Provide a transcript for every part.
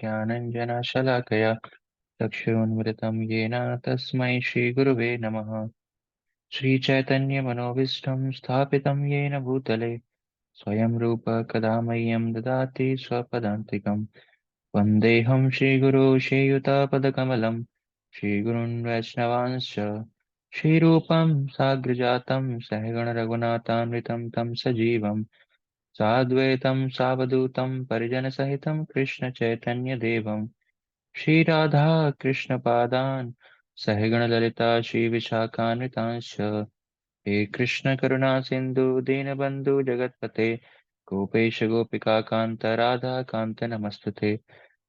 ज्ञानञ्जनशलाकया चक्षुरुन्मिलितं येन तस्मै श्रीगुरुवे नमः। श्रीचैतन्यमनोभीष्टं स्थापितं येन भूतले स्वयं रूप कदा मह्यं ददाति स्वपदान्तिकम्। वन्देऽहं श्रीगुरो श्रीयुतापदकमलं श्रीगुरून् वैष्णवांश्च श्रीरूपं साग्रजातं सहगणरघुनाथान्वितं तं सजीवं साद्वैतं सावधूतं परिजनसहितं कृष्णचैतन्यदेवं श्रीराधा कृष्णपादान् सहगणललिता श्रीविशाखान्वितांश्च हे कृष्ण करुणा सिंधु दीनबंधु जगतपते गोपेश गोपिका कांत राधा कांत नमस्तुते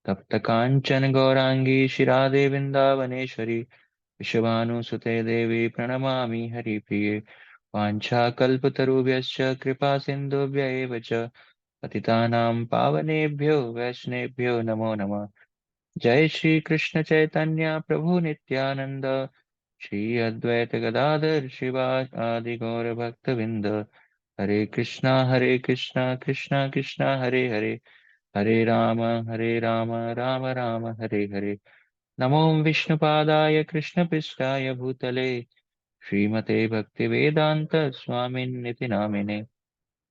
तप्त कांचन गौरांगी शिरादे वृंदावनेश्वरी विश्वभानुसुते देवी प्रणमामि हरिप्रिये वाञ्छाकल्पतरुभ्यश्च कृपा सिन्धुभ्य एव च पतितानां पावनेभ्यो वैष्णवेभ्यो नमो नमः। जय श्री कृष्ण चैतन्य प्रभु नित्यानंद श्री अद्वैत गदाधर शिवासादि गौर भक्तविंद। हरे कृष्णा कृष्णा कृष्णा हरे हरे हरे राम राम राम हरे हरे। नमो विष्णुपादाय कृष्णपृष्ठाय भूतले श्रीमते भक्तिवेदांत स्वामिन्निति नामिने।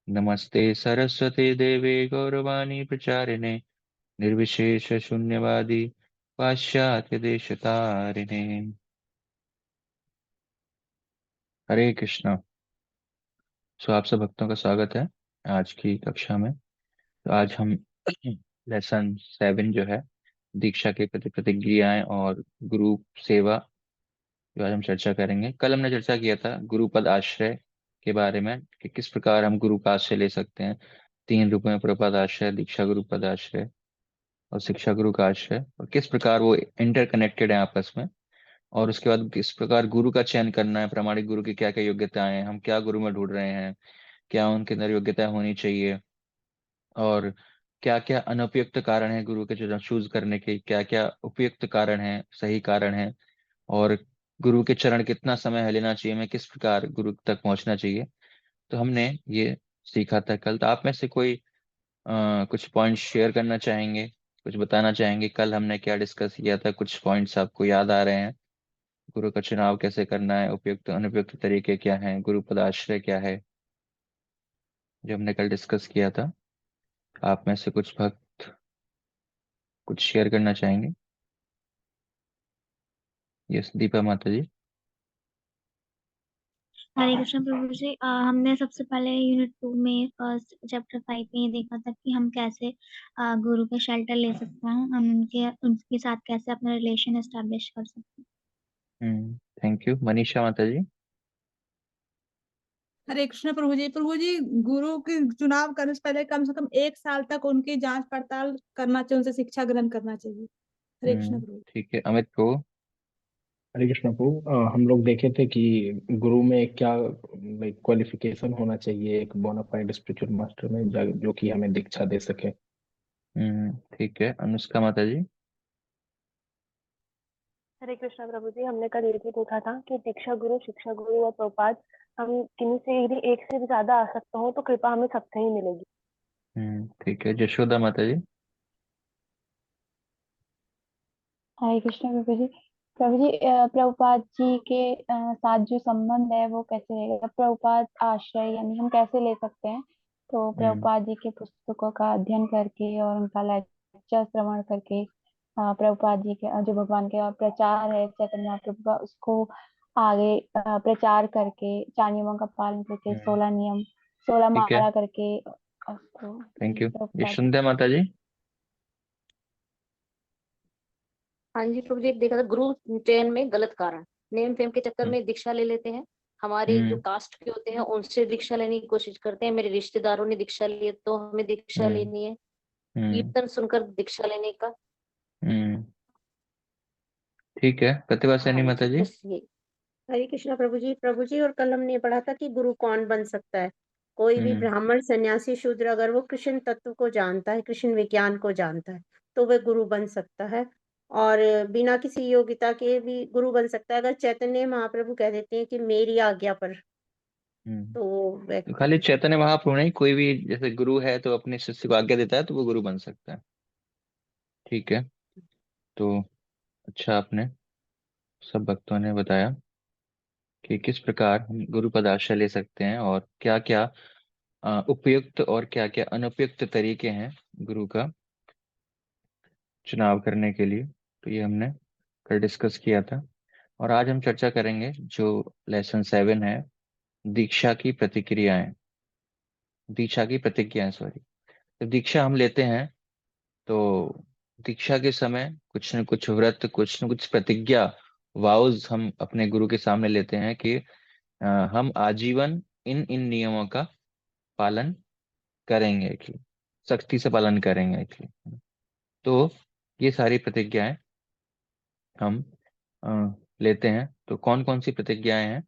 नमस्ते सरस्वती देवे गौरवाणी प्रचारिणे निर्विशेष शून्यवादी पाश्चात्य देशतारिणे। हरे कृष्णा। आप सब भक्तों का स्वागत है आज की कक्षा में। तो आज हम लेसन 7 जो है दीक्षा के प्रति प्रतिक्रियाएं और गुरु सेवा जो आज हम चर्चा करेंगे। कल हमने चर्चा किया था गुरुपद आश्रय के बारे में कि किस प्रकार हम गुरु का आश्रय ले सकते हैं। 3 रूपों में प्रपद आश्रय, दीक्षा गुरुपद आश्रय और शिक्षा गुरु का आश्रय, और किस प्रकार वो इंटरकनेक्टेड है आपस में। और उसके बाद किस प्रकार गुरु का चयन करना है, प्रामाणिक गुरु की क्या क्या योग्यताएं हैं, हम क्या गुरु में ढूंढ रहे हैं, क्या उनके अंदर योग्यता होनी चाहिए, और क्या क्या अनुपयुक्त कारण है गुरु के जो चूज करने के, क्या क्या उपयुक्त कारण है, सही कारण है, और गुरु के चरण कितना समय लेना चाहिए, हमें किस प्रकार गुरु तक पहुंचना चाहिए। तो हमने ये सीखा था कल। तो आप में से कोई कुछ पॉइंट्स शेयर करना चाहेंगे, कुछ बताना चाहेंगे कल हमने क्या डिस्कस किया था, कुछ पॉइंट्स आपको याद आ रहे हैं? गुरु का चुनाव कैसे करना है, उपयुक्त अनुपयुक्त तरीके क्या हैं, गुरु पदाश्रय क्या है, जो हमने कल डिस्कस किया था। आप में से कुछ भक्त कुछ शेयर करना चाहेंगे? यस, दीपा माता जी। हरे कृष्ण प्रभु जी। हमने सबसे पहले यूनिट 2 में फर्स्ट चैप्टर 5 में ये देखा था कि हम कैसे गुरु का शेल्टर ले सकते हैं, हम उनके उनके साथ कैसे अपना रिलेशन एस्टेब्लिश कर सकते हैं। Thank you. मनीषा माता जी। हरे कृष्ण प्रभु जी। प्रभु जी, गुरु के चुनाव करने से पहले कम से कम 1 साल तक उनकी जांच पड़ताल करना चाहिए, उनसे शिक्षा ग्रहण करना चाहिए। हरे कृष्ण प्रभु। ठीक है, अमित प्रभु। हरे कृष्ण प्रभु, हम लोग देखे थे कि गुरु में क्या लाइक क्वालिफिकेशन होना चाहिए एक बोनाफाइड स्पिरिचुअल मास्टर में, जो कि हमें दीक्षा दे सके। ठीक है, अनुष्का माता जी। हरे कृष्णा प्रभु जी, हमने कल ये भी देखा था कि दीक्षा गुरु, शिक्षा गुरु और प्रभुपाद, हम किन्हीं से यदि एक से भी ज्यादा आसक्त हो तो कृपा हमें सबसे ही मिलेगी। ठीक है, यशोदा माता जी। हरे कृष्ण प्रभु जी। प्रभु जी, प्रभुपाद जी के साथ जो संबंध है वो कैसे रहेगा? प्रभुपाद आश्रय यानी हम कैसे ले सकते हैं? तो प्रभुपाद जी के पुस्तकों का अध्ययन करके और उनका लेक्चर श्रवण करके, प्रभुपाद जी के जो भगवान के प्रचार है चैतन्य महाप्रभु का, उसको आगे प्रचार करके, 4 नियमों का पालन करके, 16 नियम, 16 ठीक है, माला करके, तो थैंक यू। प्रभुपाद। यशोदा माता जी। हाँ जी प्रभु जी, एक देखा था गुरु चयन में गलत कारण, नेम फेम के चक्कर में दीक्षा ले लेते हैं। हमारे जो हम्म कास्ट के होते हैं उनसे दीक्षा लेने की कोशिश करते हैं। मेरे रिश्तेदारों ने दीक्षा ली है तो हमें दीक्षा हम्म लेनी है। हम्म कीर्तन सुनकर दीक्षा लेने का। हम्म ठीक है, प्रतिभा सैनी हाँ माता जी, जी। बस ये। हरे कृष्णा प्रभु जी। प्रभु जी, और कल हमने पढ़ा था कि गुरु कौन बन सकता है। कोई भी हम्म ब्राह्मण, सन्यासी, शूद्र अगर वो कृष्ण तत्व को जानता है, कृष्ण विज्ञान को जानता है, तो वह गुरु बन सकता है। और बिना किसी योग्यता के भी गुरु बन सकता है। अगर चैतन्य महाप्रभु कह देते हैं कि मेरी आज्ञा पर, हम्म तो वो तो खाली चैतन्य महाप्रभु नहीं, कोई भी जैसे गुरु है तो अपने शिष्य को आज्ञा देता है तो वो गुरु बन सकता है। ठीक है, तो अच्छा आपने सब भक्तों ने बताया कि किस प्रकार हम गुरु पद आश्रय ले सकते हैं और क्या क्या उपयुक्त और क्या क्या अनुपयुक्त तरीके हैं गुरु का चुनाव करने के लिए। तो ये हमने कल डिस्कस किया था, और आज हम चर्चा करेंगे जो लेसन 7 है, दीक्षा की प्रतिक्रियाएं, दीक्षा की प्रतिज्ञाएं सॉरी। जब दीक्षा हम लेते हैं तो दीक्षा के समय कुछ न कुछ व्रत, कुछ न कुछ प्रतिज्ञा, वाउज हम अपने गुरु के सामने लेते हैं कि हम आजीवन इन इन नियमों का पालन करेंगे कि सख्ती से पालन करेंगे कि। तो ये सारी प्रतिज्ञाएं हम लेते हैं। तो कौन कौन सी प्रतिज्ञाएं हैं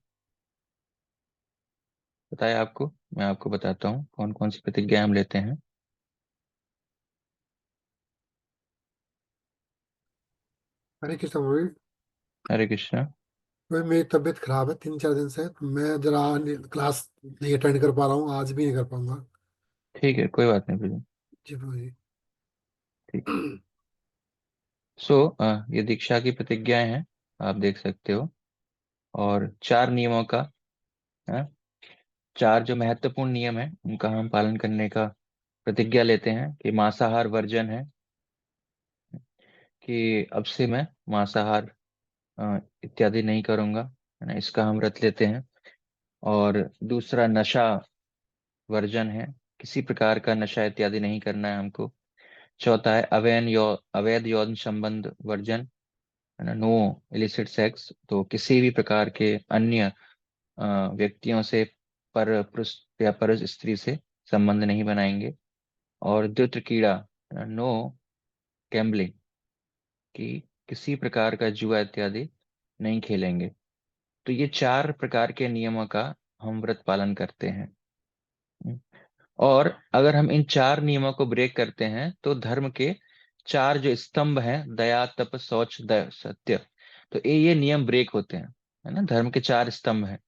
बताया आपको, मैं आपको बताता हूँ कौन कौन सी प्रतिज्ञाएं हम लेते हैं। हरे कृष्ण प्रभु। हरे कृष्णा। भाई मेरी तबीयत खराब है 3-4 दिन से, तो मैं जरा क्लास नहीं अटेंड कर पा रहा हूँ, आज भी नहीं कर पाऊंगा। ठीक है, कोई बात नहीं प्रभु। जी प्रभु जी। ठीक। सो ये दीक्षा की प्रतिज्ञाएं हैं, आप देख सकते हो। और 4 नियमों का, अ, 4 जो महत्वपूर्ण नियम है उनका हम पालन करने का प्रतिज्ञा लेते हैं कि मांसाहार वर्जन है, कि अब से मैं मांसाहार इत्यादि नहीं करूंगा, है ना, इसका हम व्रत लेते हैं। और दूसरा नशा वर्जन है, किसी प्रकार का नशा इत्यादि नहीं करना है हमको। चौथा है अवैध यौन संबंध वर्जन, है ना, नो इलिसिट सेक्स, तो किसी भी प्रकार के अन्य व्यक्तियों से, पर पुरुष या पर स्त्री से संबंध नहीं बनाएंगे। और द्युत कीड़ा, नो गैम्बलिंग, कि किसी प्रकार का जुआ इत्यादि नहीं खेलेंगे। तो ये 4 प्रकार के नियमों का हम व्रत पालन करते हैं। और अगर हम इन 4 नियमों को ब्रेक करते हैं तो धर्म के 4 जो स्तंभ हैं, दया तप शौच सत्य, तो ये नियम ब्रेक होते हैं, है ना, धर्म के 4 स्तंभ हैं।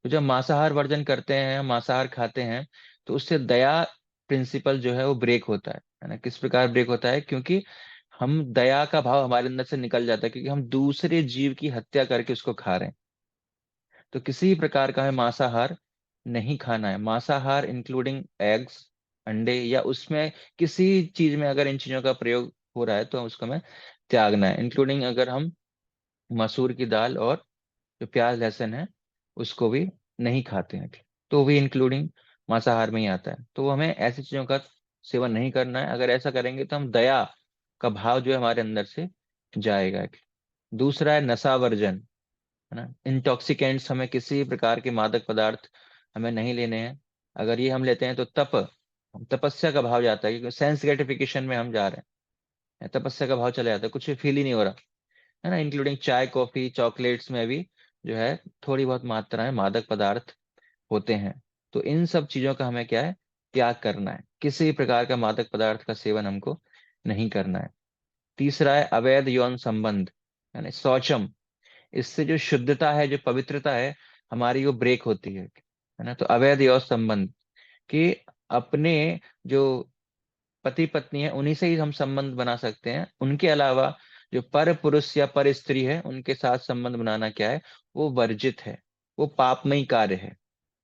तो जब मांसाहार वर्जन करते हैं, मांसाहार खाते हैं, तो उससे दया प्रिंसिपल जो है वो ब्रेक होता है ना। किस प्रकार ब्रेक होता है? क्योंकि हम दया का भाव हमारे अंदर से निकल जाता है, क्योंकि हम दूसरे जीव की हत्या करके उसको खा रहे हैं। तो किसी प्रकार का हमें मांसाहार नहीं खाना है। मांसाहार इंक्लूडिंग एग्स, अंडे, या उसमें किसी चीज में अगर इन चीजों का प्रयोग हो रहा है तो उसको हमें त्यागना है। इंक्लूडिंग अगर हम मसूर की दाल और जो प्याज लहसुन है उसको भी नहीं खाते हैं, तो भी इंक्लूडिंग मांसाहार में ही आता है। तो हमें ऐसी चीजों का सेवन नहीं करना है। अगर ऐसा करेंगे तो हम दया का भाव जो है हमारे अंदर से जाएगा। दूसरा है नशावर्जन, है ना। इंटॉक्सिकेंट्स, हमें किसी प्रकार के मादक पदार्थ हमें नहीं लेने हैं। अगर ये हम लेते हैं तो तपस्या का भाव जाता है, क्योंकि सेंस ग्रेटिफिकेशन में हम जा रहे हैं, तपस्या का भाव चला जाता है, कुछ भी फील ही नहीं हो रहा, है ना। इंक्लूडिंग चाय कॉफी चॉकलेट्स में भी जो है थोड़ी बहुत मात्रा में मादक पदार्थ होते हैं। तो इन सब चीजों का हमें क्या है, त्याग करना है। किसी प्रकार का मादक पदार्थ का सेवन हमको नहीं करना है। तीसरा है अवैध यौन संबंध, यानी शौचम। इससे जो शुद्धता है, जो पवित्रता है हमारी, वो ब्रेक होती है ना। तो अवैध यौन संबंध, कि अपने जो पति पत्नी है उन्हीं से ही हम संबंध बना सकते हैं, उनके अलावा जो पर पुरुष या पर स्त्री है उनके साथ संबंध बनाना क्या है, वो वर्जित है, वो पापमयी कार्य है।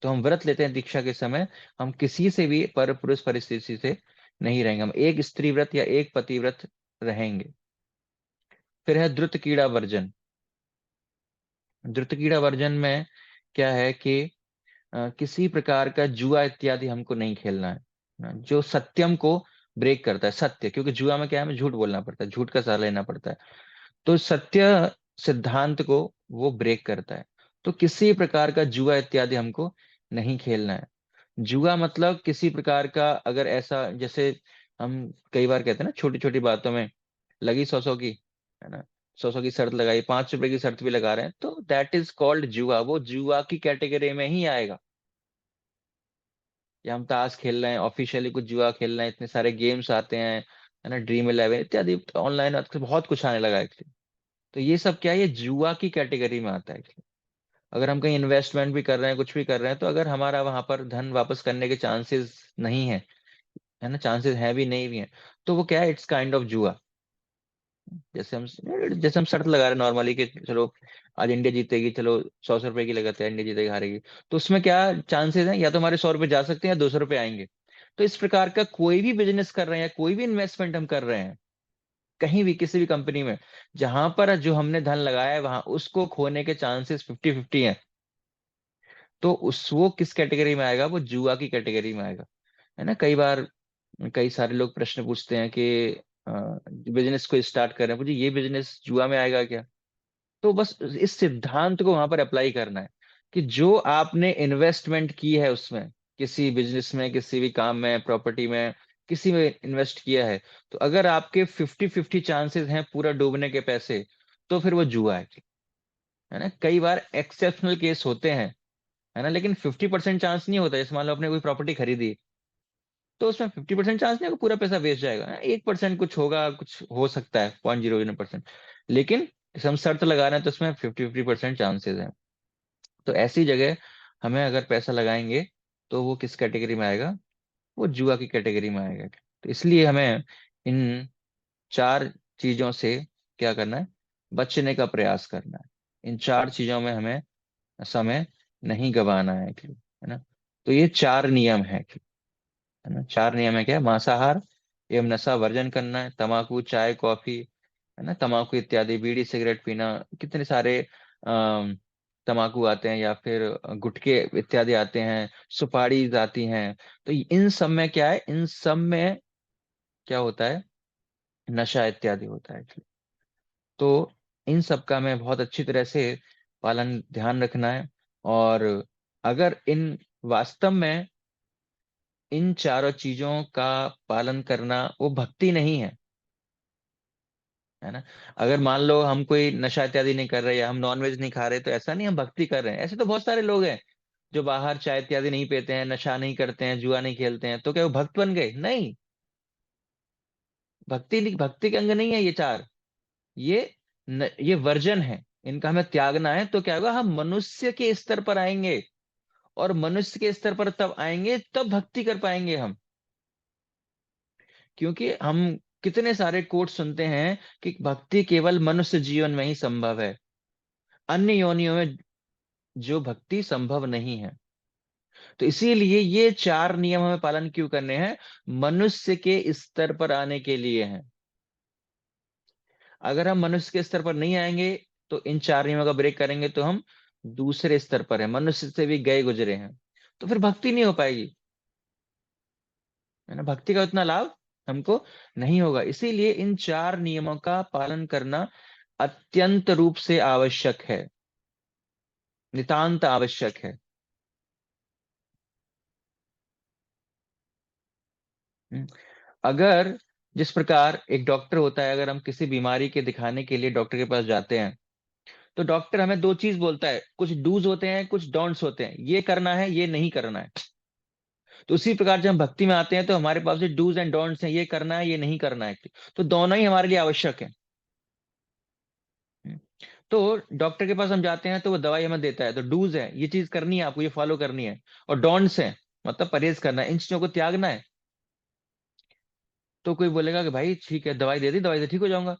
तो हम व्रत लेते हैं दीक्षा के समय, हम किसी से भी पर पुरुष पर स्त्री से नहीं रहेंगे, हम एक स्त्री व्रत या एक पति व्रत रहेंगे। फिर है द्रुत कीड़ा वर्जन। द्रुत कीड़ा वर्जन में क्या है कि किसी प्रकार का जुआ इत्यादि हमको नहीं खेलना है ना, जो सत्यम को ब्रेक करता है। सत्य, क्योंकि जुआ में क्या है, हमें झूठ बोलना पड़ता है, झूठ का सहारा लेना पड़ता है, तो सत्य सिद्धांत को वो ब्रेक करता है। तो किसी प्रकार का जुआ इत्यादि हमको नहीं खेलना है। जुआ मतलब किसी प्रकार का, अगर ऐसा जैसे हम कई बार कहते हैं ना, छोटी छोटी बातों में लगी 100 की, है ना, 100 की शर्त लगाई, 5 रुपए की शर्त भी लगा रहे हैं, तो दैट इज कॉल्ड जुआ, वो जुआ की कैटेगरी में ही आएगा। या हम ताश खेल रहे हैं, ऑफिशियली कुछ जुआ खेल रहे हैं, इतने सारे गेम्स आते हैं, है ना, ड्रीम इलेवन इत्यादि ऑनलाइन आजकल बहुत कुछ आने लगा है। तो ये सब क्या है, ये जुआ की कैटेगरी में आता है। अगर हम कहीं इन्वेस्टमेंट भी कर रहे हैं, कुछ भी कर रहे हैं, तो अगर हमारा वहां पर धन वापस करने के चांसेस नहीं है, है ना, चांसेस है भी नहीं भी है, तो वो क्या है, इट्स काइंड ऑफ जुआ। जैसे हम शर्त लगा रहे हैं नॉर्मली कि चलो आज इंडिया जीतेगी, चलो 100 100 रुपए की लगाते हैं, इंडिया जीतेगी हारेगी, तो उसमें क्या चांसेस हैं, या तो हमारे 100 रुपए जा सकते हैं या 200 रुपए आएंगे। तो इस प्रकार का कोई भी बिजनेस कर रहे हैं या कोई भी इन्वेस्टमेंट हम कर रहे हैं कहीं भी किसी भी कंपनी में, जहां पर जो हमने धन लगाया है वहां उसको खोने के चांसेस 50-50 हैं। तो उस वो किस कैटेगरी में आएगा, वो जुआ की कैटेगरी में आएगा। है ना, कई बार कई सारे लोग प्रश्न पूछते हैं कि बिजनेस को स्टार्ट कर रहे हैं, मुझे ये बिजनेस जुआ में आएगा क्या। तो बस इस सिद्धांत को वहां पर अप्लाई करना है कि जो आपने इन्वेस्टमेंट की है उसमें, किसी बिजनेस में, किसी भी काम में, प्रॉपर्टी में, किसी में इन्वेस्ट किया है, तो अगर आपके 50-50 चांसेस हैं पूरा डूबने के पैसे, तो फिर वो जुआ है ना। कई बार एक्सेप्शनल केस होते हैं, है ना, लेकिन 50% चांस नहीं होता। जैसे मान लो आपने कोई प्रॉपर्टी खरीदी, तो उसमें 50% चांस नहीं होगा पूरा पैसा वेस्ट जाएगा, 1% कुछ होगा, कुछ हो सकता है, 0.00%। लेकिन जैसे हम शर्त लगा रहे हैं तो उसमें 50-50% चांसेस हैं। तो ऐसी जगह हमें अगर पैसा लगाएंगे तो वो किस कैटेगरी में आएगा, वो जुआ की कैटेगरी में आएगा। तो इसलिए हमें इन 4 चीजों से क्या करना है, बचने का प्रयास करना है। इन 4 चीजों में हमें समय नहीं गंवाना है ना। तो ये 4 नियम है ना। 4 नियम है क्या, मांसाहार एवं नशा वर्जन करना है, तम्बाकू, चाय, कॉफी, है ना, तम्बाकू इत्यादि, बीड़ी सिगरेट पीना, कितने सारे अम, तम्बाकू आते हैं, या फिर गुटखे इत्यादि आते हैं, सुपारी आती हैं। तो इन सब में क्या है, इन सब में क्या होता है, नशा इत्यादि होता है। तो इन सब का हमें बहुत अच्छी तरह से पालन ध्यान रखना है। और अगर इन वास्तव में इन चारों चीजों का पालन करना वो भक्ति नहीं है ना। अगर मान लो हम कोई नशा इत्यादि नहीं कर रहे या हम नॉनवेज नहीं खा रहे, तो ऐसा नहीं हम भक्ति कर रहे हैं। ऐसे तो बहुत सारे लोग हैं जो बाहर चाय इत्यादि नहीं पीते हैं, नशा नहीं करते हैं, जुआ नहीं खेलते हैं, तो क्या वो भक्त बन गए? नहीं, भक्ति के अंग नहीं है ये 4। ये ये वर्जन है, इनका हमें त्यागना है। तो क्या होगा, हम मनुष्य के स्तर पर आएंगे, और मनुष्य के स्तर पर तब आएंगे तब भक्ति कर पाएंगे हम। क्योंकि हम कितने सारे कोट सुनते हैं कि भक्ति केवल मनुष्य जीवन में ही संभव है, अन्य योनियों में जो भक्ति संभव नहीं है। तो इसीलिए ये 4 नियम हमें पालन क्यों करने हैं, मनुष्य के स्तर पर आने के लिए हैं। अगर हम मनुष्य के स्तर पर नहीं आएंगे तो इन 4 नियमों का ब्रेक करेंगे तो हम दूसरे स्तर पर है, मनुष्य से भी गए गुजरे हैं, तो फिर भक्ति नहीं हो पाएगी, है ना। भक्ति का उतना लाभ हमको नहीं होगा। इसीलिए इन 4 नियमों का पालन करना अत्यंत रूप से आवश्यक है, नितांत आवश्यक है। हम्म। अगर जिस प्रकार एक डॉक्टर होता है, अगर हम किसी बीमारी के दिखाने के लिए डॉक्टर के पास जाते हैं, तो डॉक्टर हमें 2 चीज बोलता है, कुछ डूज होते हैं, कुछ डोंट्स होते हैं, ये करना है, ये नहीं करना है। तो उसी प्रकार जब हम भक्ति में आते हैं तो हमारे पास डूज एंड डोंट्स हैं, ये करना है, ये नहीं करना है। तो दोनों ही हमारे लिए आवश्यक है। तो डॉक्टर के पास हम जाते हैं तो वो दवाई हमें देता है, तो डूज है, ये चीज करनी है आपको, ये फॉलो करनी है, और डोंट्स है मतलब परहेज करना है, इन चीजों को त्यागना है। तो कोई बोलेगा कि भाई ठीक है, दवाई दे दी, दवाई से ठीक हो जाऊंगा,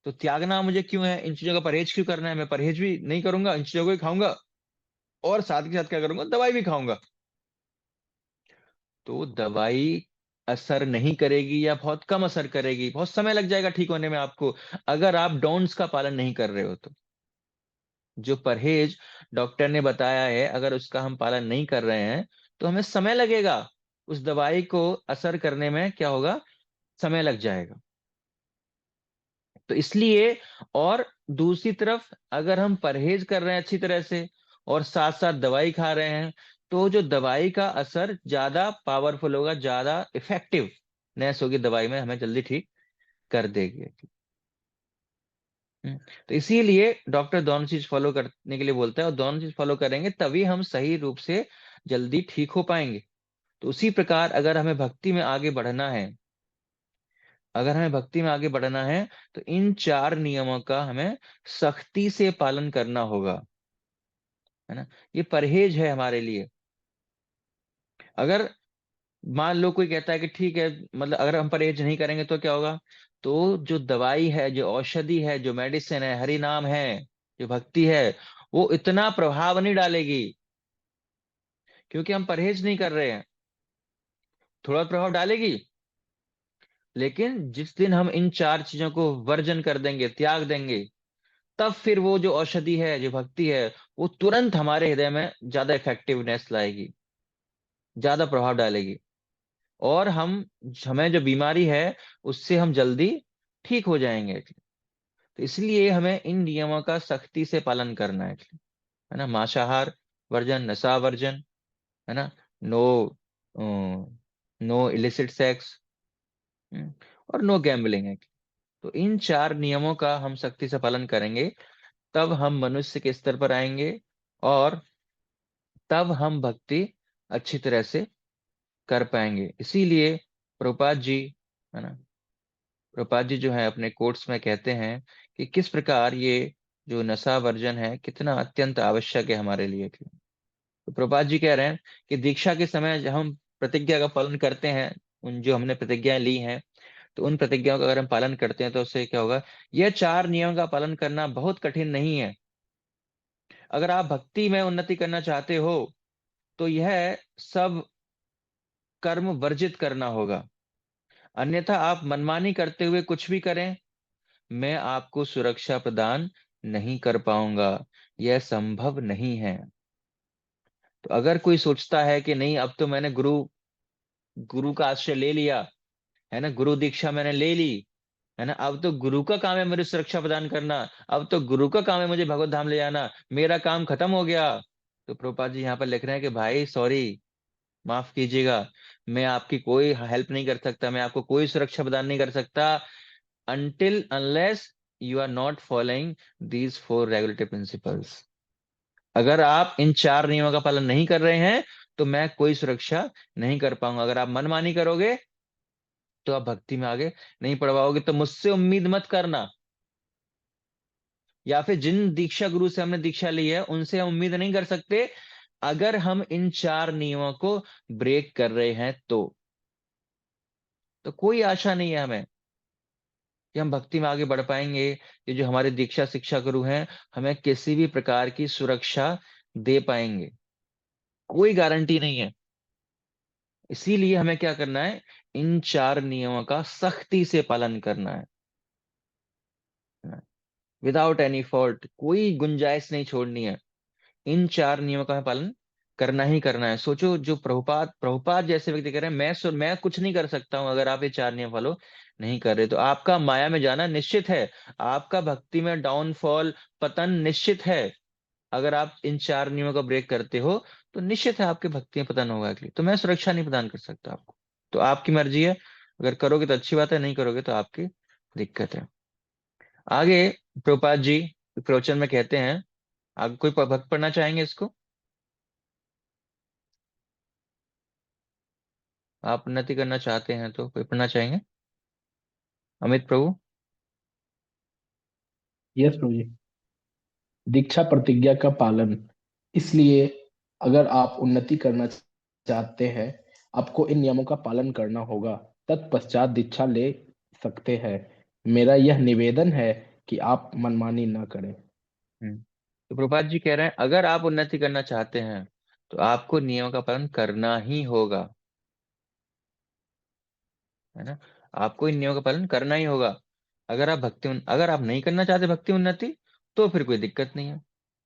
तो त्यागना मुझे क्यों है, इन चीजों का परहेज क्यों करना है? मैं परहेज भी नहीं करूंगा, इन चीजों को ही खाऊंगा, और साथ के साथ क्या करूंगा, दवाई भी खाऊंगा। तो दवाई असर नहीं करेगी या बहुत कम असर करेगी, बहुत समय लग जाएगा ठीक होने में आपको, अगर आप डोंट्स का पालन नहीं कर रहे हो तो। जो परहेज डॉक्टर ने बताया है, अगर उसका हम पालन नहीं कर रहे हैं तो हमें समय लगेगा, उस दवाई को असर करने में क्या होगा, समय लग जाएगा। तो इसलिए, और दूसरी तरफ अगर हम परहेज कर रहे हैं अच्छी तरह से और साथ साथ दवाई खा रहे हैं, तो जो दवाई का असर ज्यादा पावरफुल होगा, ज्यादा इफेक्टिवनेस होगी दवाई में, हमें जल्दी ठीक कर देगी। तो इसीलिए डॉक्टर दोनों चीज फॉलो करने के लिए बोलता है, और दोनों चीज फॉलो करेंगे तभी हम सही रूप से जल्दी ठीक हो पाएंगे। तो उसी प्रकार अगर हमें भक्ति में आगे बढ़ना है, अगर हमें भक्ति में आगे बढ़ना है, तो इन 4 नियमों का हमें सख्ती से पालन करना होगा, है ना। ये परहेज है हमारे लिए। अगर मान लो कोई कहता है कि ठीक है, मतलब अगर हम परहेज नहीं करेंगे तो क्या होगा, तो जो दवाई है, जो औषधि है, जो मेडिसिन है, हरि नाम है, जो भक्ति है, वो इतना प्रभाव नहीं डालेगी, क्योंकि हम परहेज नहीं कर रहे हैं। थोड़ा प्रभाव डालेगी, लेकिन जिस दिन हम इन चार चीजों को वर्जन कर देंगे, त्याग देंगे, तब फिर वो जो औषधि है, जो भक्ति है, वो तुरंत हमारे हृदय में ज्यादा इफेक्टिवनेस लाएगी, ज्यादा प्रभाव डालेगी, और हमें जो बीमारी है उससे हम जल्दी ठीक हो जाएंगे। तो इसलिए हमें इन नियमों का सख्ती से पालन करना है ना। मांसाहार वर्जन, नशा वर्जन, है ना, नो नो इलिसिट सेक्स, और नो गैम्बलिंग है। तो इन चार नियमों का हम सख्ती से पालन करेंगे, तब हम मनुष्य के स्तर पर आएंगे, और तब हम भक्ति अच्छी तरह से कर पाएंगे। इसीलिए प्रभुपाद जी, है ना, प्रभुपाद जी जो है अपने कोट्स में कहते हैं कि किस प्रकार ये जो नशा वर्जन है कितना अत्यंत आवश्यक है हमारे लिए। तो प्रभुपाद जी कह रहे हैं कि दीक्षा के समय जब हम प्रतिज्ञा का पालन करते हैं, उन जो हमने प्रतिज्ञाएं ली हैं, तो उन प्रतिज्ञाओं का अगर हम पालन करते हैं तो उससे क्या होगा, यह चार नियम का पालन करना बहुत कठिन नहीं है। अगर आप भक्ति में उन्नति करना चाहते हो तो यह सब कर्म वर्जित करना होगा, अन्यथा आप मनमानी करते हुए कुछ भी करें, मैं आपको सुरक्षा प्रदान नहीं कर पाऊंगा, यह संभव नहीं है। तो अगर कोई सोचता है कि नहीं, अब तो मैंने गुरु गुरु का आश्रय ले लिया, है ना, गुरु दीक्षा मैंने ले ली, है ना, अब तो गुरु का काम है मेरी सुरक्षा प्रदान करना, अब तो गुरु का काम है मुझे भगवत धाम ले जाना, मेरा काम खत्म हो गया। तो प्रभुपाद जी यहाँ पर लिख रहे हैं कि भाई सॉरी, माफ कीजिएगा, मैं आपकी कोई हेल्प नहीं कर सकता, मैं आपको कोई सुरक्षा प्रदान नहीं कर सकता, until unless you are not following these four regulative principles। अगर आप इन चार नियमों का पालन नहीं कर रहे हैं तो मैं कोई सुरक्षा नहीं कर पाऊंगा। अगर आप मनमानी करोगे तो आप भक्ति में आगे नहीं बढ़ पाओगे। तो मुझसे उम्मीद मत करना, या फिर जिन दीक्षा गुरु से हमने दीक्षा ली है उनसे हम उम्मीद नहीं कर सकते, अगर हम इन चार नियमों को ब्रेक कर रहे हैं तो कोई आशा नहीं है हमें कि हम भक्ति में आगे बढ़ पाएंगे। ये जो हमारे दीक्षा शिक्षा गुरु हैं, हमें किसी भी प्रकार की सुरक्षा दे पाएंगे, कोई गारंटी नहीं है। इसीलिए हमें क्या करना है, इन चार नियमों का सख्ती से पालन करना है, विदाउट एनी फॉल्ट, कोई गुंजाइश नहीं छोड़नी है। इन चार नियमों का हमें पालन करना ही करना है। सोचो, जो प्रभुपाद प्रभुपाद जैसे व्यक्ति कह रहे हैं, मैं कुछ नहीं कर सकता हूं अगर आप ये चार नियम फॉलो नहीं कर रहे, तो आपका माया में जाना निश्चित है, आपका भक्ति में डाउनफॉल, पतन निश्चित है। अगर आप इन चार नियमों का ब्रेक करते हो तो निश्चित है आपके भक्ति में पतन होगा अगली। तो मैं सुरक्षा नहीं प्रदान कर सकता आपको, तो आपकी मर्जी है, अगर करोगे तो अच्छी बात है, नहीं करोगे तो आपकी दिक्कत है। आगे प्रभुपाद जी प्रवचन में कहते हैं, आगे कोई भक्त पढ़ना चाहेंगे इसको? आप उन्नति करना चाहते हैं तो कोई पढ़ना चाहेंगे? अमित प्रभु। यस प्रभु जी। दीक्षा प्रतिज्ञा का पालन, इसलिए अगर आप उन्नति करना चाहते हैं, आपको इन नियमों का पालन करना होगा, तत्पश्चात दीक्षा ले सकते हैं। मेरा यह निवेदन है कि आप मनमानी ना करें। तो प्रभुपाद जी कह रहे हैं, अगर आप उन्नति करना चाहते हैं तो आपको नियमों का पालन करना ही होगा, है ना, आपको इन नियमों का पालन करना ही होगा। अगर आप नहीं करना चाहते भक्ति उन्नति, तो फिर कोई दिक्कत नहीं है,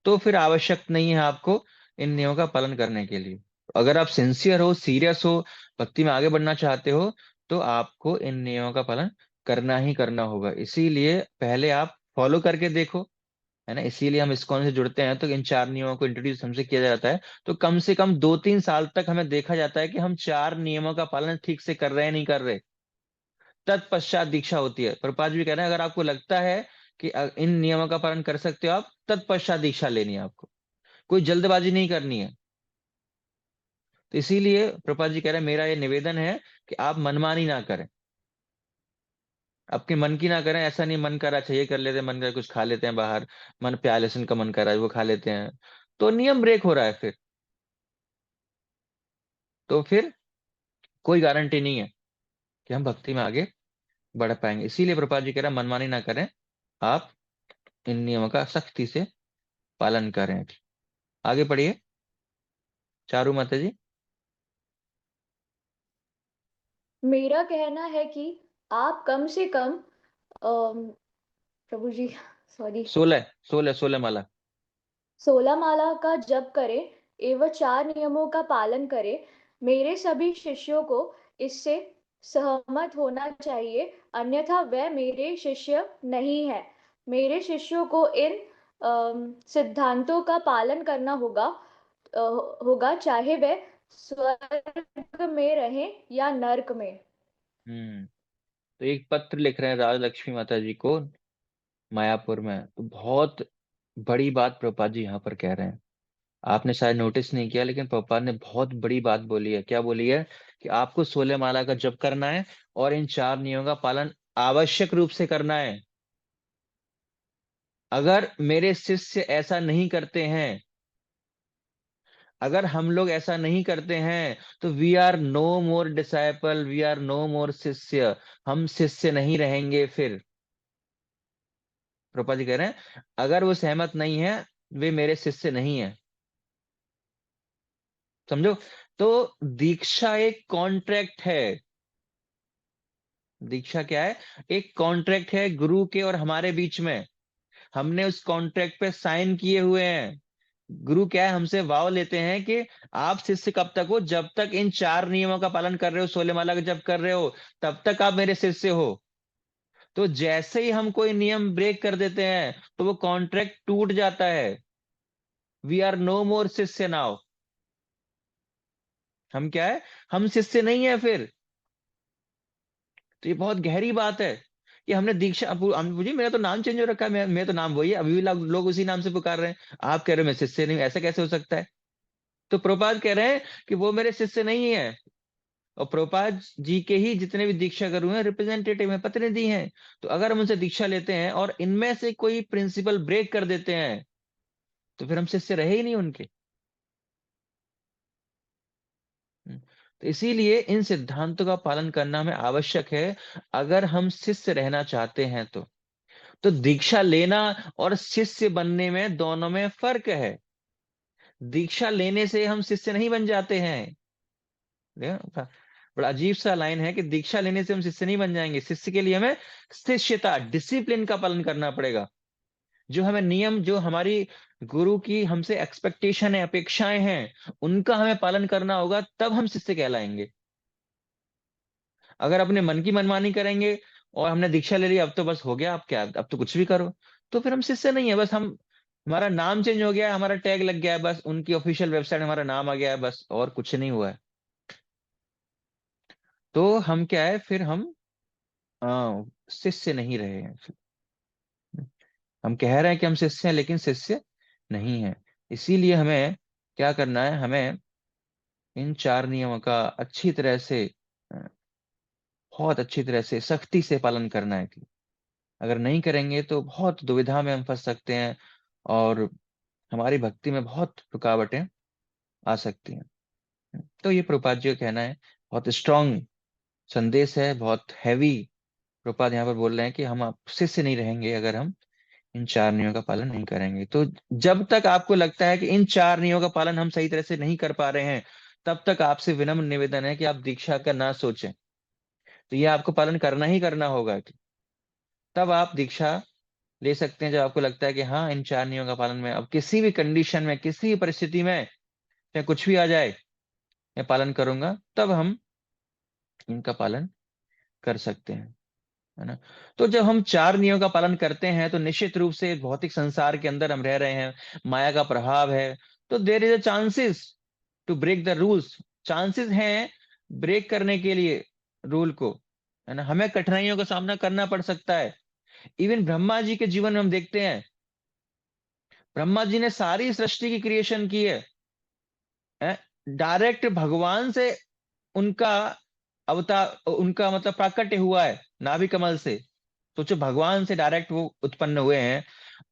तो फिर आवश्यक नहीं है आपको इन नियमों का पालन करने के लिए। अगर आप सिंसियर हो, सीरियस हो, भक्ति में आगे बढ़ना चाहते हो, तो आपको इन नियमों का पालन करना ही करना होगा। इसीलिए पहले आप फॉलो करके देखो, है ना। इसीलिए हम इस्कॉन से जुड़ते हैं तो इन चार नियमों को इंट्रोड्यूस हमसे किया जाता है, तो कम से कम 2-3 साल तक हमें देखा जाता है कि हम चार नियमों का पालन ठीक से कर रहे हैं नहीं कर रहे, तत्पश्चात दीक्षा होती है। प्रभुपाद जी कह रहे हैं, अगर आपको लगता है कि इन नियमों का पालन कर सकते हो आप, तत्पश्चात दीक्षा लेनी है आपको, कोई जल्दबाजी नहीं करनी है। तो इसीलिए प्रभुपाद जी कह रहे हैं, मेरा ये निवेदन है कि आप मनमानी ना करें, आपके मन की ना करें। ऐसा नहीं मन करा चाहिए कर लेते हैं, मन करा कुछ खा लेते हैं बाहर, मन प्यार लहसुन का मन कर रहा है वो खा लेते हैं, तो नियम ब्रेक हो रहा है फिर। तो फिर कोई गारंटी नहीं है कि हम भक्ति में आगे बढ़ पाएंगे। इसीलिए प्रभुपाद जी कह रहे हैं मनमानी ना करें, आप इन नियमों का सख्ती से पालन करें। आगे पढ़िए चारू माता जी। मेरा कहना है कि आप कम से कम प्रभु जी सॉरी 16 माला। 16 माला का जप करें एवं 4 नियमों का पालन करें। मेरे सभी शिष्यों को इससे सहमत होना चाहिए, अन्यथा वह मेरे शिष्य नहीं है। मेरे शिष्यों को इन सिद्धांतों का पालन करना होगा, चाहे वह स्वर्ग में रहें या नरक में। तो एक पत्र लिख रहे हैं राजलक्ष्मी माता जी को मायापुर में। तो बहुत बड़ी बात प्रभुपाद जी यहाँ पर कह रहे हैं। आपने शायद नोटिस नहीं किया, लेकिन प्रभुपाद ने बहुत बड़ी बात बोली है। क्या बोली है? कि आपको 16 माला का जप करना है और इन 4 नियमों का पालन आवश्यक रूप से करना है। अगर मेरे शिष्य ऐसा नहीं करते हैं, अगर हम लोग ऐसा नहीं करते हैं, तो we are no more disciple, we are no more shishya. हम शिष्य नहीं रहेंगे फिर। प्रभुपाद जी कह रहे हैं अगर वो सहमत नहीं है, वे मेरे शिष्य नहीं है। समझो? तो दीक्षा एक कॉन्ट्रैक्ट है। दीक्षा क्या है? एक कॉन्ट्रैक्ट है गुरु के और हमारे बीच में। हमने उस कॉन्ट्रैक्ट पे साइन किए हुए हैं। गुरु क्या है? हमसे वाव लेते हैं कि आप शिष्य कब तक हो? जब तक इन 4 नियमों का पालन कर रहे हो, 16 माला का जप कर रहे हो, तब तक आप मेरे शिष्य हो। तो जैसे ही हम कोई नियम ब्रेक कर देते हैं, तो वो कॉन्ट्रैक्ट टूट जाता है। वी आर नो मोर शिष्य नाउ। हम क्या है? हम शिष्य नहीं है फिर। तो ये बहुत गहरी बात है कि हमने दीक्षा मुझे मेरा तो नाम चेंज हो रखा है, मैं तो नाम वही है, अभी भी लोग उसी नाम से पुकार रहे हैं। आप कह रहे हो मैं शिष्य नहीं हूं, ऐसा कैसे हो सकता है? तो प्रभुपाद कह रहे हैं कि वो मेरे शिष्य नहीं है। और प्रभुपाद जी के ही जितने भी दीक्षा गुरु हैं रिप्रेजेंटेटिव हैं, प्रतिनिधि हैं। तो अगर हम उनसे दीक्षा लेते हैं और इनमें से कोई प्रिंसिपल ब्रेक कर देते हैं, तो फिर हम शिष्य रहे ही नहीं उनके। तो इसीलिए इन सिद्धांतों का पालन करना हमें आवश्यक है अगर हम शिष्य रहना चाहते हैं। तो दीक्षा लेना और शिष्य बनने में दोनों में फर्क है। दीक्षा लेने से हम शिष्य नहीं बन जाते हैं। देखो, बड़ा अजीब सा लाइन है कि दीक्षा लेने से हम शिष्य नहीं बन जाएंगे। शिष्य के लिए हमें शिष्यता, डिसिप्लिन का पालन करना पड़ेगा। जो हमें नियम, जो हमारी गुरु की हमसे एक्सपेक्टेशन है, अपेक्षाएं हैं, उनका हमें पालन करना होगा, तब हम शिष्य कहलाएंगे। अगर अपने मन की मनमानी करेंगे और हमने दीक्षा ले ली, अब तो बस हो गया, अब क्या, अब तो कुछ भी करो, तो फिर हम शिष्य नहीं है। बस हम, हमारा नाम चेंज हो गया है, हमारा टैग लग गया है, बस उनकी ऑफिशियल वेबसाइट में हमारा नाम आ गया है, बस और कुछ नहीं हुआ है। तो हम क्या है फिर? हम शिष्य नहीं रहे हैं। हम कह रहे हैं कि हम शिष्य हैं, लेकिन शिष्य नहीं है। इसीलिए हमें क्या करना है? हमें इन 4 नियमों का अच्छी तरह से, अ, बहुत अच्छी तरह से, सख्ती से पालन करना है। अगर नहीं करेंगे तो बहुत दुविधा में हम फंस सकते हैं और हमारी भक्ति में बहुत रुकावटें आ सकती हैं। तो ये प्रभुपाद जी का कहना है, बहुत स्ट्रांग संदेश है, बहुत हैवी। प्रभुपाद यहाँ पर बोल रहे हैं कि हम आप शिष्य नहीं रहेंगे अगर हम इन 4 नियमों का पालन नहीं करेंगे। तो जब तक आपको लगता है कि इन 4 नियमों का पालन हम सही तरह से नहीं कर पा रहे हैं, तब तक आपसे विनम्र निवेदन है कि आप दीक्षा का ना सोचें। तो ये आपको पालन करना ही करना होगा। तब आप दीक्षा ले सकते हैं जब आपको लगता है कि हाँ, इन 4 नियमों का पालन में अब किसी भी कंडीशन में, किसी भी परिस्थिति में, चाहे कुछ भी आ जाए, मैं पालन करूंगा। तब हम इनका पालन कर सकते हैं, है ना? तो जब हम 4 नियमों का पालन करते हैं, तो निश्चित रूप से भौतिक संसार के अंदर हम रह रहे हैं, माया का प्रभाव है, तो there is a chances to break the rules. Chances हैं ब्रेक करने के लिए रूल को, है ना? हमें कठिनाइयों का सामना करना पड़ सकता है। इवन ब्रह्मा जी के जीवन में हम देखते हैं, ब्रह्मा जी ने सारी सृष्टि की क्रिएशन की है, डायरेक्ट भगवान से उनका अवतार, उनका मतलब प्राकट्य हुआ है नाभि कमल से। सोचो, भगवान से डायरेक्ट वो उत्पन्न हुए हैं,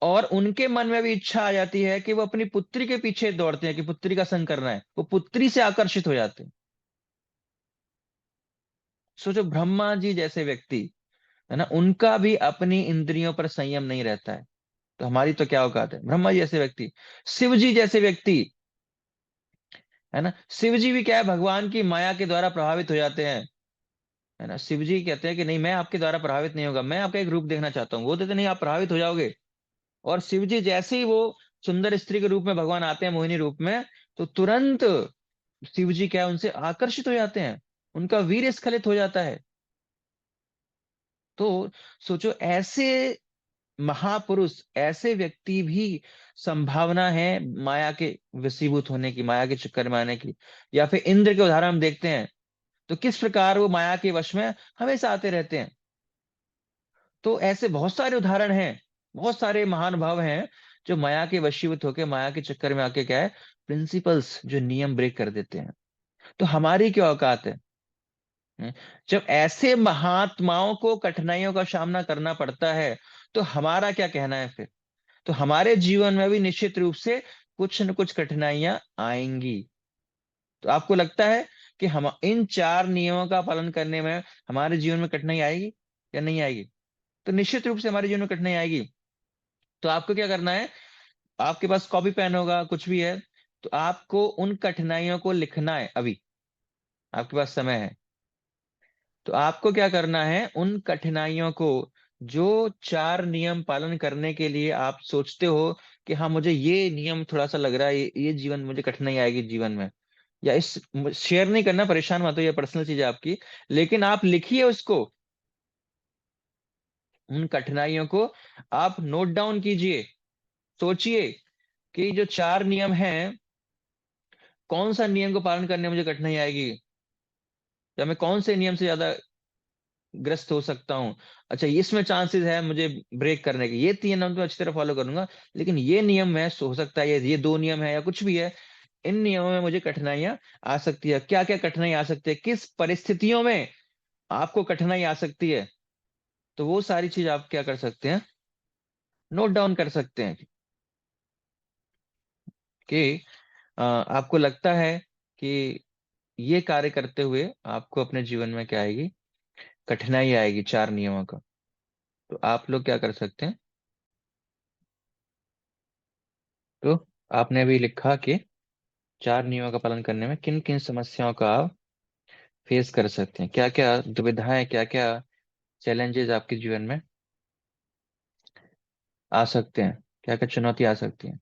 और उनके मन में भी इच्छा आ जाती है कि वो अपनी पुत्री के पीछे दौड़ते हैं कि पुत्री का संग करना है, वो पुत्री से आकर्षित हो जाते हैं। सोचो ब्रह्मा जी जैसे व्यक्ति, है ना, उनका भी अपनी इंद्रियों पर संयम नहीं रहता है, तो हमारी तो क्या औकात है। ब्रह्मा जी जैसे व्यक्ति, शिव जी जैसे व्यक्ति, है ना, शिव जी भी क्या है, भगवान की माया के द्वारा प्रभावित हो जाते हैं, है ना। शिव जी कहते हैं कि नहीं, मैं आपके द्वारा प्रभावित नहीं होगा, मैं आपका एक रूप देखना चाहता हूँ। वो कहते नहीं, आप प्रभावित हो जाओगे। और शिव जी जैसे ही वो सुंदर स्त्री के रूप में भगवान आते हैं, मोहिनी रूप में, तो तुरंत शिव जी क्या है, उनसे आकर्षित हो जाते हैं, उनका वीर स्खलित हो जाता है। तो सोचो, ऐसे महापुरुष, ऐसे व्यक्ति भी संभावना है माया के वशीभूत होने की, माया के चक्कर में आने की। या फिर इंद्र के उदाहरण हम देखते हैं, तो किस प्रकार वो माया के वश में हमेशा आते रहते हैं। तो ऐसे बहुत सारे उदाहरण हैं, बहुत सारे महानुभाव हैं जो माया के वशीभूत होकर, माया के चक्कर में आके क्या है, प्रिंसिपल्स, जो नियम ब्रेक कर देते हैं। तो हमारी क्या औकात है? हम्म, जब ऐसे महात्माओं को कठिनाइयों का सामना करना पड़ता है, तो हमारा क्या कहना है फिर? तो हमारे जीवन में भी निश्चित रूप से कुछ न कुछ कठिनाइयां आएंगी। तो आपको लगता है कि हम इन 4 नियमों का पालन करने में हमारे जीवन में कठिनाई आएगी या नहीं आएगी? तो निश्चित रूप से हमारे जीवन में कठिनाई आएगी। तो आपको क्या करना है, आपके पास कॉपी पेन होगा, कुछ भी है, तो आपको उन कठिनाइयों को लिखना है। अभी आपके पास समय है, तो आपको क्या करना है, उन कठिनाइयों को, जो 4 नियम पालन करने के लिए आप सोचते हो कि हाँ, मुझे ये नियम थोड़ा सा लग रहा है, ये जीवन मुझे कठिनाई आएगी जीवन में, या इस, शेयर नहीं करना, परेशान मत हो, ये पर्सनल चीज है आपकी, लेकिन आप लिखिए उसको, उन कठिनाइयों को आप नोट डाउन कीजिए। सोचिए कि जो 4 नियम हैं, कौन सा नियम को पालन करने में मुझे कठिनाई आएगी, या मैं कौन से नियम से ज्यादा ग्रस्त हो सकता हूँ। अच्छा, इसमें चांसेस है मुझे ब्रेक करने के, ये 3 नियम तो अच्छी तरह फॉलो करूंगा, लेकिन ये नियम में हो सकता है, ये 2 नियम है या कुछ भी है, इन नियमों में मुझे कठिनाइयां आ सकती है। क्या क्या कठिनाई आ सकती है, किस परिस्थितियों में आपको कठिनाई आ सकती है, तो वो सारी चीज आप क्या कर सकते हैं, नोट डाउन कर सकते हैं। कि आपको लगता है कि ये कार्य करते हुए आपको अपने जीवन में क्या आएगी, कठिनाई आएगी 4 नियमों का, तो आप लोग क्या कर सकते हैं। तो आपने अभी लिखा कि 4 नियमों का पालन करने में किन किन समस्याओं का आप फेस कर सकते हैं, क्या क्या दुविधाएं, क्या क्या चैलेंजेस आपके जीवन में आ सकते हैं, क्या क्या चुनौती आ सकती हैं,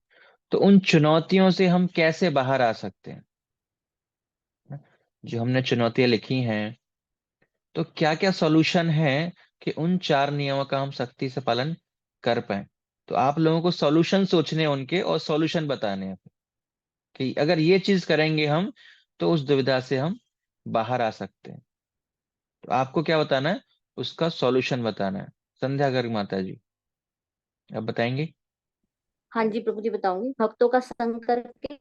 तो उन चुनौतियों से हम कैसे बाहर आ सकते हैं। जो हमने चुनौतियां लिखी हैं, तो क्या क्या सॉल्यूशन है कि उन 4 नियमों का हम सख्ती से पालन कर पाए। तो आप लोगों को सॉल्यूशन सोचने हैं उनके, और सॉल्यूशन बताने हैं कि अगर ये चीज करेंगे हम, तो उस दुविधा से हम बाहर आ सकते हैं। तो आपको क्या बताना है, उसका सॉल्यूशन बताना है। संध्या गर्ग माता जी, आप बताएंगे। हाँ जी प्रभु जी, बताऊंगी। भक्तों का संग करके,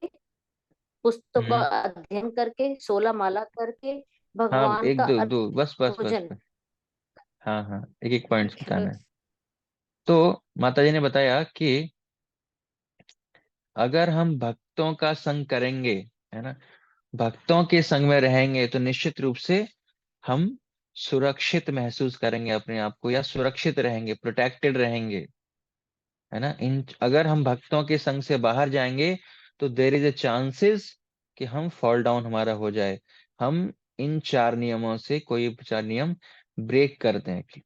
पुस्तकों का हम्म। अध्ययन करके, 16 माला करके, हाँ, भगवान एक का दो दो, बस बस बस भोजन। बस। हाँ हाँ, एक एक पॉइंट्स ठीक है बताना है। बस। तो माता जी ने बताया कि अगर हम भक्तों का संग करेंगे, है ना, भक्तों के संग में रहेंगे, तो निश्चित रूप से हम सुरक्षित महसूस करेंगे अपने आप को, या सुरक्षित रहेंगे, प्रोटेक्टेड रहेंगे, है ना। इन, अगर हम भक्तों के संग से बाहर जाएंगे, तो देर इज ए चांसेस कि हम फॉल डाउन हमारा हो जाए, हम इन 4 नियमों से कोई 4 नियम ब्रेक कर दें। तो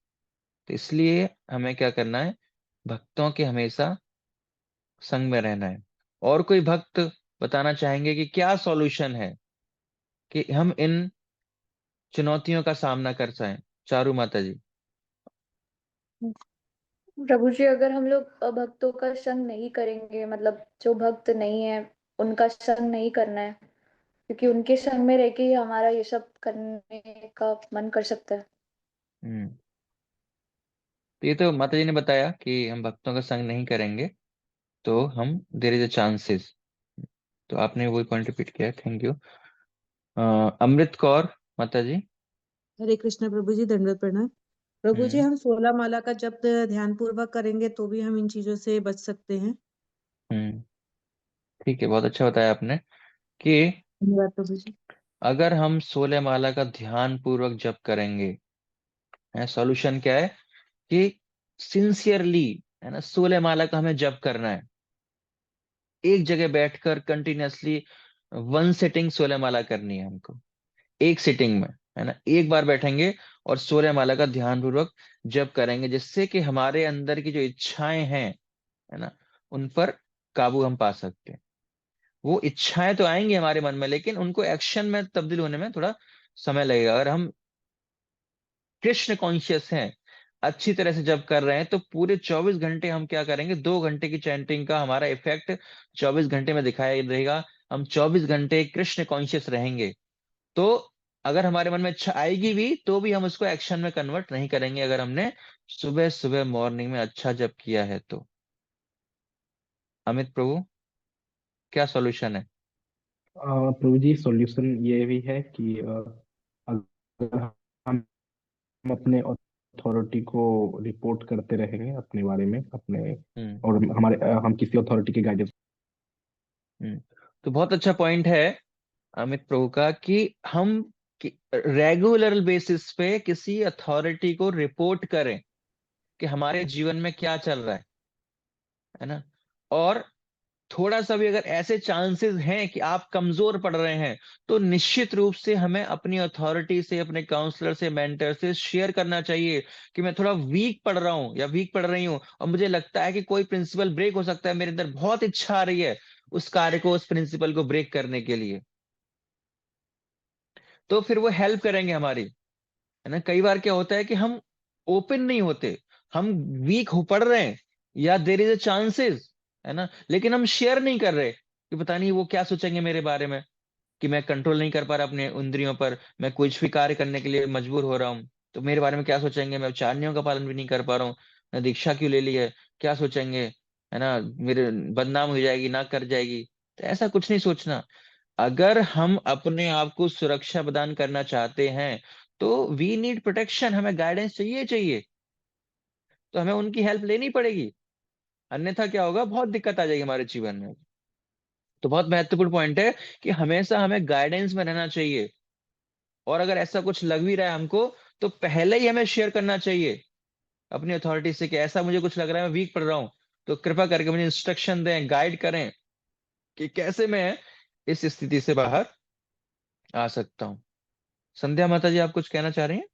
इसलिए हमें क्या करना है, भक्तों के हमेशा संग में रहना है। और कोई भक्त बताना चाहेंगे कि क्या सॉल्यूशन है कि हम इन चुनौतियों का सामना कर पाए? चारू माता जी। प्रभु जी, अगर हम लोग भक्तों का संग नहीं करेंगे, मतलब जो भक्त नहीं है उनका संग नहीं करना है, क्योंकि उनके संग में रह के ही हमारा ये सब करने का मन कर सकता है। हम्म। तो ये तो माता जी ने बताया कि हम भक्तों का संग नहीं करेंगे, तो हम, देर इज अ चांसेस। तो आपने वही पॉइंट रिपीट किया, थैंक यू। अमृत कौर माता जी। हरे कृष्ण प्रभु जी, दंडवत प्रणाम। प्रभु जी, हम्म। हम 16 माला का जप ध्यान पूर्वक करेंगे तो भी हम इन चीजों से बच सकते हैं। हम्म। ठीक है, बहुत अच्छा बताया आपने कि धन्यवाद प्रभु जी। अगर हम 16 माला का ध्यान पूर्वक जप करेंगे, सॉल्यूशन क्या है कि सिंसियरली, है ना, 16 माला का हमें जप करना है। एक जगह बैठकर कंटिन्यूअसली वन सिटिंग 16 माला करनी है हमको, एक सिटिंग में, है ना, एक बार बैठेंगे और 16 माला का ध्यान पूर्वक जप करेंगे, जिससे कि हमारे अंदर की जो इच्छाएं हैं, है ना, उन पर काबू हम पा सकते हैं। वो इच्छाएं तो आएंगी हमारे मन में, लेकिन उनको एक्शन में तब्दील होने में थोड़ा समय लगेगा। अगर हम कृष्ण कॉन्शियस हैं, अच्छी तरह से जब कर रहे हैं, तो पूरे 24 घंटे हम क्या करेंगे, 2 घंटे की चैंटिंग का हमारा इफेक्ट 24 घंटे में दिखाई देगा। हम 24 घंटे कृष्ण कॉन्शियस रहेंगे। तो अगर हमारे मन में इच्छा आएगी भी, तो भी हम उसको एक्शन में कन्वर्ट नहीं करेंगे, अगर हमने सुबह सुबह मॉर्निंग में अच्छा जब किया है तो। अमित प्रभु, क्या सॉल्यूशन है? प्रभु जी, सॉल्यूशन ये भी है कि अगर हम अपने अथॉरिटी को रिपोर्ट करते रहेंगे अपने बारे में, अपने हम्म और हमारे हम किसी अथॉरिटी के गाइडेंस। हम्म तो बहुत अच्छा पॉइंट है अमित प्रभु का, कि हम रेगुलर बेसिस पे किसी अथॉरिटी को रिपोर्ट करें कि हमारे जीवन में क्या चल रहा है ना। और थोड़ा सा भी अगर ऐसे चांसेस हैं कि आप कमजोर पड़ रहे हैं, तो निश्चित रूप से हमें अपनी अथॉरिटी से, अपने काउंसलर से, मेंटर से शेयर करना चाहिए कि मैं थोड़ा वीक पड़ रहा हूँ या वीक पड़ रही हूँ, और मुझे लगता है कि कोई प्रिंसिपल ब्रेक हो सकता है, मेरे अंदर बहुत इच्छा आ रही है उस कार्य को, उस प्रिंसिपल को ब्रेक करने के लिए। तो फिर वो हेल्प करेंगे हमारी, है ना। कई बार क्या होता है कि हम ओपन नहीं होते, हम वीक हो पड़ रहे हैं, या देर इज अ चांसेस, है ना, लेकिन हम शेयर नहीं कर रहे कि पता नहीं वो क्या सोचेंगे मेरे बारे में, कि मैं कंट्रोल नहीं कर पा रहा अपने इंद्रियों पर, मैं कुछ भी कार्य करने के लिए मजबूर हो रहा हूँ, तो मेरे बारे में क्या सोचेंगे, मैं चार नियमों का पालन भी नहीं कर पा रहा हूँ, मैं दीक्षा क्यों ले ली है, क्या सोचेंगे, है ना, मेरे बदनाम हो जाएगी, ना कर जाएगी। तो ऐसा कुछ नहीं सोचना। अगर हम अपने आप को सुरक्षा प्रदान करना चाहते हैं, तो वी नीड प्रोटेक्शन, हमें गाइडेंस चाहिए चाहिए, तो हमें उनकी हेल्प लेनी पड़ेगी, अन्यथा क्या होगा, बहुत दिक्कत आ जाएगी हमारे जीवन में। तो बहुत महत्वपूर्ण पॉइंट है कि हमेशा हमें गाइडेंस में रहना चाहिए, और अगर ऐसा कुछ लग भी रहा है हमको, तो पहले ही हमें शेयर करना चाहिए अपनी अथॉरिटी से कि ऐसा मुझे कुछ लग रहा है, मैं वीक पड़ रहा हूँ, तो कृपा करके मुझे इंस्ट्रक्शन दें, गाइड करें कि कैसे मैं इस स्थिति से बाहर आ सकता हूँ। संध्या माता जी, आप कुछ कहना चाह रही हैं?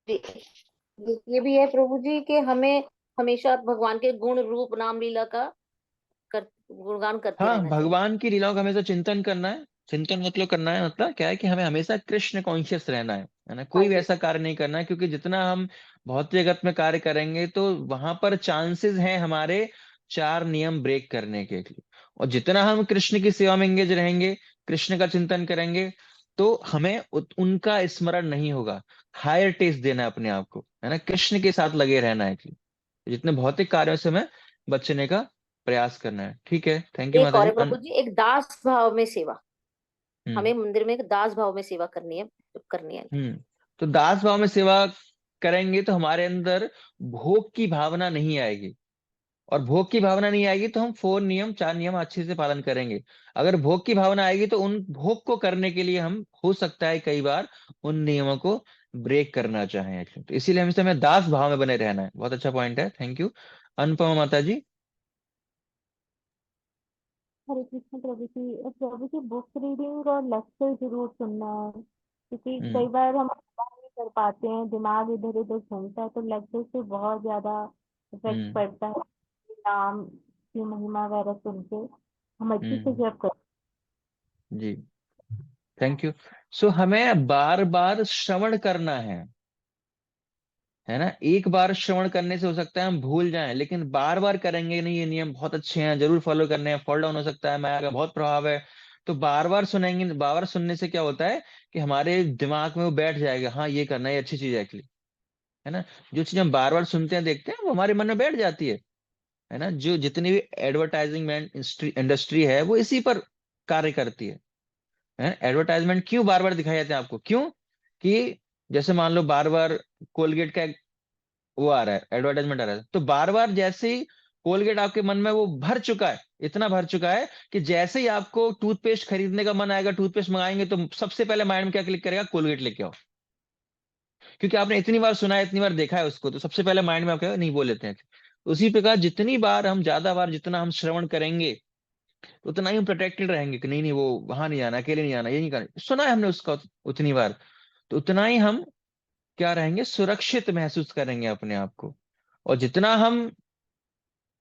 ये भी है प्रभु जी कि हमें हमेशा भगवान के गुण रूप नाम लीला का गुणगान करते हाँ, रहना चाहिए। भगवान की लीलाओं का हमेशा चिंतन करना है। चिंतन मतलब करना है, मतलब क्या है कि हमें हमेशा कृष्ण कॉन्शियस रहना है ना। हाँ कोई भी जी। ऐसा कार्य नहीं करना है, क्योंकि जितना हम भौतिक जगत में कार्य करेंगे, तो वहां पर चांसेस हैं हमारे चार नियम ब्रेक करने के लिए। और जितना हम कृष्ण की सेवा में एंगेज रहेंगे, कृष्ण का चिंतन करेंगे, तो हमें उनका स्मरण नहीं होगा। हायर टेस्ट देना है अपने आप को, है ना, कृष्ण के साथ लगे रहना है। जितने भौतिक कार्यों से हमें बचने का प्रयास करना है। ठीक है, थैंक यू एक माता और जी। है प्रभु जी, एक दास भाव में सेवा। हम्म हमें मंदिर में एक दास भाव में सेवा करनी है, करनी है। हम्म तो दास भाव में सेवा करेंगे तो हमारे अंदर भोग की भावना नहीं आएगी, और भोग की भावना नहीं आएगी तो हम फोर नियम, चार नियम अच्छे से पालन करेंगे। अगर भोग की भावना आएगी, तो उन भोग को करने के लिए हम, हो सकता है कई बार, उन नियमों को ब्रेक करना चाहें। तो इसीलिए हमें दास भाव में बने रहना है। बहुत अच्छा पॉइंट है, थैंक यू। अनुपमा माता जी। हरे कृष्ण प्रभु की बुक रीडिंग और लेक्चर जरूर सुनना है, क्योंकि कई हम्म बार हम अप्लाई नहीं कर पाते हैं, दिमाग इधर उधर घूमता है, तो लेक्चर से बहुत ज्यादा इफेक्ट हम्म पड़ता है। नाम की महिमा वगैरह सुन के हम अच्छे से हम्म जप कर। जी, थैंक यू। सो हमें बार बार श्रवण करना है ना। एक बार श्रवण करने से हो सकता है हम भूल जाएं, लेकिन बार बार करेंगे नहीं, ये नियम बहुत अच्छे हैं, जरूर फॉलो करने हैं, फॉल डाउन हो सकता है, माया का बहुत प्रभाव है। तो बार बार सुनेंगे, बार बार सुनने से क्या होता है कि हमारे दिमाग में वो बैठ जाएगा, हाँ ये करना, ये अच्छी चीज है एक्चुअली, है ना। जो चीज हम बार बार सुनते हैं, देखते हैं, वो हमारे मन में बैठ जाती है ना। जो जितनी भी एडवर्टाइजिंग इंडस्ट्री है, वो इसी पर कार्य करती है। एडवर्टाइजमेंट क्यों बार बार दिखाई जाते हैं आपको, क्यों? कि जैसे मान लो बार बार कोलगेट का वो आ रहा है, एडवर्टाइजमेंट आ रहा है, तो बार बार जैसे ही कोलगेट आपके मन में वो भर चुका है, इतना भर चुका है कि जैसे ही आपको टूथपेस्ट खरीदने का मन आएगा, टूथपेस्ट मंगाएंगे, तो सबसे पहले माइंड में क्या क्लिक करेगा? कोलगेट लेके आओ। क्योंकि आपने इतनी बार सुना है, इतनी बार देखा है उसको, तो सबसे पहले माइंड में आप क्या नहीं बोल लेते हैं। उसी प्रकार जितनी बार हम, ज्यादा बार जितना हम श्रवण करेंगे, तो उतना ही हम प्रोटेक्टेड रहेंगे कि नहीं नहीं, वो वहां नहीं जाना, अकेले नहीं जाना, ये नहीं करना, सुना है हमने उसका उतनी बार, तो उतना ही हम क्या रहेंगे? सुरक्षित महसूस करेंगे अपने आप को। और जितना हम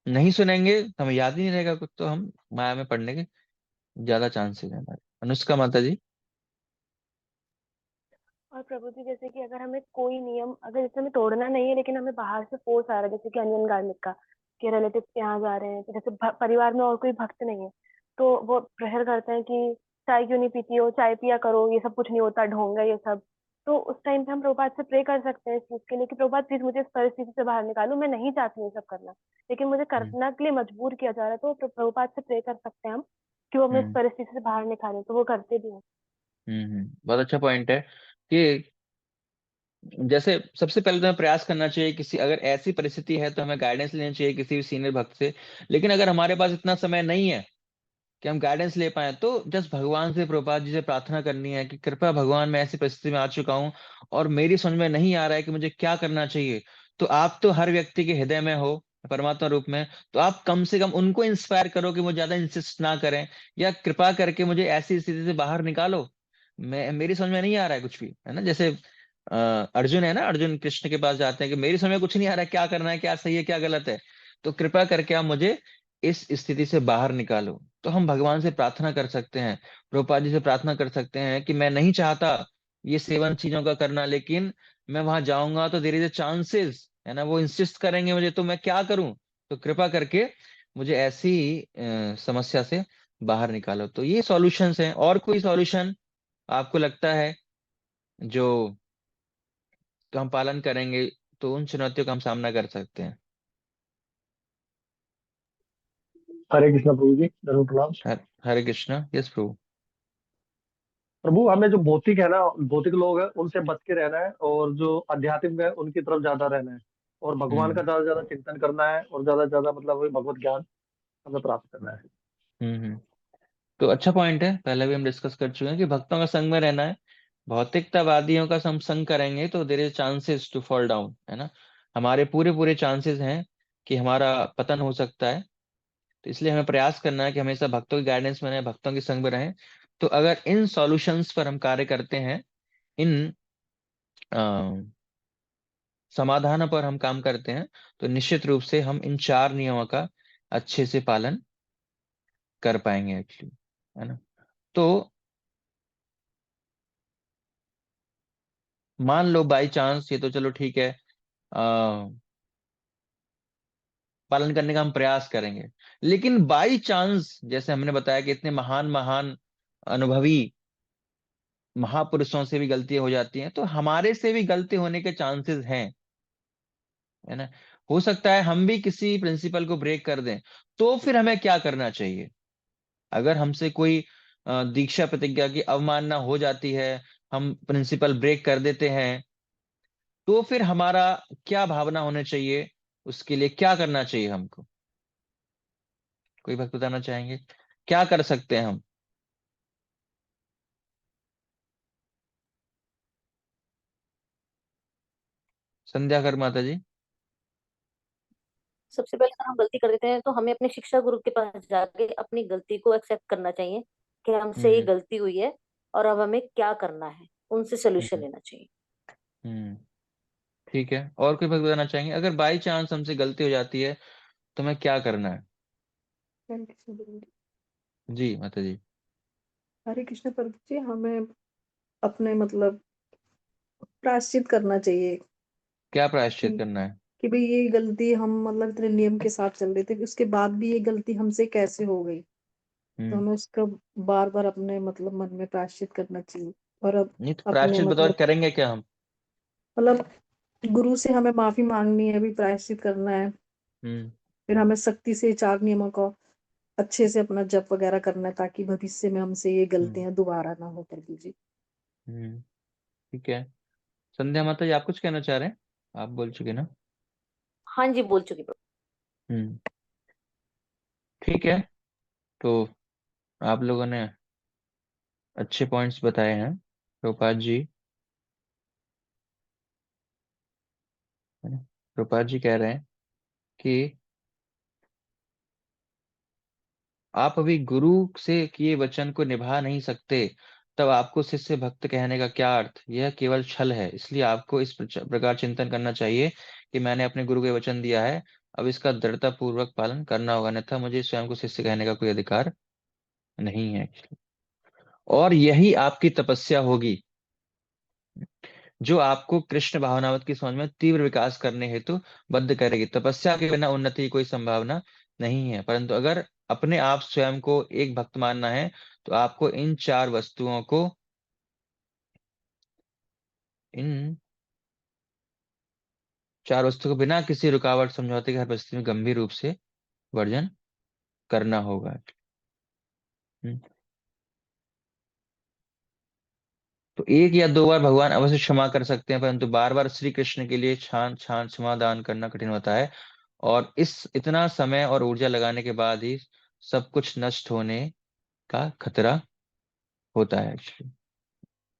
नहीं सुनेंगे, हमें याद ही नहीं रहेगा कुछ, तो हम माया में पड़ने के ज्यादा चांसेस है हमारे। अनुष्का माता जी। और प्रभु जी, जैसे कि अगर हमें कोई नियम, अगर जैसे हमें तोड़ना नहीं है लेकिन हमें बाहर से फोर्स आ रहा है, जैसे कि अनियन गार्लिक का, कि रिलेटिव यहाँ जा रहे हैं, तो जैसे परिवार में और कोई भक्त नहीं है, तो वो प्रेशर करते हैं कि चाय क्यों नहीं पीती हो, चाय पिया करो, ये सब कुछ नहीं होता, ढोंग है ये सब। तो उस टाइम पे हम प्रभुपाद से प्रे कर सकते हैं इस चीज के लिए कि प्रभुपाद प्लीज मुझे इस परिस्थिति से बाहर निकालो, मैं नहीं चाहती हूँ ये सब करना, लेकिन मुझे हम्म करना के लिए मजबूर किया जा रहा है, तो प्रभुपाद से प्रे कर सकते हैं हम कि वो हमें इस हम्म परिस्थिति से बाहर निकाले, तो वो करते भी हैं। बहुत अच्छा पॉइंट है कि जैसे सबसे पहले तो हमें प्रयास करना चाहिए, किसी अगर ऐसी परिस्थिति है तो हमें गाइडेंस लेनी चाहिए किसी भी सीनियर भक्त से। लेकिन अगर हमारे पास इतना समय नहीं है कि हम गाइडेंस ले पाए, तो जस्ट भगवान से, प्रभुपाद जी से प्रार्थना करनी है कि कृपया भगवान, मैं ऐसी परिस्थिति में आ चुका हूँ और मेरी समझ में नहीं आ रहा है कि मुझे क्या करना चाहिए। तो आप तो हर व्यक्ति के हृदय में हो, परमात्मा रूप में, तो आप कम से कम उनको इंस्पायर करो कि मुझे ज्यादा इंसिस्ट ना करें, या कृपा करके मुझे ऐसी स्थिति से बाहर निकालो, मैं, मेरी समझ में नहीं आ रहा है कुछ भी, है ना। जैसे अर्जुन है ना, अर्जुन कृष्ण के पास जाते हैं कि मेरी समझ में कुछ नहीं आ रहा है, क्या करना है, क्या सही है, क्या गलत है, तो कृपा करके आप मुझे इस स्थिति से बाहर निकालो। तो हम भगवान से प्रार्थना कर सकते हैं, प्रभुपाद जी से प्रार्थना कर सकते हैं कि मैं नहीं चाहता ये सेवन चीजों का करना, लेकिन मैं वहां जाऊंगा तो देयर इज अ चांसेस, है ना, वो इंसिस्ट करेंगे मुझे, तो मैं क्या करूं? तो कृपा करके मुझे ऐसी समस्या से बाहर निकालो। तो ये सॉल्यूशंस हैं। और कोई सॉल्यूशन आपको लगता है जो तो हम पालन करेंगे तो उन चुनौतियों का हम सामना कर सकते हैं? हरे कृष्णा प्रभु जी, धर्म प्रणाम। हरे कृष्णा। यस प्रभु। प्रभु, हमें जो भौतिक है ना, भौतिक लोग हैं उनसे बच के रहना है, और जो आध्यात्मिक है उनकी तरफ ज्यादा रहना है, और भगवान का हम्म ज्यादा से ज्यादा चिंतन करना है, और ज्यादा से ज्यादा मतलब वही भगवत ज्ञान हमें प्राप्त करना है। हम्म। तो अच्छा पॉइंट है, पहले भी हम डिस्कस कर चुके हैं कि भक्तों का संग में रहना है। भौतिकतावादियों का हम संग करेंगे तो there is chances to fall down, है ना। हमारे पूरे पूरे चांसेस हैं कि हमारा पतन हो सकता है। तो इसलिए हमें प्रयास करना है कि हमेशा भक्तों की गाइडेंस में रहें, भक्तों के संग में रहें। तो अगर इन सॉल्यूशंस पर हम कार्य करते हैं, इन समाधानों पर हम काम करते हैं, तो निश्चित रूप से हम इन 4 नियमों का अच्छे से पालन कर पाएंगे एक्चुअली, है ना। तो मान लो बाई चांस, ये तो चलो ठीक है, पालन करने का हम प्रयास करेंगे, लेकिन बाई चांस जैसे हमने बताया कि इतने महान महान अनुभवी महापुरुषों से भी गलतियां हो जाती हैं, तो हमारे से भी गलती होने के चांसेस हैं, है ना। हो सकता है हम भी किसी प्रिंसिपल को ब्रेक कर दें। तो फिर हमें क्या करना चाहिए? अगर हमसे कोई दीक्षा प्रतिज्ञा की अवमानना हो जाती है, हम प्रिंसिपल ब्रेक कर देते हैं, तो फिर हमारा क्या भावना होनी चाहिए? उसके लिए क्या करना चाहिए हमको? कोई भक्त बताना चाहेंगे क्या कर सकते हैं हम? संध्या कर माता जी। सबसे पहले अगर हम गलती कर देते हैं तो हमें अपने शिक्षा गुरु के पास जाके अपनी गलती को एक्सेप्ट करना चाहिए कि हमसे ये हम्म गलती हुई है और अब हमें क्या करना है, उनसे सोल्यूशन हम्म लेना चाहिए। हम्म। ठीक है, और कोई भक्त बताना चाहेंगे अगर बाई चांस हमसे गलती हो जाती है तो हमें क्या करना है? हरे कृष्ण प्रभु जी। जी माता जी। हरे कृष्ण प्रभु जी, हमें अपने मतलब प्रायश्चित करना चाहिए क्या प्रायश्चित कि करना है? कि भाई ये गलती हम मतलब इतने नियम के साथ चल रहे थे, उसके बाद भी ये गलती हमसे कैसे हो गई, तो हम्म। हमें उसका बार बार अपने मतलब मन में प्रायश्चित करना चाहिए। और अब नहीं तो अपने प्रायश्चित बताओ, मतलब करेंगे क्या हम? मतलब गुरु से हमें माफी मांगनी है, भी प्रायश्चित करना है। हम्म फिर हमें सख्ती से 4 नियमों का अच्छे से अपना जप वगैरह करना है, ताकि भविष्य में हमसे ये हम्म गलतियां दोबारा ना हो प्रभु जी। हम्म। ठीक है। संध्या माता जी, आप कुछ कहना चाह रहे हैं? आप बोल चुके ना। हाँ जी, बोल चुकी। हम्म ठीक है, तो आप लोगों ने अच्छे पॉइंट्स बताए हैं। प्रभुपाद जी, है ना, प्रभुपाद जी कह रहे हैं कि आप अभी गुरु से किए वचन को निभा नहीं सकते, तब आपको शिष्य भक्त कहने का क्या अर्थ? यह केवल छल है। इसलिए आपको इस प्रकार चिंतन करना चाहिए कि मैंने अपने गुरु को वचन दिया है, अब इसका दृढ़ता पूर्वक पालन करना होगा, अन्यथा मुझे स्वयं को शिष्य कहने का कोई अधिकार नहीं है। और यही आपकी तपस्या होगी, जो आपको कृष्ण भावनावत की समझ में तीव्र विकास करने हेतु बद्ध करेगी। तपस्या के बिना उन्नति की कोई संभावना नहीं है, परंतु अगर अपने आप स्वयं को एक भक्त मानना है तो आपको इन चार वस्तुओं को बिना किसी रुकावट समझौते के हर परिस्थिति में गंभीर रूप से वर्जन करना होगा। हम्म, तो एक या दो बार भगवान अवश्य क्षमा कर सकते हैं, परंतु बार बार श्री कृष्ण के लिए छान छान क्षमा दान करना कठिन होता है, और इस इतना समय और ऊर्जा लगाने के बाद ही सब कुछ नष्ट होने का खतरा होता है एक्चुअली,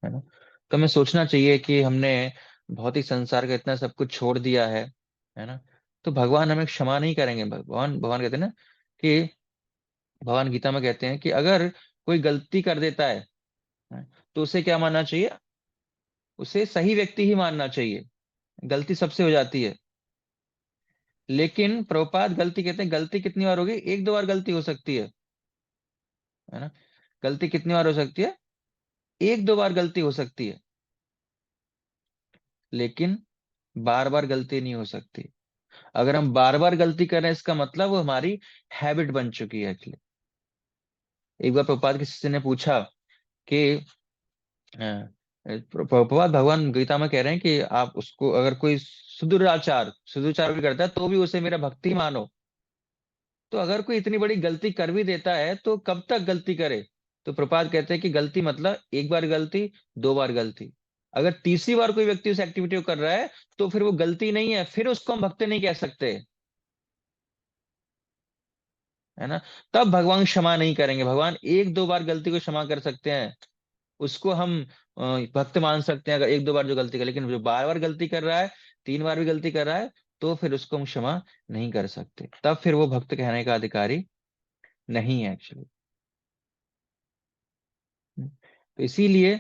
है ना। तो हमें सोचना चाहिए कि हमने भौतिक संसार का इतना सब कुछ छोड़ दिया है ना, तो भगवान हमें क्षमा नहीं करेंगे। भगवान भगवान कहते हैं ना कि भगवान गीता में कहते हैं कि अगर कोई गलती कर देता है, तो उसे क्या मानना चाहिए? उसे सही व्यक्ति ही मानना चाहिए। गलती सबसे हो जाती है, लेकिन प्रभुपाद गलती कहते हैं गलती कितनी बार होगी? एक दो बार गलती हो सकती है ना। गलती कितनी बार हो सकती है? एक दो बार गलती हो सकती है, लेकिन बार बार गलती नहीं हो सकती। अगर हम बार बार गलती कर रहे हैं, इसका मतलब वो हमारी हैबिट बन चुकी है एक्चुअली। एक बार प्रभुपाद के शिष्य ने पूछा कि प्रभुपाद भगवान गीता में कह रहे हैं कि आप उसको, अगर कोई सुदुराचार भी करता है तो भी उसे मेरा भक्ति मानो। तो अगर कोई इतनी बड़ी गलती कर भी देता है तो कब तक गलती करे? तो प्रभुपाद कहते हैं कि गलती मतलब एक बार गलती, दो बार गलती। अगर तीसरी बार कोई व्यक्ति उस एक्टिविटी को कर रहा है तो फिर वो गलती नहीं है, फिर उसको हम भक्त नहीं कह सकते, है ना। तब भगवान क्षमा नहीं करेंगे। भगवान एक दो बार गलती को क्षमा कर सकते हैं, उसको हम भक्त मान सकते हैं अगर एक दो बार जो गलती कर, लेकिन जो बार बार गलती कर रहा है, तीन बार भी गलती कर रहा है, तो फिर उसको हम क्षमा नहीं कर सकते, तब फिर वो भक्त कहने का अधिकारी नहीं है एक्चुअली। तो इसीलिए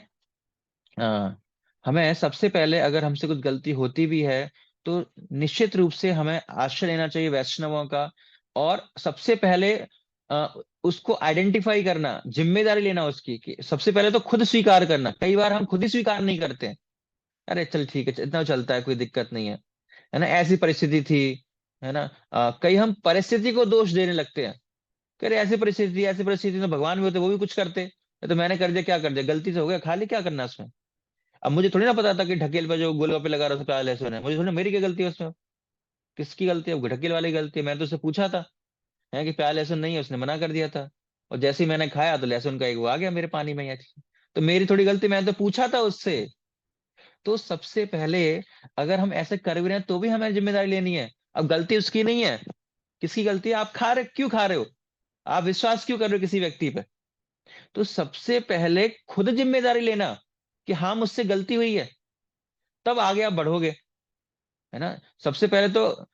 अ, हमें सबसे पहले, अगर हमसे कुछ गलती होती भी है तो निश्चित रूप से हमें आश्रय लेना चाहिए वैष्णवों का, और सबसे पहले उसको आइडेंटिफाई करना, जिम्मेदारी लेना उसकी, कि सबसे पहले तो खुद स्वीकार करना। कई बार हम खुद ही स्वीकार नहीं करते हैं। अरे चल ठीक है, इतना चलता है, कोई दिक्कत नहीं है ना, ऐसी परिस्थिति थी, है ना। कई हम परिस्थिति को दोष देने लगते हैं, कह रहे ऐसी परिस्थिति तो भगवान भी होते, वो भी कुछ करते, ये तो मैंने कर दिया, क्या कर दिया, गलती से हो गया, खाली क्या करना उसमें। अब मुझे थोड़ी ना पता था कि ढकेल पे जो गोलगप्पे लगा रहा था प्याज लहसुन है, मुझे थोड़ी, मेरी क्या गलती है उसमें? किसकी गलती है? वो ढकेल वाली की गलती है। मैं तो उससे पूछा था है कि प्याज लहसुन नहीं है, उसने मना कर दिया था, और जैसे ही मैंने खाया तो लहसुन का एक वो आ गया मेरे पानी में यार। तो मेरी थोड़ी गलती, मैंने तो पूछा था उससे। तो सबसे पहले, अगर हम ऐसे कर भी रहे हैं तो भी हमें जिम्मेदारी लेनी है। अब गलती उसकी नहीं है, किसकी गलती है? आप क्यों खा रहे हो? आप विश्वास क्यों कर रहे हो किसी व्यक्ति पे? तो सबसे पहले खुद जिम्मेदारी लेना कि हाँ मुझसे गलती हुई है, तब आगे आप बढ़ोगे, है ना। सबसे पहले तो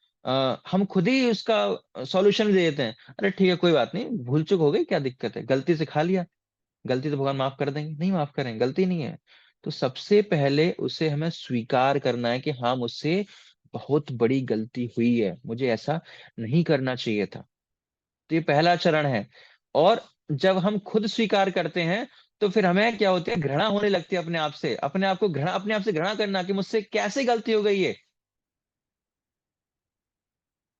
हम खुद ही उसका सॉल्यूशन दे देते हैं। अरे ठीक है, कोई बात नहीं, भूल चूक हो गई, क्या दिक्कत है, गलती से खा लिया, गलती तो भगवान माफ कर देंगे। नहीं माफ करेंगे, गलती नहीं है। तो सबसे पहले उसे हमें स्वीकार करना है कि हाँ मुझसे बहुत बड़ी गलती हुई है, मुझे ऐसा नहीं करना चाहिए था। तो ये पहला चरण है। और जब हम खुद स्वीकार करते हैं तो फिर हमें क्या होती है, घृणा होने लगती है अपने आप से, अपने आप से घृणा करना कि मुझसे कैसे गलती हो गई है,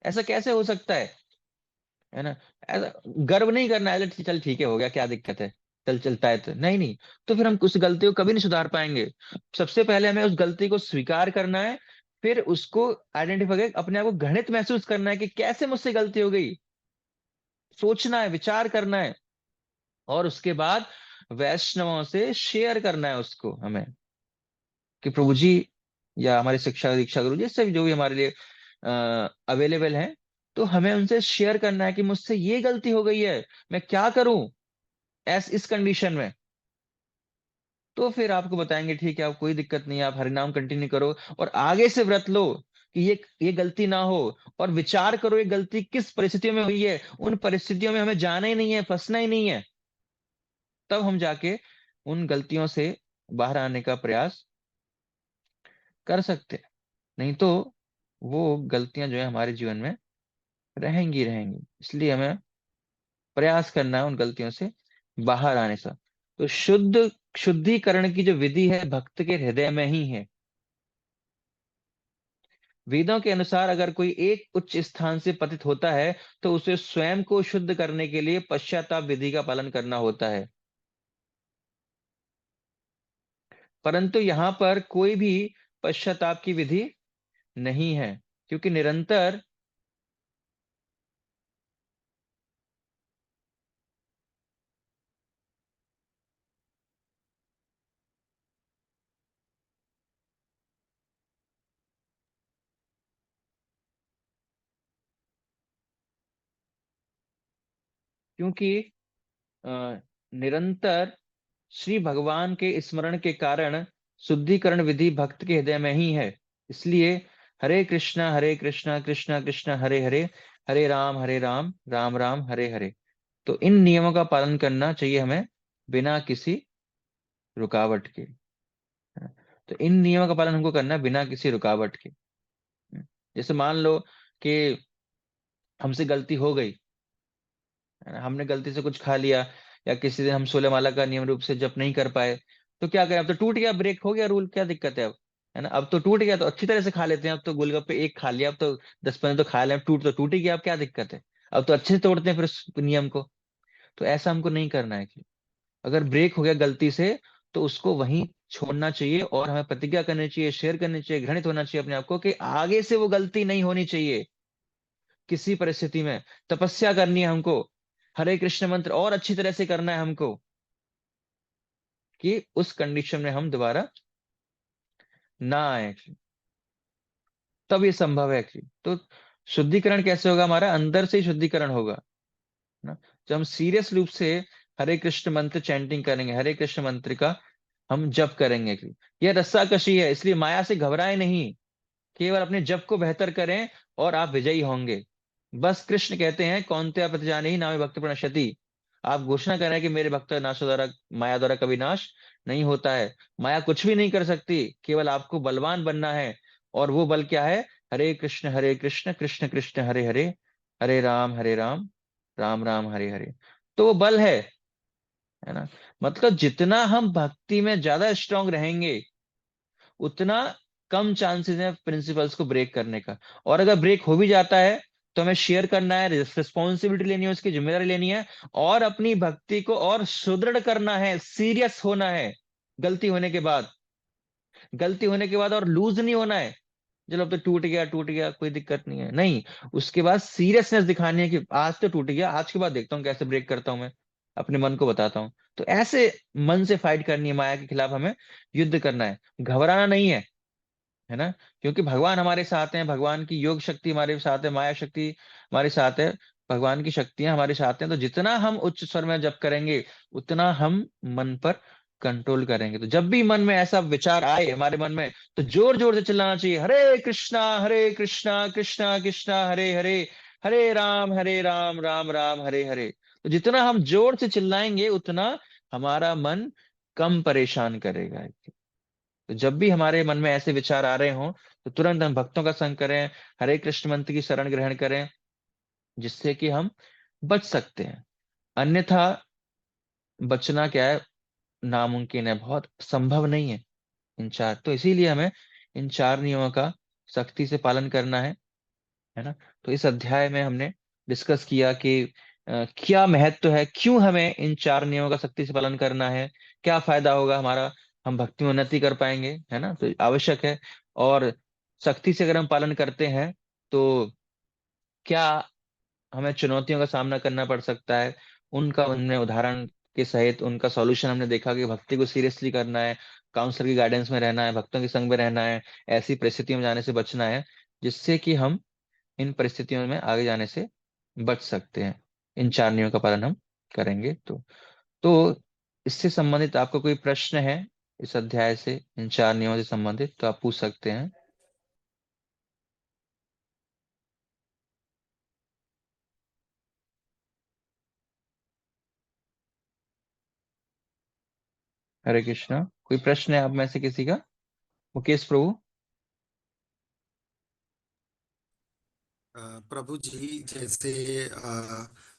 ऐसा कैसे हो सकता है ना। ऐसा गर्व नहीं करना है, चल ठीक है, हो गया, क्या दिक्कत है, चल चलता है, तो नहीं नहीं, तो फिर हम उस गलती को कभी नहीं सुधार पाएंगे। सबसे पहले हमें उस गलती को स्वीकार करना है, फिर उसको आइडेंटिफाई करके अपने आप को घृणित महसूस करना है कि कैसे मुझसे गलती हो गई, सोचना है, विचार करना है, और उसके बाद वैष्णवों से शेयर करना है उसको हमें, कि प्रभु जी या हमारे शिक्षा दीक्षा गुरु जी, सब जो भी हमारे लिए अवेलेबल हैं, तो हमें उनसे शेयर करना है कि मुझसे ये गलती हो गई है, मैं क्या करूं इस कंडीशन में। तो फिर आपको बताएंगे ठीक है, आप कोई दिक्कत नहीं है, आप हरिनाम कंटिन्यू करो और आगे से व्रत लो कि ये गलती ना हो। और विचार करो ये गलती किस परिस्थितियों में हुई है, उन परिस्थितियों में हमें जाना ही नहीं है, फंसना ही नहीं है। तब हम जाके उन गलतियों से बाहर आने का प्रयास कर सकते हैं। नहीं तो वो गलतियां जो है हमारे जीवन में रहेंगी रहेंगी। इसलिए हमें प्रयास करना है उन गलतियों से बाहर आने से। तो शुद्धिकरण की जो विधि है भक्त के हृदय में ही है। वेदों के अनुसार अगर कोई एक उच्च स्थान से पतित होता है तो उसे स्वयं को शुद्ध करने के लिए पश्चाताप विधि का पालन करना होता है। परंतु यहाँ पर कोई भी पश्चाताप की विधि नहीं है, क्योंकि निरंतर क्योंकि निरंतर श्री भगवान के स्मरण के कारण शुद्धिकरण विधि भक्त के हृदय में ही है। इसलिए हरे कृष्णा कृष्णा कृष्णा हरे हरे, हरे राम राम राम हरे हरे। तो इन नियमों का पालन करना चाहिए हमें बिना किसी रुकावट के। तो इन नियमों का पालन हमको करना है बिना किसी रुकावट के। जैसे मान लो कि हमसे गलती हो गई, है ना, हमने गलती से कुछ खा लिया, या किसी दिन हम सोलह माला का नियम रूप से जप नहीं कर पाए, तो क्या करें, अब तो टूट गया, ब्रेक हो गया रूल, क्या दिक्कत है अब, है ना। अब तो टूट गया तो अच्छी तरह से खा लेते हैं, अब तो गोलगप्पे एक खा लिया, अब तो 10-15 तो खा लिया, टूट ही गया, अब क्या दिक्कत है, अब तो अच्छे से तोड़ते हैं फिर उस नियम को। तो ऐसा हमको नहीं करना है कि अगर ब्रेक हो गया गलती से तो उसको वहीं छोड़ना चाहिए और हमें प्रतिज्ञा करनी चाहिए, शेयर करनी चाहिए, घृणित होना चाहिए अपने आप को कि आगे से वो गलती नहीं होनी चाहिए किसी परिस्थिति में। तपस्या करनी है हमको, हरे कृष्ण मंत्र और अच्छी तरह से करना है हमको कि उस कंडीशन में हम दोबारा ना आए, तब ये संभव है कि तो शुद्धिकरण कैसे होगा, हमारा अंदर से ही शुद्धिकरण होगा ना। जब हम सीरियस रूप से हरे कृष्ण मंत्र चैंटिंग करेंगे, हरे कृष्ण मंत्र का हम जप करेंगे कि यह रस्साकशी है, इसलिए माया से घबराए नहीं, केवल अपने जप को बेहतर करें और आप विजयी होंगे। बस कृष्ण कहते हैं कौन्तेय प्रतिजाने ही नामे भक्त प्रणश्यति। आप घोषणा कर रहे हैं कि मेरे भक्त नाशो द्वारा, माया द्वारा कभी नाश नहीं होता है, माया कुछ भी नहीं कर सकती, केवल आपको बलवान बनना है। और वो बल क्या है, हरे कृष्ण कृष्ण कृष्ण हरे हरे, हरे राम राम राम हरे हरे। तो वो बल है ना। मतलब जितना हम भक्ति में ज्यादा स्ट्रांग रहेंगे उतना कम चांसेस है प्रिंसिपल्स को ब्रेक करने का। और अगर ब्रेक हो भी जाता है तो हमें शेयर करना है, रिस्पॉन्सिबिलिटी लेनी है, उसकी जिम्मेदारी लेनी है और अपनी भक्ति को और सुदृढ़ करना है, सीरियस होना है। गलती होने के बाद, गलती होने के बाद और लूज नहीं होना है, चलो अब तो टूट गया कोई दिक्कत नहीं है, नहीं। उसके बाद सीरियसनेस दिखानी है कि आज तो टूट गया, आज के बाद देखता हूँ कैसे ब्रेक करता हूँ मैं, अपने मन को बताता हूँ। तो ऐसे मन से फाइट करनी है, माया के खिलाफ हमें युद्ध करना है, घबराना नहीं है ना। क्योंकि भगवान हमारे साथ हैं, भगवान की योग शक्ति हमारे साथ है, माया शक्ति हमारे साथ है, भगवान की शक्तियां हमारे साथ हैं। तो जितना हम उच्च स्वर में जप करेंगे उतना हम मन पर कंट्रोल करेंगे। तो जब भी मन में ऐसा विचार आए हमारे मन में, तो जोर जोर से चिल्लाना चाहिए, हरे कृष्णा कृष्णा कृष्णा हरे हरे, हरे राम राम राम हरे हरे। तो जितना हम जोर से चिल्लाएंगे उतना हमारा मन कम परेशान करेगा। तो जब भी हमारे मन में ऐसे विचार आ रहे हों तो तुरंत हम भक्तों का संग करें, हरे कृष्ण मंत्र की शरण ग्रहण करें, जिससे कि हम बच सकते हैं। अन्यथा बचना क्या है, नामुमकिन है, बहुत संभव नहीं है इन चार। तो इसीलिए हमें इन चार नियमों का सख्ती से पालन करना है ना। तो इस अध्याय में हमने डिस्कस किया कि क्या महत्व है, क्यों हमें इन चार नियमों का सख्ती से पालन करना है, क्या फायदा होगा हमारा, हम भक्ति में उन्नति कर पाएंगे, है ना। तो आवश्यक है। और सख्ती से अगर हम पालन करते हैं तो क्या हमें चुनौतियों का सामना करना पड़ सकता है, उनका हमने उदाहरण के सहित उनका सॉल्यूशन हमने देखा कि भक्ति को सीरियसली करना है, काउंसलर की गाइडेंस में रहना है, भक्तों के संग में रहना है, ऐसी परिस्थितियों में जाने से बचना है जिससे कि हम इन परिस्थितियों में आगे जाने से बच सकते हैं। इन 4 नियमों का पालन हम करेंगे तो इससे संबंधित आपका कोई प्रश्न है इस अध्याय से, इन 4 नियमों से संबंधित, तो आप पूछ सकते हैं। हरे कृष्णा। कोई प्रश्न है आप में से किसी का? मुकेश प्रभु। प्रभु जी, जैसे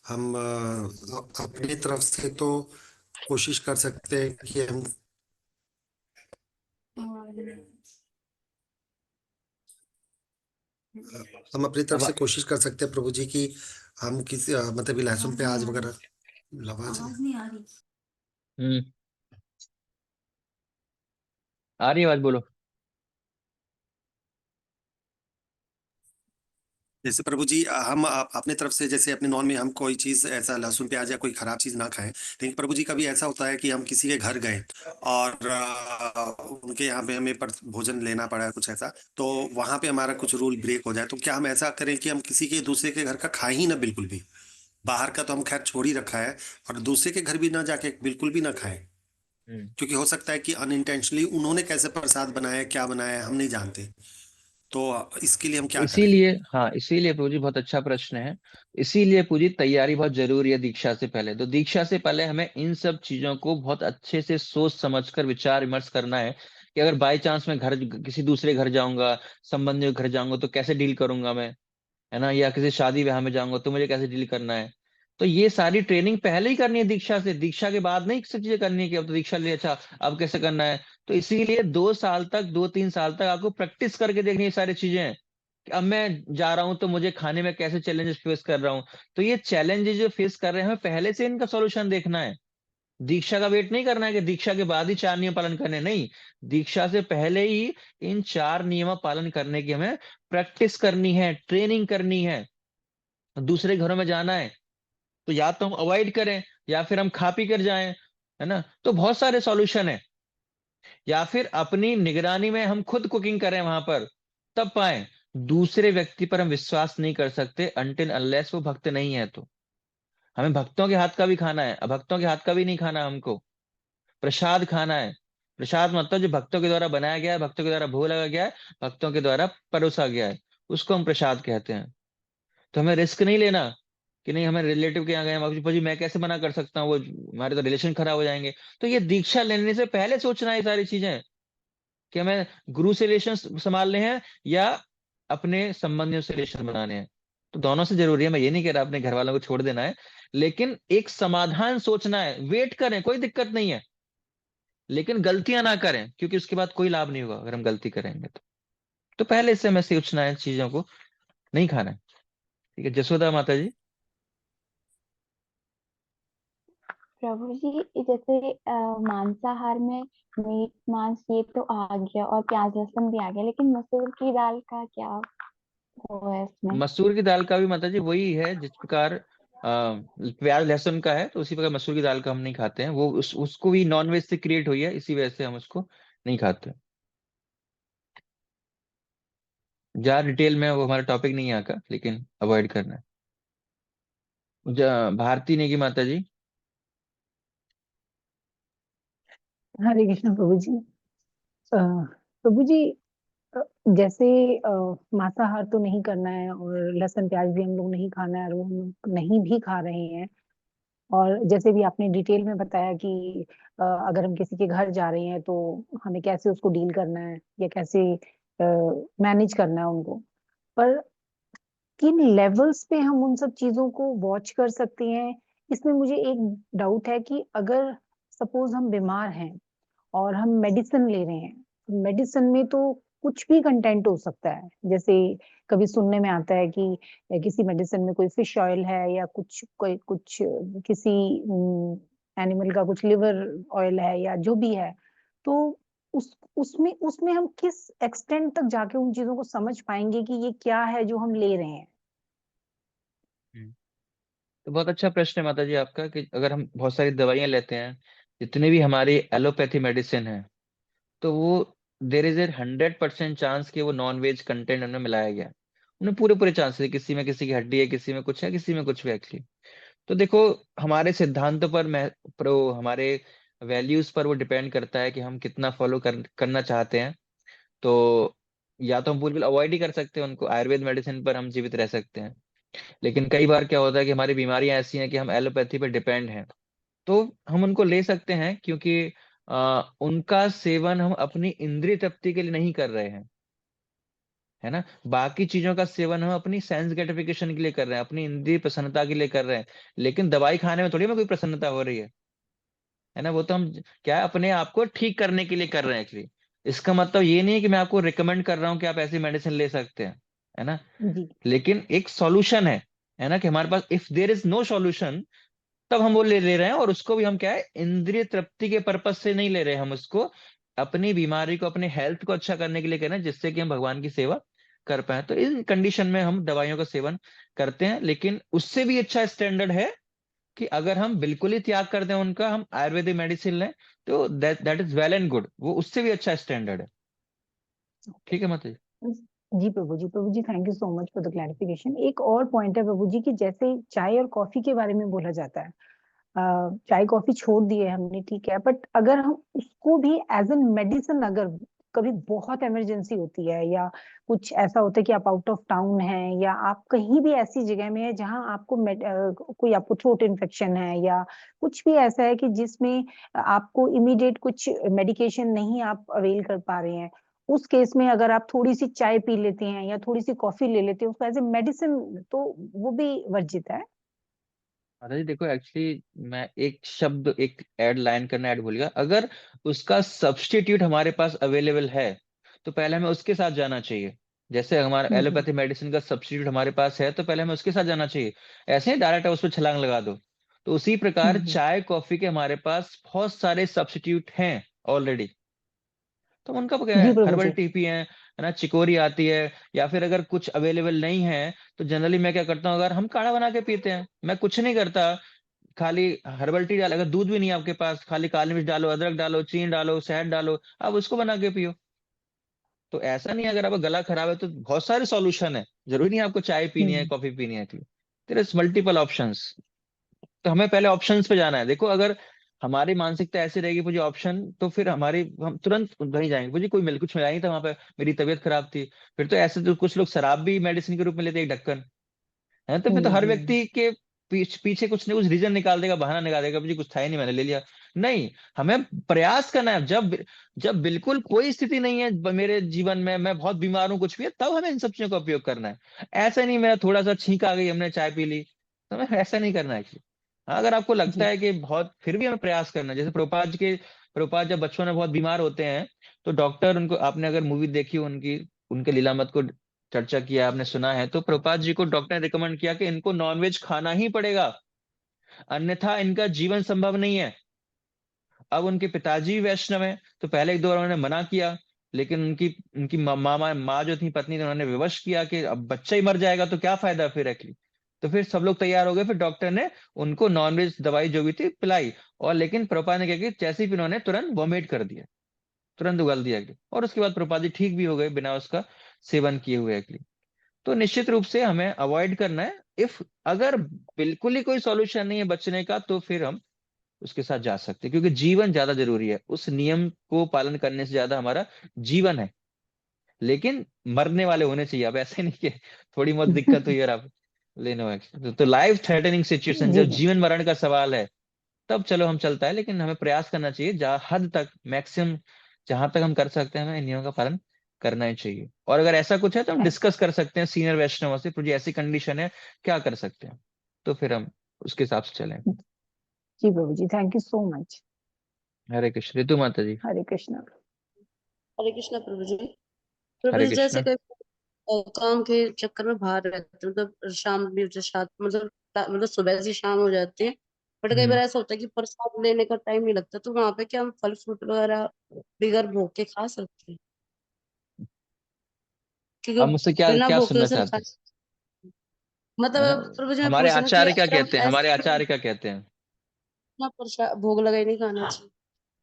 हम अपनी तरफ से तो कोशिश कर सकते हैं कि हम अपनी तरफ अब से कोशिश कर सकते हैं प्रभु जी की हम किसी मतलब कि लहसुन प्याज वगैरह आवाज नहीं आ रही। हम्म आ रही है आवाज, बोलो। जैसे प्रभु जी हम अपने तरफ से जैसे अपने नॉन में हम कोई चीज ऐसा लहसुन प्याज या कोई खराब चीज ना खाएं, लेकिन प्रभु जी कभी ऐसा होता है कि हम किसी के घर गए और उनके यहाँ पे हमें भोजन लेना पड़ा है कुछ ऐसा, तो वहां पे हमारा कुछ रूल ब्रेक हो जाए, तो क्या हम ऐसा करें कि हम किसी के दूसरे के घर का खाएं ही ना बिल्कुल भी? बाहर का तो हम खैर छोड़ ही रखा है, और दूसरे के घर भी ना जाके बिल्कुल भी ना खाएं, हम्म क्योंकि हो सकता है कि अनइंटेंशनली उन्होंने कैसे प्रसाद बनाया है, क्या बनाया है, हम नहीं जानते। तो इसके लिए हम क्या करें? इसीलिए, हाँ, इसीलिए प्रभु जी बहुत अच्छा प्रश्न है। इसीलिए पूजी तैयारी बहुत जरूरी है दीक्षा से पहले। तो दीक्षा से पहले हमें इन सब चीजों को बहुत अच्छे से सोच समझकर विचार विमर्श करना है कि अगर बाई चांस मैं घर किसी दूसरे घर जाऊंगा, संबंधियों के घर जाऊंगा, तो कैसे डील करूंगा मैं, है ना? या किसी शादी ब्याह में जाऊंगा तो मुझे कैसे डील करना है। तो ये सारी ट्रेनिंग पहले ही करनी है दीक्षा से, दीक्षा के बाद नहीं सब चीजें करनी है कि अब तो दीक्षा ले, अच्छा अब कैसे करना है। तो इसीलिए 2 साल तक, 2-3 साल तक आपको प्रैक्टिस करके देखनी है ये सारी चीजें कि अब मैं जा रहा हूं तो मुझे खाने में कैसे चैलेंजेस फेस कर रहा हूँ। तो ये चैलेंजेस जो फेस कर रहे हैं हमें पहले से इनका सॉल्यूशन देखना है। दीक्षा का वेट नहीं करना है कि दीक्षा के बाद ही 4 नियम पालन करने, नहीं। दीक्षा से पहले ही इन 4 नियम पालन करने की हमें प्रैक्टिस करनी है, ट्रेनिंग करनी है। दूसरे घरों में जाना है तो या तो हम अवॉइड करें या फिर हम खा पी कर जाएं, है ना? तो बहुत सारे सॉल्यूशन है। या फिर अपनी निगरानी में हम खुद कुकिंग करें वहां पर, तब पाए। दूसरे व्यक्ति पर हम विश्वास नहीं कर सकते अनटिल अनलेस वो भक्त नहीं है। तो हमें भक्तों के हाथ का भी खाना है, अभक्तों के हाथ का भी नहीं खाना। हमको प्रसाद खाना है। प्रसाद मतलब जो भक्तों के द्वारा बनाया गया है, भक्तों के द्वारा भोग लगा गया है, भक्तों के द्वारा परोसा गया है, उसको हम प्रसाद कहते हैं। तो हमें रिस्क नहीं लेना कि नहीं हमें रिलेटिव के यहाँ गए हैं, जी मैं कैसे मना कर सकता हूँ, वो हमारे तो रिलेशन खराब हो जाएंगे। तो ये दीक्षा लेने से पहले सोचना है ये सारी चीजें कि हमें गुरु से रिलेशन संभालने हैं या अपने संबंधियों से रिलेशन बनाने हैं। तो दोनों से जरूरी है। मैं ये नहीं कह रहा अपने घर वालों को छोड़ देना है, लेकिन एक समाधान सोचना है। वेट करें, कोई दिक्कत नहीं है, लेकिन गलतियां ना करें, क्योंकि उसके बाद कोई लाभ नहीं होगा अगर हम गलती करेंगे तो पहले से हमें सोचना है, चीजों को नहीं खाना है। ठीक है जसोदा माता जी। प्रभु जी, जैसे मांसाहार में मीट मांस ये तो आ गया और प्याज लहसुन भी आ गया, लेकिन मसूर की दाल का क्या वो है इसमें? मसूर की दाल का भी माता जी वही है, जिस प्रकार प्याज लहसुन का है, तो उसी प्रकार मसूर की दाल का हम नहीं खाते हैं। वो उसको भी नॉनवेज से क्रिएट हुई है, इसी वजह से हम उसको नहीं खाते। ज्यादा डिटेल में वो हमारा टॉपिक नहीं है यहाँ का, लेकिन अवॉइड करना है। भारती नेगी माता जी। हरे कृष्ण प्रभु जी। प्रभु जी, अ, जैसे मांसाहार तो नहीं करना है और लहसुन प्याज भी हम लोग नहीं खाना है और वो हम लोग नहीं भी खा रहे हैं, और जैसे भी आपने डिटेल में बताया कि अगर हम किसी के घर जा रहे हैं तो हमें कैसे उसको डील करना है या कैसे मैनेज करना है उनको, पर किन लेवल्स पे हम उन सब चीजों को वॉच कर सकते हैं? इसमें मुझे एक डाउट है कि अगर सपोज हम बीमार हैं और हम मेडिसिन ले रहे हैं, मेडिसिन में तो कुछ भी कंटेंट हो सकता है। जैसे कभी सुनने में आता है कि किसी मेडिसिन में कोई फिश ऑयल है या कुछ कोई कुछ किसी एनिमल का कुछ लिवर ऑयल है या जो भी है, तो उस उसमें उसमें हम किस एक्सटेंट तक जाके उन चीजों को समझ पाएंगे कि ये क्या है जो हम ले रहे हैं? हम्म। तो बहुत अच्छा प्रश्न है माता जी आपका कि अगर हम बहुत सारी दवाइयां लेते हैं, जितने भी हमारी एलोपैथी मेडिसिन है, तो वो देर इज ए 100% चांस कि वो नॉन वेज कंटेंट उनमें मिलाया गया है। उन्हें पूरे पूरे चांसेस है, किसी में किसी की हड्डी है, किसी में कुछ है, किसी में कुछ भी एक्चुअली। तो देखो, हमारे सिद्धांतों पर हमारे वैल्यूज पर वो डिपेंड करता है कि हम कितना फॉलो करना चाहते हैं। तो या तो हम बिल्कुल अवॉइड ही कर सकते हैं उनको, आयुर्वेद मेडिसिन पर हम जीवित रह सकते हैं। लेकिन कई बार क्या होता है कि हमारी बीमारियां ऐसी हैं कि हम एलोपैथी पर डिपेंड हैं, तो हम उनको ले सकते हैं, क्योंकि उनका सेवन हम अपनी इंद्रिय तृप्ति के लिए नहीं कर रहे हैं, है ना। बाकी चीजों का सेवन हम अपनी सेंस ग्रेटिफिकेशन के लिए कर रहे हैं, अपनी इंद्रिय प्रसन्नता के लिए कर रहे हैं। लेकिन दवाई खाने में थोड़ी में कोई प्रसन्नता हो रही है ना। वो तो हम क्या है, अपने आप को ठीक करने के लिए कर रहे हैं एक्चुअली। इसका मतलब ये नहीं है कि मैं आपको रिकमेंड कर रहा हूँ कि आप ऐसी मेडिसिन ले सकते हैं, है ना। जी लेकिन एक सॉल्यूशन है ना, कि हमारे पास if there is no solution, तब हम वो ले रहे हैं। और उसको भी हम क्या है, इंद्रिय तृप्ति के पर्पज से नहीं ले रहे हैं, हम उसको अपनी बीमारी को, अपने हेल्थ को अच्छा करने के लिए कर रहे हैं, जिससे कि हम भगवान की सेवा कर पाए। तो इन कंडीशन में हम दवाइयों का सेवन करते हैं। लेकिन उससे भी अच्छा स्टैंडर्ड है कि अगर हम बिल्कुल ही त्याग कर दें उनका, हम आयुर्वेदिक मेडिसिन लें, तो that is well and good, वो उससे भी अच्छा स्टैंडर्ड है। ठीक है माता जी। जी Prabhu ji, Prabhu ji thank you so much for the clarification. एक और पॉइंट है प्रभु जी, कि जैसे चाय और कॉफी के बारे में बोला जाता है, चाय कॉफी छोड़ दिए हमने, ठीक है, बट अगर हम उसको भी एज एन मेडिसिन, अगर कभी बहुत इमरजेंसी होती है या कुछ ऐसा होता है कि आप आउट ऑफ टाउन हैं, या आप कहीं भी ऐसी जगह में है जहां आपको कोई आपको थ्रोट इन्फेक्शन है, या कुछ भी ऐसा है कि जिसमें आपको इमीडिएट कुछ मेडिकेशन नहीं आप अवेल कर पा रहे हैं, उस केस में अगर आप थोड़ी सी चाय पी लेते हैं या थोड़ी सी कॉफी ले लेते हैं उसको एज ए मेडिसिन, तो वो भी वर्जित है। माता जी देखो, एक्चुअली मैं एक शब्द, एक ऐड लाइन करना ऐड भूल गया। अगर उसका सब्स्टिट्यूट हमारे पास अवेलेबल है, तो पहले हमें उसके साथ जाना चाहिए। जैसे हमारा एलोपैथी मेडिसिन का सब्स्टिट्यूट हमारे पास है, तो पहले हमें उसके साथ जाना चाहिए। ऐसे ही डायरेक्ट उस पर छलांग लगा दो। तो उसी प्रकार चाय कॉफी के हमारे पास बहुत सारे सब्स्टिट्यूट हैं ऑलरेडी। तो उनका क्या जी है, प्रभु हर्बल जी। टी पी है ना, चिकोरी आती है। या फिर अगर कुछ अवेलेबल नहीं है, तो जनरली मैं क्या करता हूँ, अगर हम काढ़ा बना के पीते हैं, मैं कुछ नहीं करता, खाली हर्बल टी डाल, अगर दूध भी नहीं है आपके पास, खाली काली मिर्च डालो, अदरक डालो, चीनी डालो, शहद डालो, आप उसको बना के पियो। तो ऐसा नहीं है, अगर आपका गला खराब है तो बहुत सारे सॉल्यूशन है, जरूरी नहीं है आपको चाय पीनी है, कॉफी पीनी है। There is multiple options. तो हमें पहले ऑप्शंस पे जाना है। देखो, अगर हमारी मानसिकता ऐसी रहेगी मुझे ऑप्शन, तो फिर हमारी हम तुरंत वहीं जाएंगे। मुझे कोई कुछ मिला नहीं था वहां पे, मेरी तबीयत खराब थी। फिर तो ऐसे तो कुछ लोग शराब भी मेडिसिन के रूप में लेते हैं, एक ढक्कन, है। तो फिर तो हर व्यक्ति के पीछे कुछ न कुछ रीजन निकाल देगा, बहाना निकाल देगा, मुझे कुछ था ही नहीं, मैंने ले लिया। नहीं, हमें प्रयास करना है। जब जब बिल्कुल कोई स्थिति नहीं है मेरे जीवन में, मैं बहुत बीमार हूँ, कुछ भी है, तब हमें इन सब चीजों का उपयोग करना है। ऐसा नहीं मेरा थोड़ा सा छींक आ गई, हमने चाय पी ली, तो हमें ऐसा नहीं करना है। हाँ, अगर आपको लगता है कि बहुत, फिर भी हमें प्रयास करना है। जैसे प्रभुपाद जब बचपन में बहुत बीमार होते हैं, तो डॉक्टर उनको, आपने अगर मूवी देखी हो उनकी, उनके लीलामत को चर्चा किया आपने सुना है, तो प्रभुपाद जी को डॉक्टर ने रिकमेंड किया कि इनको नॉनवेज खाना ही पड़ेगा, अन्यथा इनका जीवन संभव नहीं है। अब उनके पिताजी वैष्णव हैं, तो पहले एक दो बार उन्होंने मना किया, लेकिन उनकी उनकी माँ जो थी, पत्नी थी, उन्होंने विवश किया कि अब बच्चा ही मर जाएगा तो क्या फायदा फिर एक्चुअली। तो फिर सब लोग तैयार हो गए, फिर डॉक्टर ने उनको नॉनवेज दवाई जो भी थी पिलाई। और लेकिन प्रभुपाद ने क्या किया, जैसे ही उन्होंने तुरंत वॉमिट कर दिया, तुरंत उगल दिया गया, और उसके बाद प्रभुपाद जी ठीक भी हो गए बिना उसका सेवन किए हुए एक्चुअली। तो निश्चित रूप से हमें अवॉइड करना है। इफ अगर बिल्कुल ही कोई सॉल्यूशन नहीं है बचने का, तो फिर हम उसके साथ जा सकते हैं, क्योंकि जीवन ज्यादा जरूरी है। उस नियम को पालन करने से ज्यादा हमारा जीवन है। लेकिन मरने वाले होने चाहिए। अब ऐसे नहीं कि थोड़ी बहुत दिक्कत हुई और आप लेने हो। तो लाइफ थ्रेटनिंग सिचुएशन, जी जब जीवन मरण का सवाल है, तब चलो हम चलता है। लेकिन हमें प्रयास करना चाहिए, जहाँ हद तक, मैक्सिमम जहां तक हम कर सकते हैं, हमें इन नियमों का पालन करना ही चाहिए। और अगर ऐसा कुछ है तो हम डिस्कस कर सकते हैं सीनियर वैष्णव से, मुझे ऐसी कंडीशन है, क्या कर सकते हैं, तो फिर हम उसके हिसाब से चलें। जी Prabhu ji, thank you so much. हरे कृष्ण। ऋतु माता जी। हरे कृष्णा। हरे कृष्णा प्रभु जी। प्रभु हरे जी जैसे कृष्ण। कई काम के चक्कर में बाहर रहते हैं, मतलब शाम भी मतलब सुबह से शाम हो जाती है, बट कई बार हम्म। ऐसा होता है कि प्रसाद लेने का टाइम नहीं लगता, तो वहां पे क्या हम फल फ्रूट वगैरह बिगर भोग के खा सकते हैं? क्योंकि आप मुझसे क्या बिना क्या भोग के सुनना सिर्फ चाहते मतलब प्रभु जी हैं? मैं हमारे पूछ रही हूँ कि आचार्य क्या अगर हम कहते हैं, हमारे ऐसे आचार्य क्या कहते हैं? बिना प्रसाद भोग लगाए नहीं खाना चाहिए?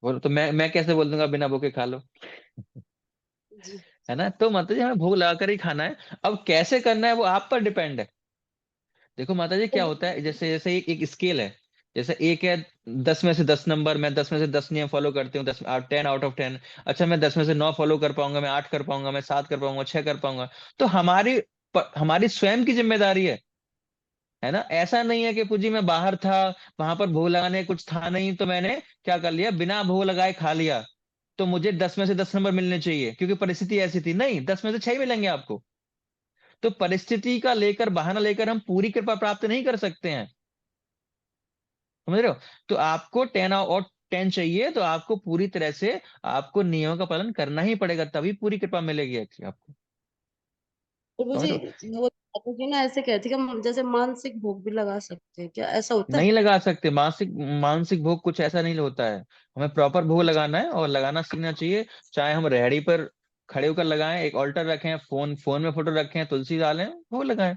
बोलो तो मैं कैसे बोल दूंगा बिना भूखे खा लो? जी है ना। तो माता जी हमें भोग लगा कर ही खाना है। अब कैसे करना है वो आप पर डिपेंड है। देखो माता जी क्या होता है, जैसे जैसे एक स्केल है, जैसे एक है 10 में से 10 नंबर, मैं 10 में से 10 नियम फॉलो करती हूँ, 10 10 आउट ऑफ 10। अच्छा मैं 10 में से 9 फॉलो कर पाऊंगा, मैं 8 कर पाऊंगा, मैं 7 कर पाऊंगा, 6 कर पाऊंगा। तो हमारी स्वयं की जिम्मेदारी है ना। ऐसा नहीं है कि पूजी मैं बाहर था, वहां पर भोग लगाने कुछ था नहीं, तो मैंने क्या कर लिया, बिना भोग लगाए खा लिया, तो मुझे 10 में से 10 नंबर मिलने चाहिए क्योंकि परिस्थिति ऐसी थी। नहीं, 10 में से 6 ही मिलेंगे आपको। तो परिस्थिति का लेकर, बहाना लेकर हम पूरी कृपा प्राप्त नहीं कर सकते हैं, समझ रहे हो। तो आपको 10 और 10 चाहिए, तो आपको पूरी तरह से आपको नियमों का पालन करना ही पड़ेगा, तभी पूरी कृपा मिलेगी एक्चुअली आपको, प्रभु समझ जी, रहे हो। वो ठाकुर जी ना ऐसे कहते कि हम जैसे मानसिक भोग भी लगा सकते हैं, क्या ऐसा होता नहीं है? लगा सकते मानसिक, मानसिक भोग कुछ ऐसा नहीं होता है। हमें प्रॉपर भोग लगाना है और लगाना सीखना चाहिए। चाहे हम रेहड़ी पर खड़े होकर लगाएं, एक ऑल्टर रखें, फोन फोन में फोटो रखें, तुलसी डालें, भोग लगाएं।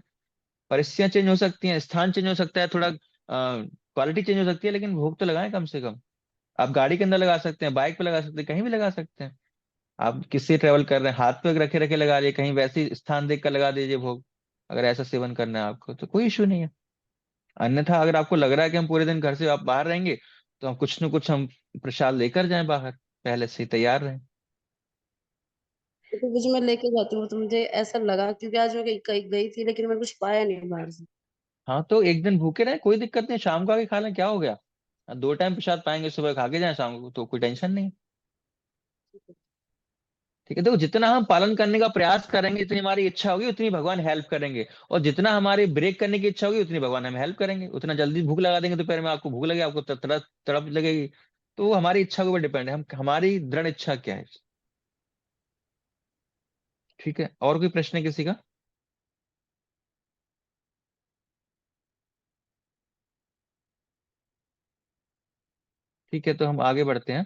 परिस्थितियां चेंज हो सकती हैं, स्थान चेंज हो सकता है, थोड़ा क्वालिटी चेंज हो सकती है, लेकिन भोग तो लगाएं कम से कम। आप गाड़ी के अंदर लगा सकते हैं, बाइक पे लगा सकते हैं, कहीं भी लगा सकते हैं। आप किससे ट्रेवल कर रहे हैं, हाथ पे रखे रखे लगा लिए, कहीं वैसे स्थान देख कर लगा दीजिए भोग। अगर ऐसा सेवन करना है आपको तो कोई इशू नहीं है। अन्यथा अगर आपको लग रहा है कि हम पूरे दिन घर से आप बाहर रहेंगे, तो हम कुछ न कुछ हम प्रसाद लेकर जाएं बाहर, पहले से ही तैयार रहें। तो प्रभु जी मैं लेके जाती हूँ, तो मुझे ऐसा लगा क्योंकि आज मैं कहीं गई थी लेकिन मैं कुछ पाया नहीं बाहर से। हाँ तो एक दिन भूखे रहे, कोई दिक्कत नहीं, शाम को आके खा लें, क्या हो गया। 2 टाइम प्रसाद पाएंगे, सुबह खा के जाए, शाम को, तो कोई टेंशन नहीं। ठीक है, देखो जितना हम पालन करने का प्रयास करेंगे, जितनी हमारी इच्छा होगी उतनी भगवान हेल्प करेंगे, और जितना हमारी ब्रेक करने की इच्छा होगी उतनी भगवान हमें हेल्प करेंगे। उतना जल्दी भूख लगा देंगे दोपहर में, आपको भूख लगे, आपको तड़प तड़प लगेगी। तो वो हमारी इच्छा के ऊपर डिपेंड है, हम हमारी दृढ़ इच्छा क्या है। ठीक है, और कोई प्रश्न है किसी का। ठीक है, तो हम आगे बढ़ते हैं।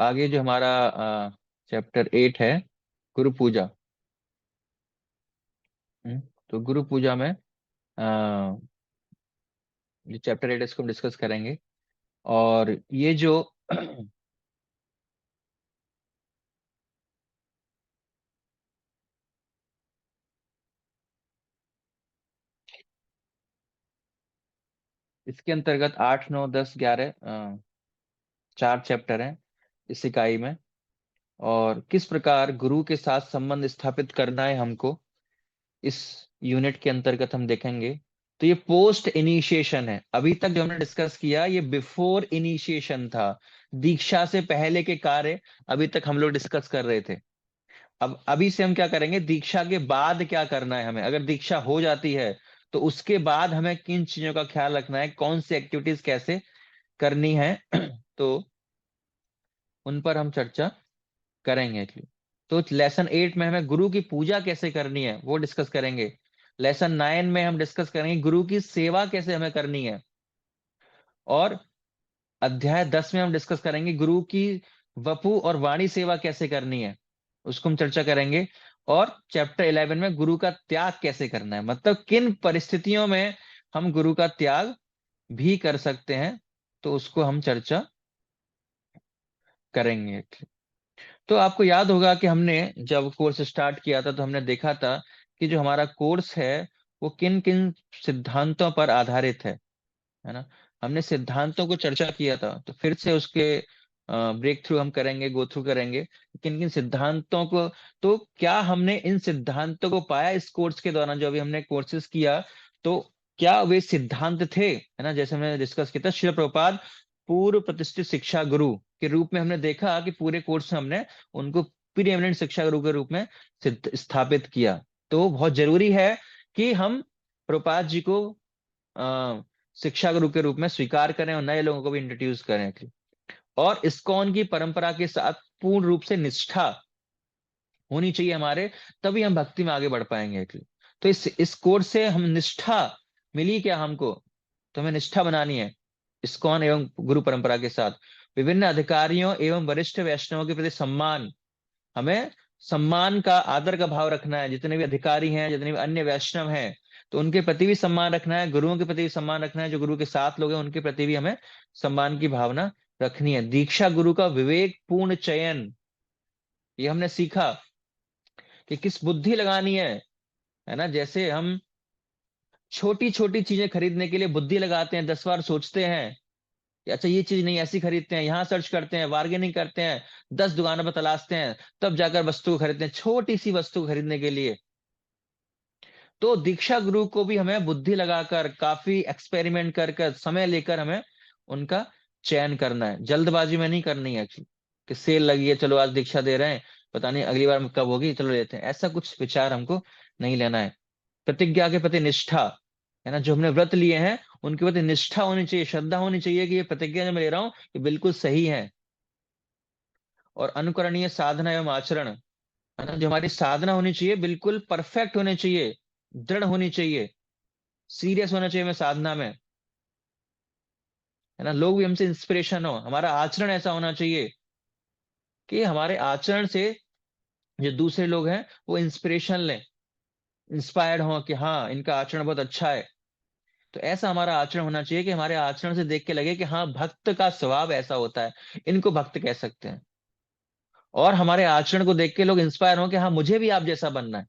आगे जो हमारा चैप्टर 8 है, गुरु पूजा। तो गुरु पूजा में जो चैप्टर 8 है इसको हम डिस्कस करेंगे। और ये जो इसके अंतर्गत 8 9 10 11 4 चैप्टर हैं इस इकाई में। और किस प्रकार गुरु के साथ संबंध स्थापित करना है हमको, इस यूनिट के अंतर्गत हम देखेंगे। तो ये पोस्ट इनिशिएशन है, अभी तक जो हमने डिस्कस किया ये बिफोर इनिशिएशन था, दीक्षा से पहले के कार्य अभी तक हम लोग डिस्कस कर रहे थे। अब अभी से हम क्या करेंगे, दीक्षा के बाद क्या करना है हमें, अगर दीक्षा हो जाती है तो उसके बाद हमें किन चीजों का ख्याल रखना है, कौन सी एक्टिविटीज कैसे करनी है तो उन पर हम चर्चा करेंगे। तो लेसन 8 में हमें गुरु की पूजा कैसे करनी है वो डिस्कस करेंगे। लेसन 9 में हम डिस्कस करेंगे गुरु की सेवा कैसे हमें करनी है। और अध्याय 10 में हम डिस्कस करेंगे गुरु की वपु और वाणी सेवा कैसे करनी है, उसको हम चर्चा करेंगे। और चैप्टर 11 में गुरु का त्याग कैसे करना है, मतलब किन परिस्थितियों में हम गुरु का त्याग भी कर सकते हैं, तो उसको हम चर्चा करेंगे। तो आपको याद होगा कि हमने जब कोर्स स्टार्ट किया था तो हमने देखा था कि जो हमारा कोर्स है वो किन किन सिद्धांतों पर आधारित है ना। हमने सिद्धांतों को चर्चा किया था, तो फिर से उसके ब्रेक थ्रू हम करेंगे, गो थ्रू करेंगे किन किन सिद्धांतों को। तो क्या हमने इन सिद्धांतों को पाया इस कोर्स के दौरान, जो अभी हमने कोर्सेज किया, तो क्या वे सिद्धांत थे, है ना। जैसे हमने डिस्कस किया था, श्रील प्रभुपाद पूर्व प्रतिष्ठित शिक्षा गुरु के रूप में हमने देखा कि पूरे कोर्स में हमने उनको प्री एमिनेंट शिक्षा गुरु के रूप में स्थापित किया। तो बहुत जरूरी है कि हम प्रभुपाद जी को शिक्षा गुरु के रूप में स्वीकार करें और नए लोगों को भी इंट्रोड्यूस करें। और इस्कॉन की परंपरा के साथ पूर्ण रूप से निष्ठा होनी चाहिए हमारे, तभी हम भक्ति में आगे बढ़ पाएंगे। तो इस कोर्स से हम निष्ठा मिली क्या हमको, तो हमें निष्ठा बनानी है इस्कॉन एवं गुरु परंपरा के साथ। विभिन्न अधिकारियों एवं वरिष्ठ वैष्णवों के प्रति सम्मान, हमें सम्मान का, आदर का भाव रखना है। जितने भी अधिकारी हैं, जितने भी अन्य वैष्णव हैं, तो उनके प्रति भी सम्मान रखना है, गुरुओं के प्रति भी सम्मान रखना है, जो गुरु के साथ लोग हैं उनके प्रति भी हमें सम्मान की भावना रखनी है। दीक्षा गुरु का विवेक पूर्ण चयन, ये हमने सीखा कि किस बुद्धि लगानी है ना। जैसे हम छोटी छोटी चीजें खरीदने के लिए बुद्धि लगाते हैं, 10 बार सोचते हैं कि अच्छा ये चीज नहीं, ऐसी खरीदते हैं, यहाँ सर्च करते हैं, बार्गेनिंग करते हैं, 10 दुकानों पर तलाशते हैं, तब जाकर वस्तु को खरीदते हैं, छोटी सी वस्तु को खरीदने के लिए। तो दीक्षा गुरु को भी हमें बुद्धि लगाकर, काफी एक्सपेरिमेंट कर कर, समय लेकर हमें उनका चयन करना है। जल्दबाजी में नहीं करनी है एक्चुअली कि सेल लगी है चलो आज दीक्षा दे रहे हैं, पता नहीं अगली बार कब होगी, चलो लेते हैं, ऐसा कुछ विचार हमको नहीं लेना है। प्रतिज्ञा के प्रति निष्ठा, है ना, जो हमने व्रत लिए हैं उनके प्रति निष्ठा होनी चाहिए, श्रद्धा होनी चाहिए कि ये प्रतिज्ञा जो मैं ले रहा हूँ ये बिल्कुल सही है। और अनुकरणीय साधना एवं आचरण, है ना, जो हमारी साधना होनी चाहिए बिल्कुल परफेक्ट होनी चाहिए, दृढ़ होनी चाहिए, सीरियस होना चाहिए हमें साधना में, है ना। लोग भी हमसे इंस्पिरेशन हो, हमारा आचरण ऐसा होना चाहिए कि हमारे आचरण से जो दूसरे लोग हैं वो इंस्पिरेशन लें, इंस्पायर्ड हो कि हाँ इनका आचरण बहुत अच्छा है। तो ऐसा हमारा आचरण होना चाहिए कि हमारे आचरण से देख के लगे कि हाँ भक्त का स्वभाव ऐसा होता है, इनको भक्त कह सकते हैं। और हमारे आचरण को देख के लोग इंस्पायर हो कि हाँ मुझे भी आप जैसा बनना है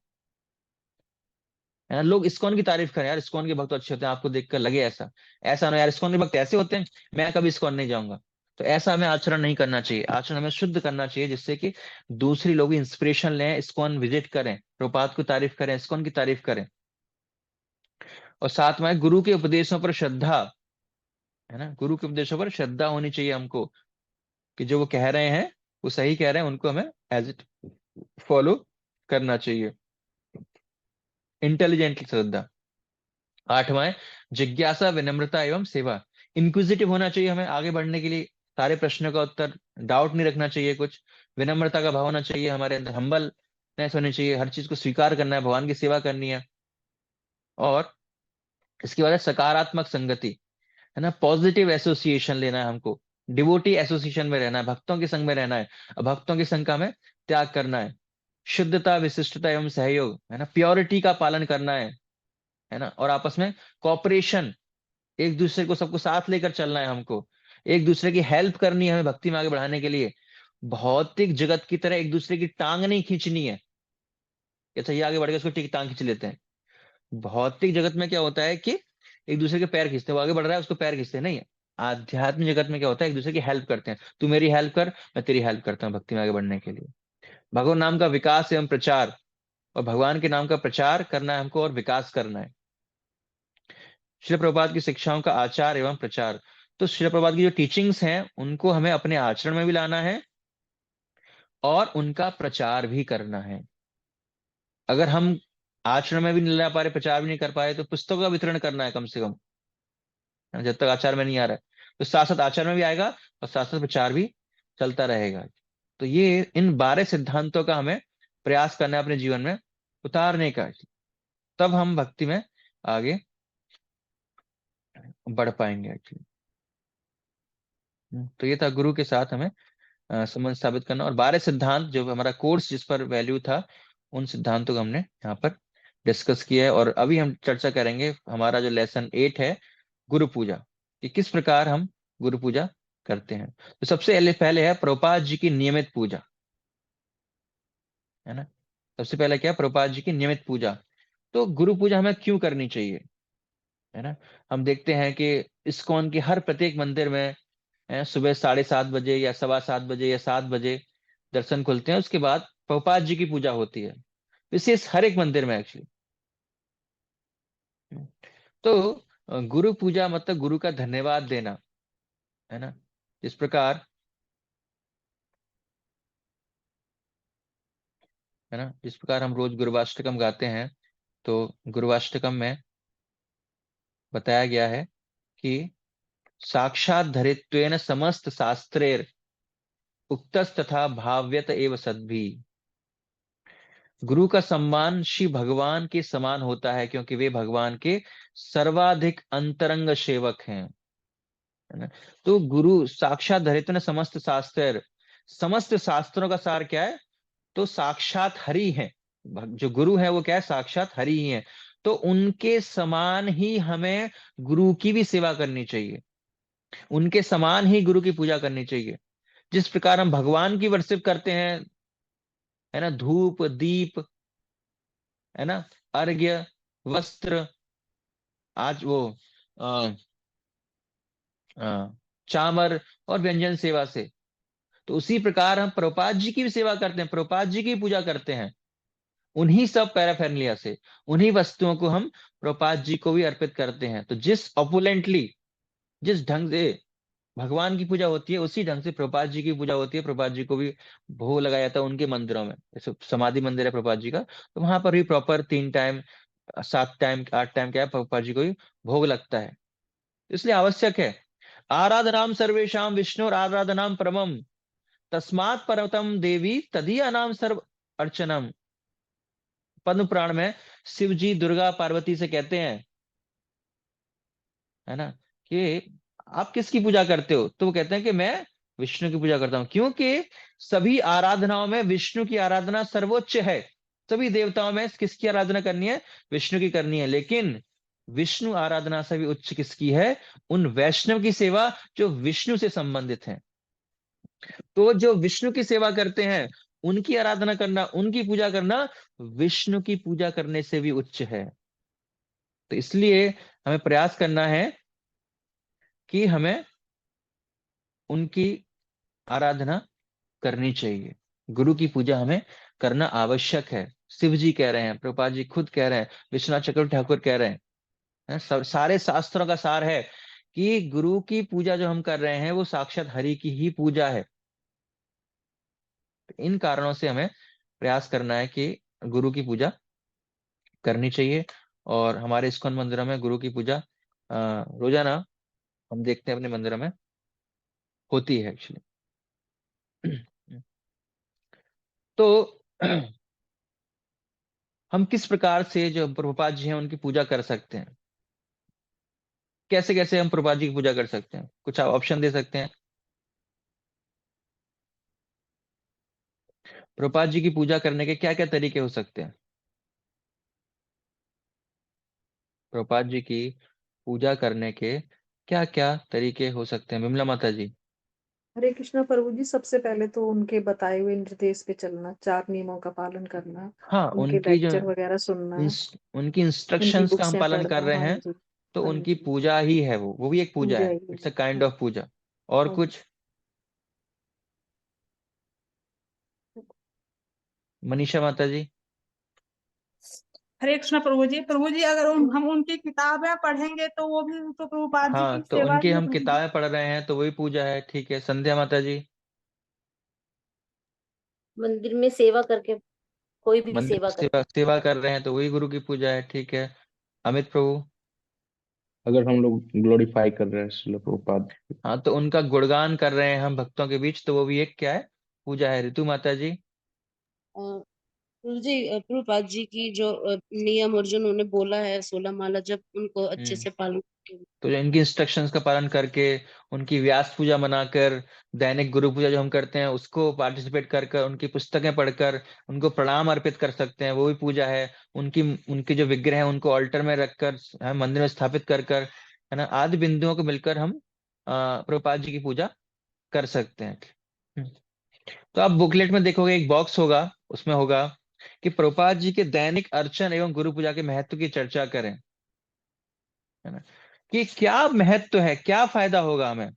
ना। लोग इस्कॉन की तारीफ करें, यार इस्कॉन के भक्त अच्छे होते हैं, आपको देखकर लगे ऐसा, ऐसा ना यार इस्कॉन के भक्त ऐसे होते हैं, मैं कभी इस्कॉन नहीं जाऊंगा। तो ऐसा हमें आचरण नहीं करना चाहिए, आचरण हमें शुद्ध करना चाहिए जिससे कि दूसरी लोग इंस्पिरेशन लें, इस्कॉन विजिट करें, प्रभुपाद को तारीफ करें, इस्कॉन की तारीफ करें। और साथ में गुरु के उपदेशों पर श्रद्धा, है ना, गुरु के उपदेशों पर श्रद्धा होनी चाहिए हमको कि जो वो कह रहे हैं वो सही कह रहे हैं, उनको हमें एज इट फॉलो करना चाहिए, इंटेलिजेंटली श्रद्धा। 8वां है जिज्ञासा, विनम्रता एवं सेवा। इंक्विजिटिव होना चाहिए हमें आगे बढ़ने के लिए, सारे प्रश्नों का उत्तर, डाउट नहीं रखना चाहिए कुछ, विनम्रता का भाव होना चाहिए हमारे अंदर, हम्बलनेस होनी चाहिए, हर चीज को स्वीकार करना है, भगवान की सेवा करनी है। और इसके बाद है सकारात्मक संगति, है ना, पॉजिटिव एसोसिएशन लेना है हमको, डिवोटी एसोसिएशन में रहना है, भक्तों के संग में रहना है, और भक्तों की संग का हमें त्याग करना है। शुद्धता, विशिष्टता एवं सहयोग, है ना, प्योरिटी का पालन करना है ना। और आपस में कॉपरेशन, एक दूसरे को सबको साथ लेकर चलना है हमको, एक दूसरे की हेल्प करनी है हमें भक्ति में आगे बढ़ाने के लिए। भौतिक जगत की तरह एक दूसरे की टांग नहीं खींचनी है, अच्छा ये आगे बढ़ गया उसको ठीक टांग खींच लेते हैं। भौतिक जगत में क्या होता है कि एक दूसरे के पैर खींचते हैं, वो आगे बढ़ रहा है उसको पैर खींचते हैं, नहीं है। आध्यात्मिक जगत में क्या होता है, एक दूसरे की हेल्प करते हैं, तू मेरी हेल्प कर, मैं तेरी हेल्प करता हूँ भक्ति में आगे बढ़ने के लिए। भगवान नाम का विकास एवं प्रचार, और भगवान के नाम का प्रचार करना है हमको और विकास करना है। श्रील प्रभुपाद की शिक्षाओं का आचार एवं प्रचार, तो श्रील प्रभुपाद की जो टीचिंग्स हैं उनको हमें अपने आचरण में भी लाना है और उनका प्रचार भी करना है। अगर हम आचरण में भी नहीं ला पा रहे, प्रचार भी नहीं कर पाए, तो पुस्तकों का वितरण करना है कम से कम, जब तक आचार में नहीं आ रहा है। तो साथ साथ आचार में भी आएगा और साथ साथ प्रचार भी चलता रहेगा। तो ये इन 12 सिद्धांतों का हमें प्रयास करना है अपने जीवन में उतारने का, तब हम भक्ति में आगे बढ़ पाएंगे एक्चुअली। तो ये था गुरु के साथ हमें संबंध स्थापित करना, और 12 सिद्धांत जो हमारा कोर्स जिस पर वैल्यू था, उन सिद्धांतों को हमने यहाँ पर डिस्कस किया है। और अभी हम चर्चा करेंगे हमारा जो लेसन 8 है, गुरु पूजा, कि किस प्रकार हम गुरु पूजा करते हैं। तो सबसे पहले है प्रभुपाद जी की नियमित पूजा, है ना। सबसे पहले क्या, प्रभुपाद जी की नियमित पूजा। तो गुरु पूजा हमें क्यों करनी चाहिए, है ना। हम देखते हैं कि इस्कॉन के हर प्रत्येक मंदिर में सुबह 7:30 बजे या 7:15 बजे या 7 बजे दर्शन खुलते हैं, उसके बाद प्रभुपाद जी की पूजा होती है, विशेष हर एक मंदिर में एक्चुअली। तो गुरु पूजा मतलब गुरु का धन्यवाद देना, है ना। इस प्रकार, है ना, जिस प्रकार हम रोज गुरुवाष्टकम गाते हैं, तो गुरुवाष्टकम में बताया गया है कि साक्षात धरित्वेन समस्त शास्त्रेर उक्तस तथा भाव्यत एव सद्भी। गुरु का सम्मान श्री भगवान के समान होता है क्योंकि वे भगवान के सर्वाधिक अंतरंग सेवक हैं, है ना। तो गुरु साक्षात धरित्वेन समस्त शास्त्र, समस्त शास्त्रों का सार क्या है, तो साक्षात हरि है। जो गुरु है वो क्या है, साक्षात हरि ही है। तो उनके समान ही हमें गुरु की भी सेवा करनी चाहिए, उनके समान ही गुरु की पूजा करनी चाहिए। जिस प्रकार हम भगवान की वर्शिप करते हैं, है ना, धूप दीप है ना, अर्घ्य, वस्त्र, आज वो अ, चामर और व्यंजन सेवा से। तो उसी प्रकार हम प्रभुपाद जी की भी सेवा करते हैं, प्रभुपाद जी की पूजा करते हैं, उन्हीं सब पैराफेरनिया से, उन्हीं वस्तुओं को हम प्रभुपाद जी को भी अर्पित करते हैं। तो जिस ऑपुलेंटली, जिस ढंग से भगवान की पूजा होती है, उसी ढंग से प्रभुपाद जी की पूजा होती है। प्रभुपाद जी को भी भोग लगाया जाता है उनके मंदिरों में। जैसे समाधि मंदिर है प्रभुपाद जी का, तो वहां पर भी प्रॉपर 3 टाइम, 7 टाइम, 8 टाइम क्या है, प्रभुपाद जी को भी भोग लगता है। इसलिए आवश्यक है आराधनाम सर्वेशाम विष्णु और आराधनाम परमम, तस्मात् परतम देवी तदीय नाम सर्व अर्चनम। पद्म पुराण में शिव जी दुर्गा पार्वती से कहते हैं, है ना, कि आप किसकी पूजा करते हो? तो वो कहते हैं कि मैं विष्णु की पूजा करता हूं, क्योंकि सभी आराधनाओं में विष्णु की आराधना सर्वोच्च है। सभी देवताओं में किसकी आराधना करनी है? विष्णु की करनी है। लेकिन विष्णु आराधना से भी उच्च किसकी है? उन वैष्णव की सेवा जो विष्णु से संबंधित है। तो जो विष्णु की सेवा करते हैं, उनकी आराधना करना, उनकी पूजा करना विष्णु की पूजा करने से भी उच्च है। तो इसलिए हमें प्रयास करना है कि हमें उनकी आराधना करनी चाहिए। गुरु की पूजा हमें करना आवश्यक है। शिव जी कह रहे हैं, प्रभुपाद जी खुद कह रहे हैं, विश्वनाथ चक्रवर्ती ठाकुर कह रहे हैं, सारे शास्त्रों का सार है कि गुरु की पूजा जो हम कर रहे हैं वो साक्षात हरि की ही पूजा है। इन कारणों से हमें प्रयास करना है कि गुरु की पूजा करनी चाहिए। और हमारे इस्कॉन मंदिरों में गुरु की पूजा रोजाना हम देखते हैं अपने मंदिरों में होती है एक्चुअली। तो हम किस प्रकार से जो प्रभुपाद जी हैं उनकी पूजा कर सकते हैं? कैसे कैसे हम प्रभुपाद जी की पूजा कर सकते हैं? कुछ आप ऑप्शन दे सकते हैं? प्रभुपाद जी की पूजा करने के क्या क्या तरीके हो सकते हैं? प्रभुपाद जी की पूजा करने के क्या क्या तरीके हो सकते हैं, विमला माता जी? हरे कृष्णा प्रभु जी, सबसे पहले तो उनके बताए हुए निर्देश पे चलना, 4 नियमों का पालन करना, हाँ, उनके उनकी जो लेक्चर वगैरह सुनना, उनकी उनकी इंस्ट्रक्शंस का हम बुक्सें पालन कर पढ़ना। रहे हाँ हैं, जी, तो हाँ उनकी जी, पूजा ही है, वो भी एक पूजा पूजा है, ही है। इट्स अ काइंड हाँ, ऑफ पूजा। और हाँ जी। कुछ? मनीषा माता जी? हरे कृष्ण प्रभु जी अगर हम उनकी किताबें पढ़ेंगे तो वो भी तो प्रभुपाद जी हाँ, की तो सेवा उनकी ही है हम प्रभु जी। किताबें पढ़ रहे हैं तो वही पूजा है। ठीक है, संध्या माता जी? मंदिर में सेवा करके, कोई भी मंदिर सेवा में करके। सेवा कर रहे हैं तो वही गुरु की पूजा है। ठीक है, अमित प्रभु? अगर हम लोग ग्लोरीफाई कर रहे हैं श्रील प्रभुपाद। हाँ, तो उनका गुणगान कर रहे हैं हम भक्तों के बीच, तो वो भी एक क्या है? पूजा है। ऋतु माता जी? गुरु जी, प्रभुपाद जी की जो नियम और जो उन्होंने बोला है 16 माला, जब उनको अच्छे हम्म से पालन करेंगे। तो जो इनकी इंस्ट्रक्शंस का पालन करके, उनकी व्यास पूजा मनाकर, दैनिक गुरु पूजा जो हम करते हैं उसको पार्टिसिपेट कर कर, उनकी पुस्तकें पढ़कर उनको प्रणाम अर्पित कर सकते हैं, वो भी पूजा है। उनकी उनके जो विग्रह है उनको ऑल्टर में रखकर, मंदिर में स्थापित कर कर, है ना, आदि बिंदुओं को मिलकर हम प्रभुपाद जी की पूजा कर सकते हैं। हम्म, तो आप बुकलेट में देखोगे एक बॉक्स होगा, उसमें होगा कि प्रभुपाद जी के दैनिक अर्चन एवं गुरु पूजा के महत्व की चर्चा करें, है ना, कि क्या महत्व है, क्या फायदा होगा हमें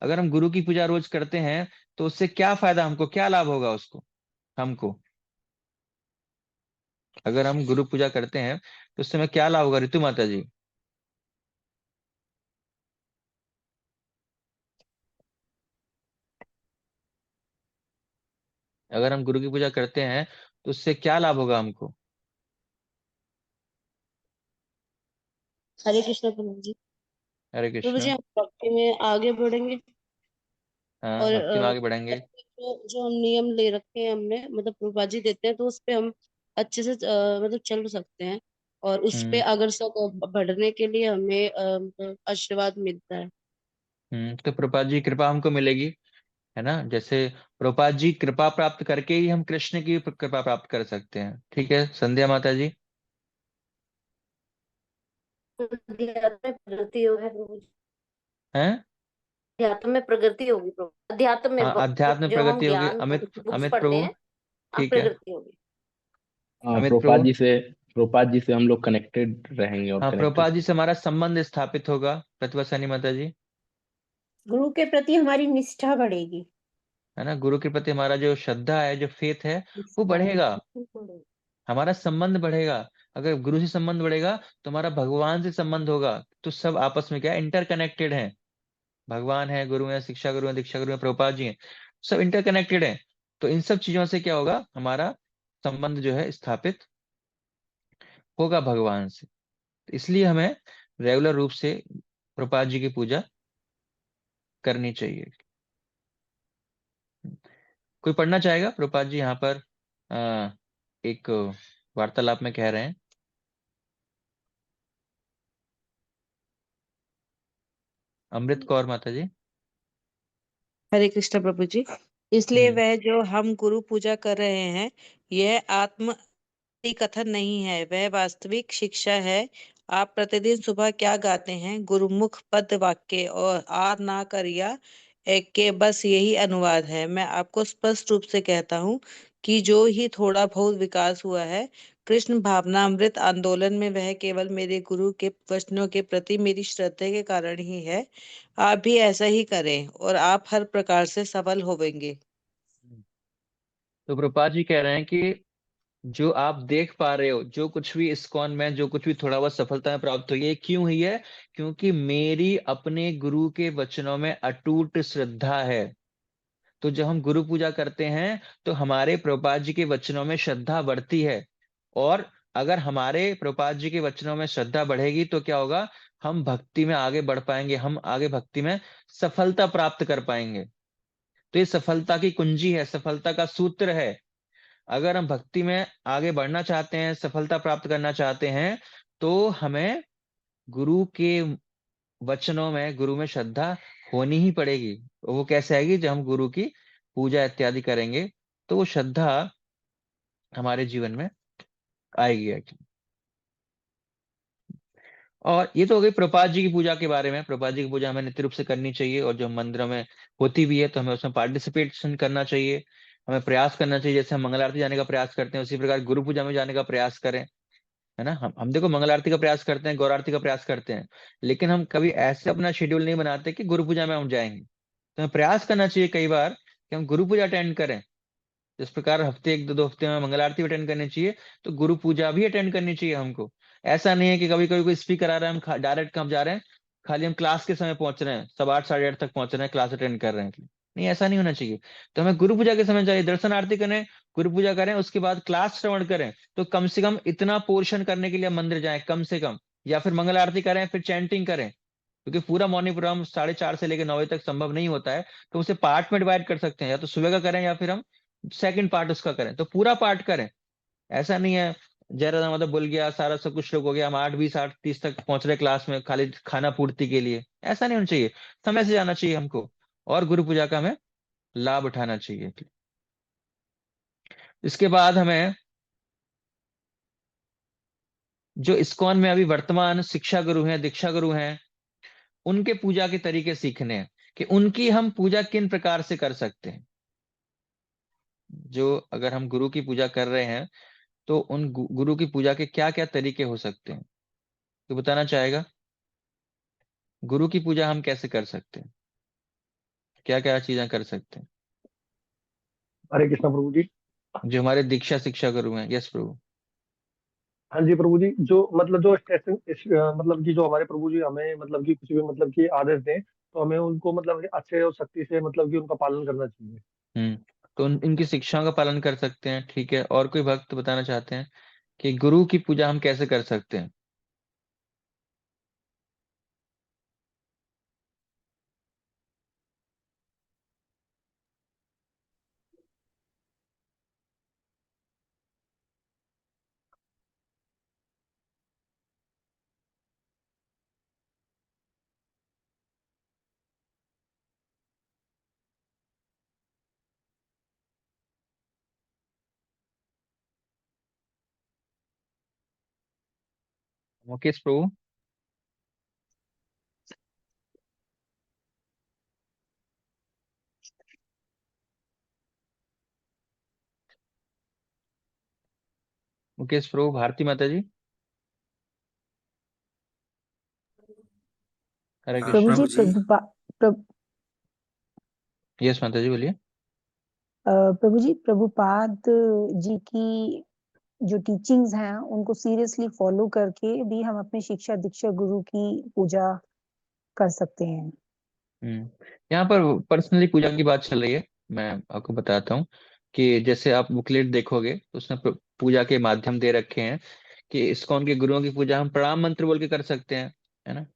अगर हम गुरु की पूजा रोज करते हैं, तो उससे क्या फायदा, हमको क्या लाभ होगा उसको, हमको अगर हम गुरु पूजा करते हैं तो उससे हमें क्या लाभ होगा? ऋतु माता जी? अगर हम गुरु की पूजा करते हैं तो उससे क्या लाभ होगा हमको? हरे कृष्ण प्रभु जी। हरे प्रभु जी, कृष्ण। हम भक्ति में आगे बढ़ेंगे हाँ, और भक्ति में आगे बढ़ेंगे। जो हम नियम ले रखे हैं हमने, मतलब प्रभुपाद जी देते हैं, तो उस पे हम अच्छे से मतलब चल सकते हैं। और उस पे हम्म अगर सब बढ़ने के लिए हमें मतलब आशीर्वाद मिलता है। तो प्रभुपाद जी कृपा हमको मिलेगी, है ना। जैसे प्रभुपाद जी कृपा प्राप्त करके ही हम कृष्ण की कृपा प्राप्त कर सकते हैं। ठीक है, संध्या माता जी? अध्यात्म में प्रगति होगी प्रभु जी। हैं? अध्यात्म में प्रगति होगी प्रभु, अध्यात्म में हाँ, अध्यात्म में जो हम प्रगति होगी। ज्ञान अमित बुक्स अमित पढ़ते प्रभु? हैं, ठीक है। प्रगति होगी। अमित प्रभु। प्रभुपाद जी से हम लोग कनेक्टेड रहेंगे और हाँ, कनेक्टेड। प्रभुपाद जी से हमारा संबंध स्थापित होगा। प्रतिभा सानी माता जी, गुरु के प्रति हमारी निष्ठा बढ़ेगी। है ना, गुरु के प्रति हमारा जो श्रद्धा है, जो फेथ है, वो निष्ठा बढ़ेगा। बढ़ेगी। हमारा संबंध बढ़ेगा। अगर गुरु से संबंध बढ़ेगा तो हमारा भगवान से संबंध होगा। तो सब आपस में क्या इंटरकनेक्टेड है। भगवान है, गुरु है, शिक्षा गुरु है, दीक्षा गुरु है, प्रभुपाद जी हैं, सब इंटरकनेक्टेड है। तो इन सब चीजों से क्या होगा, हमारा संबंध जो है स्थापित होगा भगवान से। इसलिए हमें रेगुलर रूप से प्रभुपाद जी की पूजा करनी चाहिए। कोई पढ़ना चाहेगा? प्रभुपाद जी यहाँ पर एक वार्तालाप में कह रहे हैं। अमृत कौर माता जी। हरे कृष्ण प्रभु जी। इसलिए हम्म। वह जो हम गुरु पूजा कर रहे हैं, यह आत्म कथन नहीं है, वह वास्तविक शिक्षा है। आप प्रतिदिन सुबह क्या गाते हैं? गुरुमुख पद वाक्य और आ ना करिया एक के बस यही अनुवाद है। मैं आपको स्पष्ट रूप से कहता हूँ कि जो ही थोड़ा बहुत विकास हुआ है कृष्ण भावनामृत आंदोलन में, वह केवल मेरे गुरु के वचनों के प्रति मेरी श्रद्धा के कारण ही है। आप भी ऐसा ही करें और आप हर प्रकार से सफल होवेंगे। तो प्रभुपाद जी कह रहे हैं कि जो आप देख पा रहे हो, जो कुछ भी इस्कॉन में, जो कुछ भी थोड़ा बहुत सफलता प्राप्त हुई है, क्यों हुई है? क्योंकि मेरी अपने गुरु के वचनों में अटूट श्रद्धा है। तो जब हम गुरु पूजा करते हैं तो हमारे प्रभुपाद जी के वचनों में श्रद्धा बढ़ती है। और अगर हमारे प्रभुपाद जी के वचनों में श्रद्धा बढ़ेगी तो क्या होगा, हम भक्ति में आगे बढ़ पाएंगे, हम आगे भक्ति में सफलता प्राप्त कर पाएंगे। तो ये सफलता की कुंजी है, सफलता का सूत्र है। अगर हम भक्ति में आगे बढ़ना चाहते हैं, सफलता प्राप्त करना चाहते हैं, तो हमें गुरु के वचनों में, गुरु में श्रद्धा होनी ही पड़ेगी। वो कैसे आएगी? जब हम गुरु की पूजा इत्यादि करेंगे तो वो श्रद्धा हमारे जीवन में आएगी actually। और ये तो हो गई प्रभुपाद जी की पूजा के बारे में। प्रभुपाद जी की पूजा हमें नित्य रूप से करनी चाहिए, और जो मंदिरों में होती भी है तो हमें उसमें पार्टिसिपेशन करना चाहिए। हमें प्रयास करना चाहिए, जैसे हम मंगल आरती जाने का प्रयास करते हैं उसी प्रकार गुरु पूजा में जाने का प्रयास करें, है ना। हम देखो मंगल आरती का प्रयास करते हैं, गौर आरती का प्रयास करते हैं, लेकिन हम कभी ऐसे अपना शेड्यूल नहीं बनाते कि गुरु पूजा में हम जाएंगे। तो हमें प्रयास करना चाहिए कई बार कि हम गुरु पूजा अटेंड करें। जिस प्रकार हफ्ते, एक दो दो हफ्ते में मंगल आरती अटेंड करनी चाहिए, तो गुरु पूजा भी अटेंड करनी चाहिए हमको। ऐसा नहीं है कि कभी कभी कोई स्पीकर आ रहा है, हम डायरेक्ट कहाँ जा रहे हैं, खाली हम क्लास के समय पहुंच रहे हैं, 8:30 8:30 तक पहुंच रहे हैं, क्लास अटेंड कर रहे हैं। नहीं, ऐसा नहीं होना चाहिए। तो हमें गुरु पूजा के समय चाहिए, दर्शन आरती करें, गुरु पूजा करें, उसके बाद क्लास श्रवण करें। तो कम से कम इतना पोर्शन करने के लिए मंदिर जाएं कम से कम, या फिर मंगल आरती करें, फिर चैंटिंग करें। क्योंकि पूरा मॉर्निंग प्रोग्राम 4:30 से लेकर 9 बजे तक संभव नहीं होता है। तो उसे पार्ट में डिवाइड कर सकते हैं, या तो सुबह का करें या फिर हम सेकंड पार्ट उसका करें, तो पूरा पार्ट करें। ऐसा नहीं है जयराधा मतलब भूल गया, सारा सब कुछ लोग हो गया, हम 8:20 8:30 तक पहुंच रहे क्लास में खाली खाना पूर्ति के लिए। ऐसा नहीं होना चाहिए, समय से जाना चाहिए हमको, और गुरु पूजा का हमें लाभ उठाना चाहिए। इसके बाद हमें जो इस्कॉन में अभी वर्तमान शिक्षा गुरु हैं, दीक्षा गुरु हैं, उनके पूजा के तरीके सीखने हैं कि उनकी हम पूजा किन प्रकार से कर सकते हैं। जो अगर हम गुरु की पूजा कर रहे हैं तो उन गुरु की पूजा के क्या क्या तरीके हो सकते हैं, तो बताना चाहेगा? गुरु की पूजा हम कैसे कर सकते हैं, क्या क्या चीजें कर सकते हैं? हरे कृष्ण प्रभु जी। जो हमारे दीक्षा शिक्षा गुरु हैं। यस प्रभु। हाँ जी प्रभु जी, जो मतलब जो स्टेशन मतलब कि जो हमारे प्रभु जी हमें मतलब कि कुछ भी मतलब कि आदेश दें, तो हमें उनको मतलब कि अच्छे और सख्ती से मतलब कि उनका पालन करना चाहिए। हम्म। तो इनकी शिक्षाओं का पालन कर सकते हैं, ठीक है। और कोई भक्त बताना चाहते हैं कि गुरु की पूजा हम कैसे कर सकते हैं? मुकेश प्रभु। मुकेश प्रभु, भारती माता जी, हरे प्रभु कृष्णा। जी यस माता जी, बोलिए। प्रभु जी, प्रभुपाद जी की जो टीचिंग्स हैं उनको सीरियसली फॉलो करके भी हम अपने शिक्षा दीक्षा गुरु की पूजा कर सकते हैं। यहाँ पर पर्सनली पूजा की बात चल रही है। मैं आपको बताता हूँ कि जैसे आप बुकलेट देखोगे तो उसमें पूजा के माध्यम दे रखे हैं कि इस्कॉन के गुरुओं की पूजा हम प्रणाम मंत्र बोल के कर सकते हैं, है ना।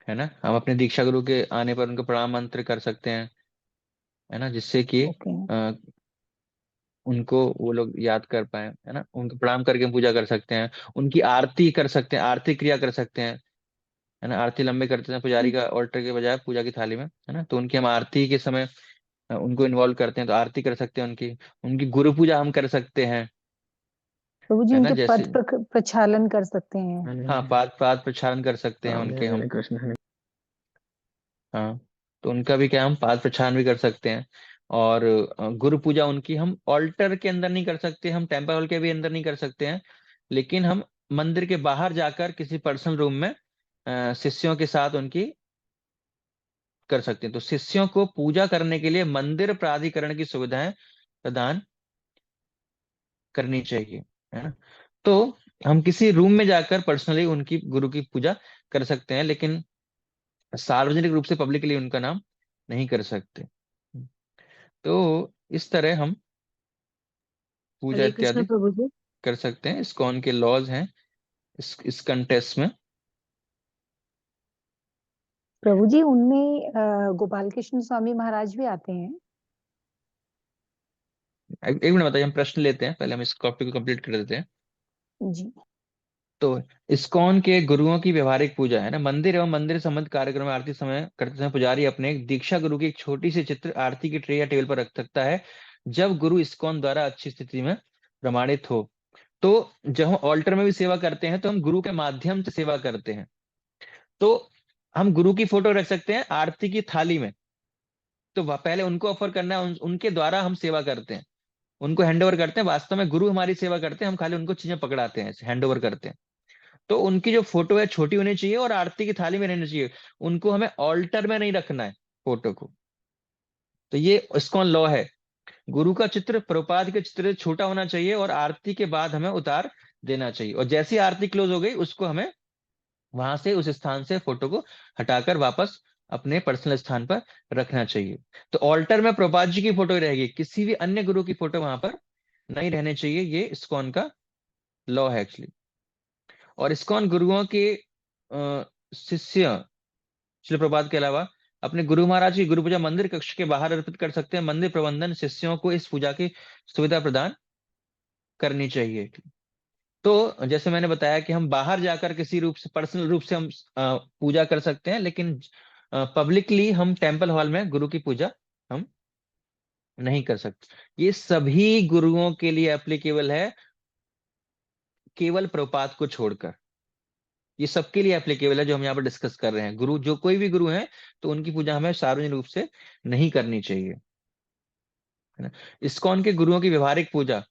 है ना, हम अपने दीक्षा गुरु के आने पर उनको प्रणाम मंत्र कर सकते हैं, है ना, जिससे कि उनको वो लोग याद कर पाए, है ना। उनको प्रणाम करके हम पूजा कर सकते हैं, उनकी आरती कर सकते हैं, आरती क्रिया कर सकते हैं, है ना। आरती लंबे करते हैं पुजारी का ऑल्टर के बजाय पूजा की थाली में, है ना। तो उनकी हम आरती के समय उनको इन्वॉल्व करते हैं, तो आरती कर सकते हैं उनकी। उनकी गुरु पूजा हम कर सकते हैं, प्रभु जी है ना। उनके जैसे पद प्रक्षालन कर सकते हैं। हाँ, पाद पाद प्रक्षालन कर सकते हैं उनके हम। कृष्ण। हाँ, तो उनका भी क्या, हम पाद प्रक्षालन भी कर सकते हैं। और गुरु पूजा उनकी हम ऑल्टर के अंदर नहीं कर सकते, हम टेम्पल हॉल के भी अंदर नहीं कर सकते हैं, लेकिन हम मंदिर के बाहर जाकर किसी पर्सनल रूम में शिष्यों के साथ उनकी कर सकते हैं। तो शिष्यों को पूजा करने के लिए मंदिर प्राधिकरण की सुविधाएं प्रदान करनी चाहिए, है ना। तो हम किसी रूम में जाकर पर्सनली उनकी गुरु की पूजा कर सकते हैं, लेकिन सार्वजनिक रूप से पब्लिकली उनका नाम नहीं कर सकते। तो इस तरह हम पूजा हरे कृष्ण इत्यादि प्रभु जी। कर सकते हैं। इस्कॉन के लॉज हैं इस कंटेस्ट में। प्रभु जी उनमें गोपाल कृष्ण स्वामी महाराज भी आते हैं। एक मिनट बताइए, हम प्रश्न लेते हैं, पहले हम इस टॉपिक को कंप्लीट कर देते हैं। जी। तो इस्कॉन के गुरुओं की व्यवहारिक पूजा, है ना, मंदिर एवं मंदिर संबंधित कार्यक्रम में आरती समय करते समय पुजारी अपने दीक्षा गुरु की एक छोटी सी चित्र आरती की ट्रे या टेबल पर रख सकता है, जब गुरु इस्कॉन द्वारा अच्छी स्थिति में प्रमाणित हो। तो जब हम ऑल्टर में भी सेवा करते हैं तो हम गुरु के माध्यम से सेवा करते हैं, तो हम गुरु की फोटो रख सकते हैं आरती की थाली में। तो पहले उनको ऑफर करना है, उनके द्वारा हम सेवा करते हैं, उनको हैंड ओवर करते हैं। वास्तव में गुरु हमारी सेवा करते हैं, हम खाली उनको चीजें पकड़ाते हैं, हैंड ओवर करते हैं। तो उनकी जो फोटो है छोटी होनी चाहिए और आरती की थाली में रहनी चाहिए, उनको हमें ऑल्टर में नहीं रखना है फोटो को। तो ये इस्कॉन लॉ है, गुरु का चित्र प्रभुपाद के चित्र से छोटा होना चाहिए और आरती के बाद हमें उतार देना चाहिए, और जैसी आरती क्लोज हो गई उसको हमें वहां से उस स्थान से फोटो को हटाकर वापस अपने पर्सनल स्थान पर रखना चाहिए। तो ऑल्टर में प्रभुपाद जी की फोटो ही रहेगी, किसी भी अन्य गुरु की फोटो वहां पर नहीं रहनी चाहिए। ये इस्कॉन का लॉ है एक्चुअली। और इस्कॉन गुरुओं के शिष्य श्री प्रभात के अलावा अपने गुरु महाराज की गुरु पूजा मंदिर कक्ष के बाहर अर्पित कर सकते हैं। मंदिर प्रबंधन शिष्यों को इस पूजा की सुविधा प्रदान करनी चाहिए। तो जैसे मैंने बताया कि हम बाहर जाकर किसी रूप से पर्सनल रूप से हम पूजा कर सकते हैं, लेकिन पब्लिकली हम टेम्पल हॉल में गुरु की पूजा हम नहीं कर सकते। ये सभी गुरुओं के लिए एप्लीकेबल है, केवल प्रभुपाद को छोड़कर। ये सबके लिए एप्लीकेबल है जो हम यहाँ पर डिस्कस कर रहे हैं। गुरु जो कोई भी गुरु हैं तो उनकी पूजा हमें सार्वजनिक रूप से नहीं करनी चाहिए, है ना। इस्कॉन के गुरुओं की व्यवहारिक पूजा,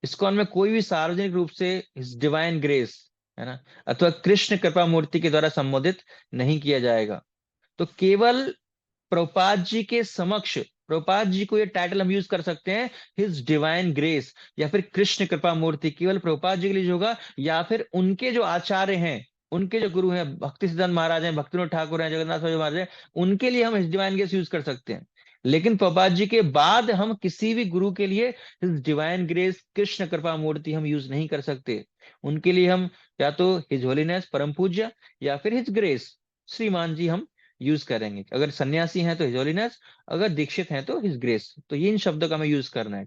इस्कॉन में कोई भी सार्वजनिक रूप से डिवाइन ग्रेस, है ना, अथवा कृष्ण कृपा मूर्ति के द्वारा संबोधित नहीं किया जाएगा। तो केवल प्रभुपाद जी के समक्ष प्रभुपाद जी को ये टाइटल हम यूज कर सकते हैं, हिज डिवाइन ग्रेस या फिर कृष्ण कृपा मूर्ति, केवल प्रभुपाद जी के लिए होगा, या फिर उनके जो आचार्य हैं, उनके जो गुरु हैं, भक्ति सिद्धांत महाराज हैं, भक्तिविनोद ठाकुर हैं, जगन्नाथ महाराज हैं, उनके लिए हम हिज डिवाइन ग्रेस यूज कर सकते हैं। लेकिन प्रभुपाद जी के बाद हम किसी भी गुरु के लिए हिज डिवाइन ग्रेस कृष्ण कृपा मूर्ति हम यूज नहीं कर सकते। उनके लिए हम या तो हिज होलीनेस परम पूज्य या फिर हिज ग्रेस श्रीमान जी हम यूज करेंगे। अगर सन्यासी हैं तो हिज होलीनेस, अगर दीक्षित हैं तो हिज ग्रेस। तो ये इन शब्दों का हमें यूज करना है।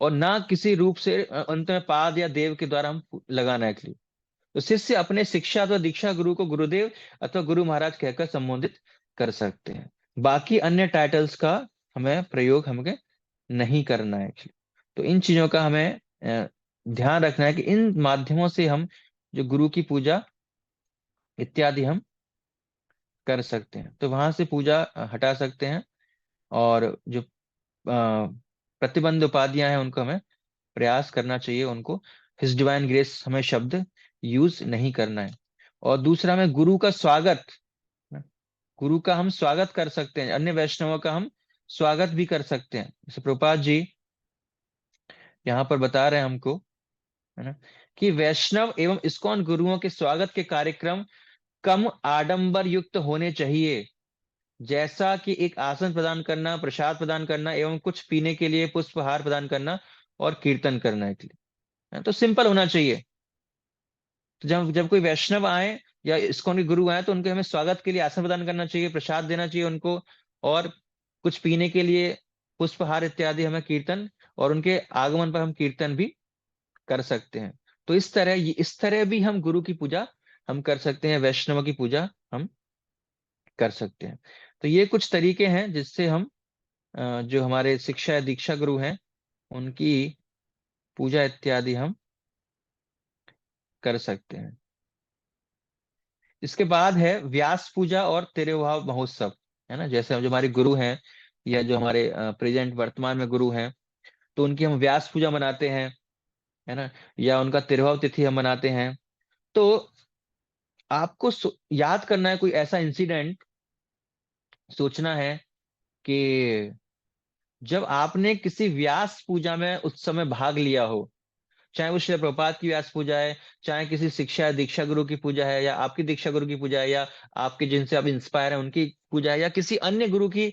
और ना किसी रूप से अंत में पाद या देव के द्वारा हम लगाना है। तो शिष्य अपने शिक्षा अथवा दीक्षा गुरु को गुरुदेव अथवा गुरु महाराज कहकर संबोधित कर सकते हैं। बाकी अन्य टाइटल्स का हमें प्रयोग हमें नहीं करना है। तो इन चीजों का हमें ध्यान रखना है कि इन माध्यमों से हम जो गुरु की पूजा इत्यादि हम कर सकते हैं। तो वहां से पूजा हटा सकते हैं और जो प्रतिबंध उपाधियां हैं उनको हमें प्रयास करना चाहिए, उनको हिज डिवाइन ग्रेस हमें शब्द यूज नहीं करना है। और दूसरा, हमें गुरु का स्वागत, गुरु का हम स्वागत कर सकते हैं, अन्य वैष्णवों का हम स्वागत भी कर सकते हैं। जैसे प्रभुपाद जी यहाँ पर बता रहे हैं हमको, है ना, कि वैष्णव एवं इस्कॉन गुरुओं के स्वागत के कार्यक्रम कम आडंबर युक्त होने चाहिए, जैसा कि एक आसन प्रदान करना, प्रसाद प्रदान करना एवं कुछ पीने के लिए पुष्पहार प्रदान करना और कीर्तन करना के लिए। तो सिंपल होना चाहिए। तो जब जब कोई वैष्णव आए या इस्कॉन के गुरु आए तो उनके हमें स्वागत के लिए आसन प्रदान करना चाहिए, प्रसाद देना चाहिए उनको, और कुछ पीने के लिए पुष्पहार इत्यादि हमें कीर्तन, और उनके आगमन पर हम कीर्तन भी कर सकते हैं। तो इस तरह भी हम गुरु की पूजा हम कर सकते हैं, वैष्णव की पूजा हम कर सकते हैं। तो ये कुछ तरीके हैं जिससे हम जो हमारे शिक्षा या दीक्षा गुरु हैं उनकी पूजा इत्यादि हम कर सकते हैं। इसके बाद है व्यास पूजा और तिरुभाव महोत्सव, है ना। जैसे जो हमारे गुरु हैं या जो हमारे प्रेजेंट वर्तमान में गुरु हैं, तो उनकी हम व्यास पूजा मनाते हैं, है ना, या उनका तिरुभाव तिथि हम मनाते हैं। तो आपको याद करना है कोई ऐसा इंसिडेंट, सोचना है कि जब आपने किसी व्यास पूजा में उस समय भाग लिया हो, चाहे वो श्री प्रभुपाद की व्यास पूजा है, चाहे किसी शिक्षा या दीक्षा गुरु की पूजा है, या आपकी दीक्षा गुरु की पूजा है, या आपके जिनसे आप इंस्पायर हैं उनकी पूजा है, या किसी अन्य गुरु की